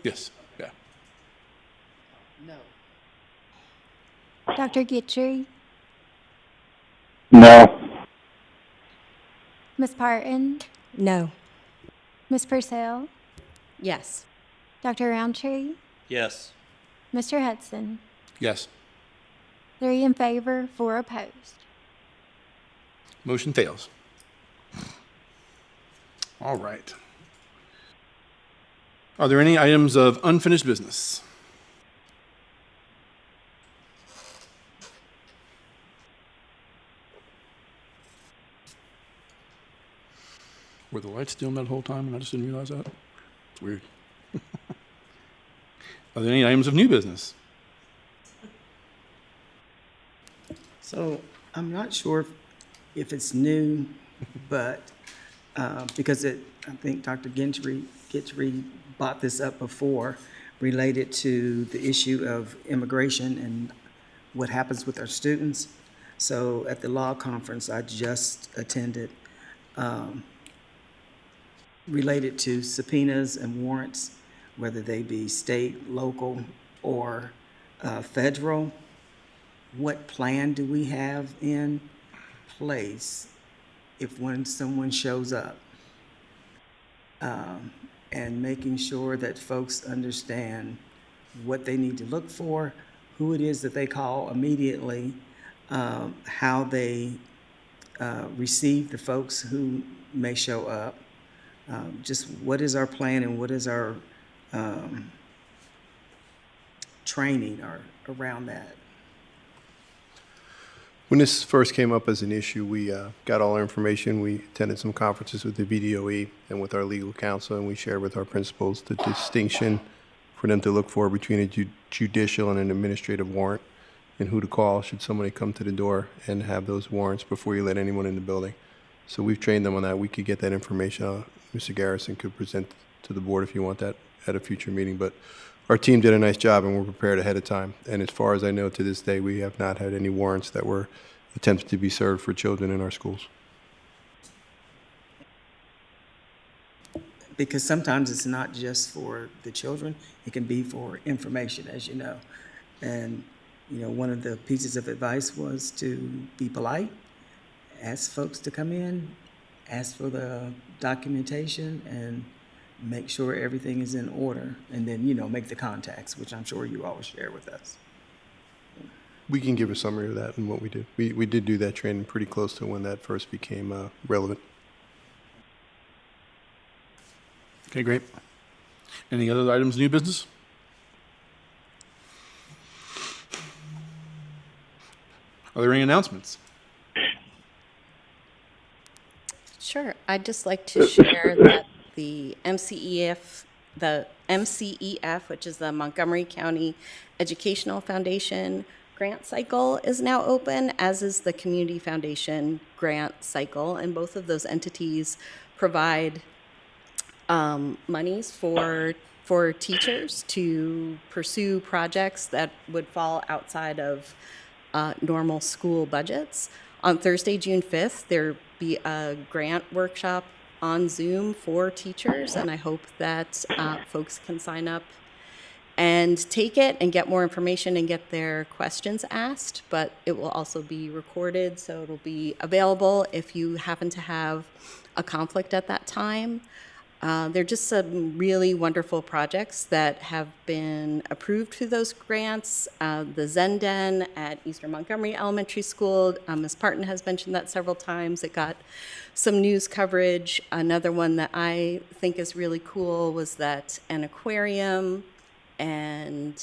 Yes. Yeah. No. Dr. Guitry? No. Ms. Parton? No. Ms. Purcell? Yes. Dr. Roundtree? Yes. Mr. Hudson? Yes. 3 in favor, 4 opposed. Motion fails. All right. Are there any items of unfinished business? Were the lights dim that whole time and I just didn't realize that? It's weird. Are there any items of new business? So I'm not sure if it's new, but because I think Dr. Gitry brought this up before, related to the issue of immigration and what happens with our students. So at the law conference I just attended, related to subpoenas and warrants, whether they be state, local, or federal, what plan do we have in place if when someone shows up? And making sure that folks understand what they need to look for, who it is that they call immediately, how they receive the folks who may show up. Just what is our plan and what is our training around that? When this first came up as an issue, we got all our information. We attended some conferences with the BDOE and with our legal counsel, and we shared with our principals the distinction for them to look for between a judicial and an administrative warrant. and who to call should somebody come to the door and have those warrants before you let anyone in the building. So we've trained them on that. We could get that information. Mr. Garrison could present to the board if you want that at a future meeting. But our team did a nice job, and we're prepared ahead of time. And as far as I know, to this day, we have not had any warrants that were attempted to be served for children in our schools. Because sometimes it's not just for the children, it can be for information, as you know. And, one of the pieces of advice was to be polite, ask folks to come in, ask for the documentation, and make sure everything is in order, and then, make the contacts, which I'm sure you always share with us. We can give a summary of that and what we did. We did do that training pretty close to when that first became relevant. Okay, great. Any other items, new business? Are there any announcements? Sure. I'd just like to share that the MCEF, which is the Montgomery County Educational Foundation grant cycle, is now open, as is the Community Foundation grant cycle. And both of those entities provide monies for teachers to pursue projects that would fall outside of normal school budgets. On Thursday, June 5th, there'll be a grant workshop on Zoom for teachers, and I hope that folks can sign up and take it and get more information and get their questions asked. But it will also be recorded, so it'll be available if you happen to have a conflict at that time. They're just some really wonderful projects that have been approved through those grants. The Zen Den at Eastern Montgomery Elementary School, Ms. Parton has mentioned that several times. It got some news coverage. Another one that I think is really cool was that an aquarium and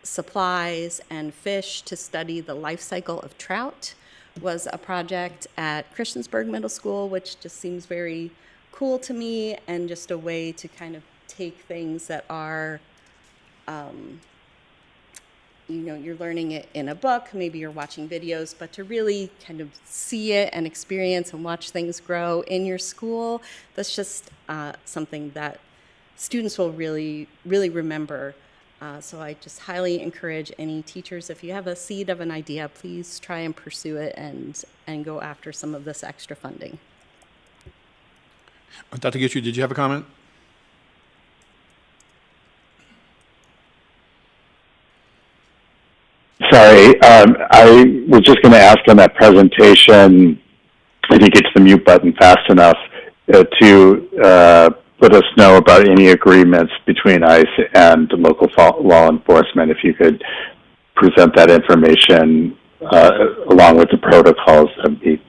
supplies and fish to study the life cycle of trout was a project at Christiansburg Middle School, which just seems very cool to me, and just a way to kind of take things that are, you're learning it in a book, maybe you're watching videos, but to really kind of see it and experience and watch things grow in your school, that's just something that students will really, really remember. So I just highly encourage any teachers, if you have a seed of an idea, please try and pursue it and go after some of this extra funding. Dr. Guthrie, did you have a comment? Sorry, I was just going to ask on that presentation, I think it's the mute button fast enough, to let us know about any agreements between ICE and local law enforcement. If you could present that information along with the protocols,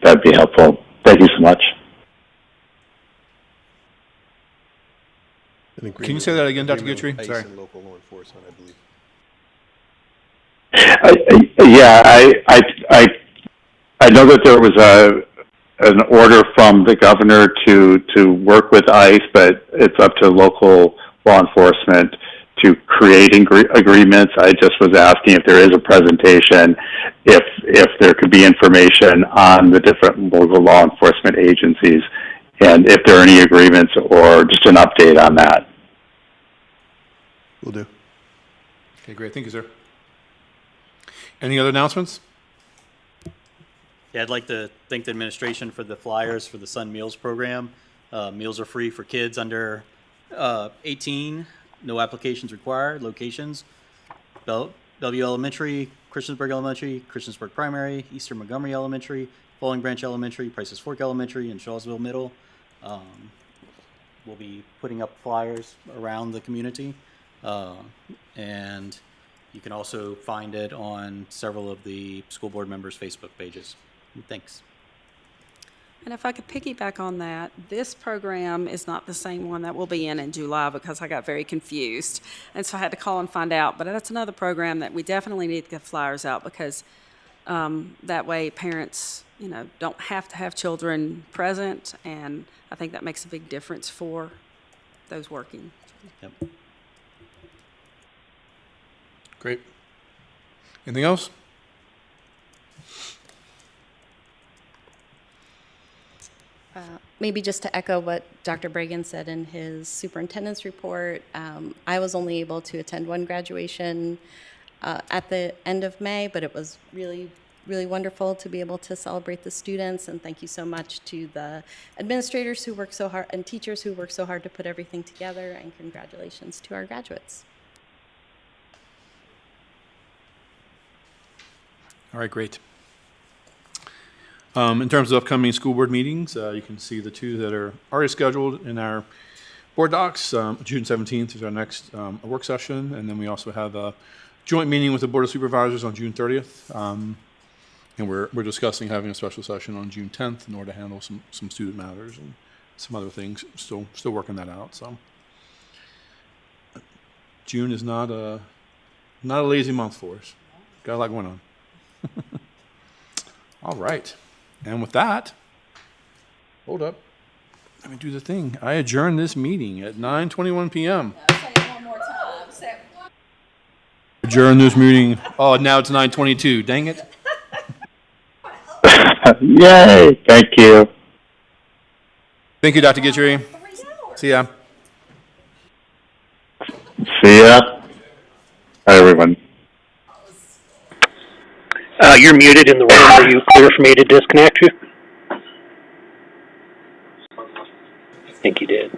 that'd be helpful. Thank you so much. Can you say that again, Dr. Guthrie? Sorry. And local law enforcement, I believe. I know that there was an order from the governor to work with ICE, but it's up to local law enforcement to create agreements. I just was asking if there is a presentation, if there could be information on the different local law enforcement agencies, and if there are any agreements or just an update on that. Will do. Okay, great. Thank you, sir. Any other announcements? Yeah, I'd like to thank the administration for the flyers for the Sun Meals program. Meals are free for kids under 18. No applications required. Locations: Bellevue Elementary, Christiansburg Elementary, Christiansburg Primary, Eastern Montgomery Elementary, Falling Branch Elementary, Prices Fork Elementary, and Shawsville Middle. We'll be putting up flyers around the community, and you can also find it on several of the school board members' Facebook pages. Thanks. And if I could piggyback on that, this program is not the same one that we'll be in July, because I got very confused. And so I had to call and find out. But that's another program that we definitely need to get flyers out, because that way parents, don't have to have children present. And I think that makes a big difference for those working. Yep. Great. Anything else? Maybe just to echo what Dr. Bragan said in his superintendent's report, I was only able to attend one graduation at the end of May, but it was really, really wonderful to be able to celebrate the students. And thank you so much to the administrators who work so hard and teachers who work so hard to put everything together. And congratulations to our graduates. All right, great. In terms of upcoming school board meetings, you can see the two that are already scheduled in our board docs. June 17th is our next work session, and then we also have a joint meeting with the Board of Supervisors on June 30th. And we're discussing having a special session on June 10th in order to handle some student matters and some other things. Still working that out. So June is not a lazy month for us. Got a lot going on. All right. And with that, hold up. Let me do the thing. I adjourn this meeting at 9:21 p.m. Adjourn this meeting. Oh, now it's 9:22. Dang it. Yay! Thank you. Thank you, Dr. Guidry. See ya. See ya. Hi, everyone. You're muted in the room. Are you clear for me to disconnect you? I think you did.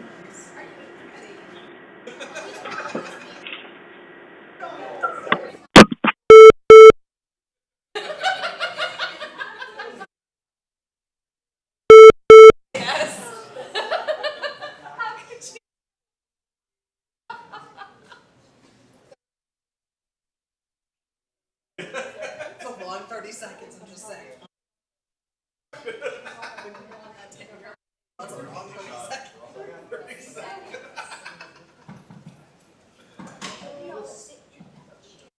It's a long 30 seconds, I'm just saying.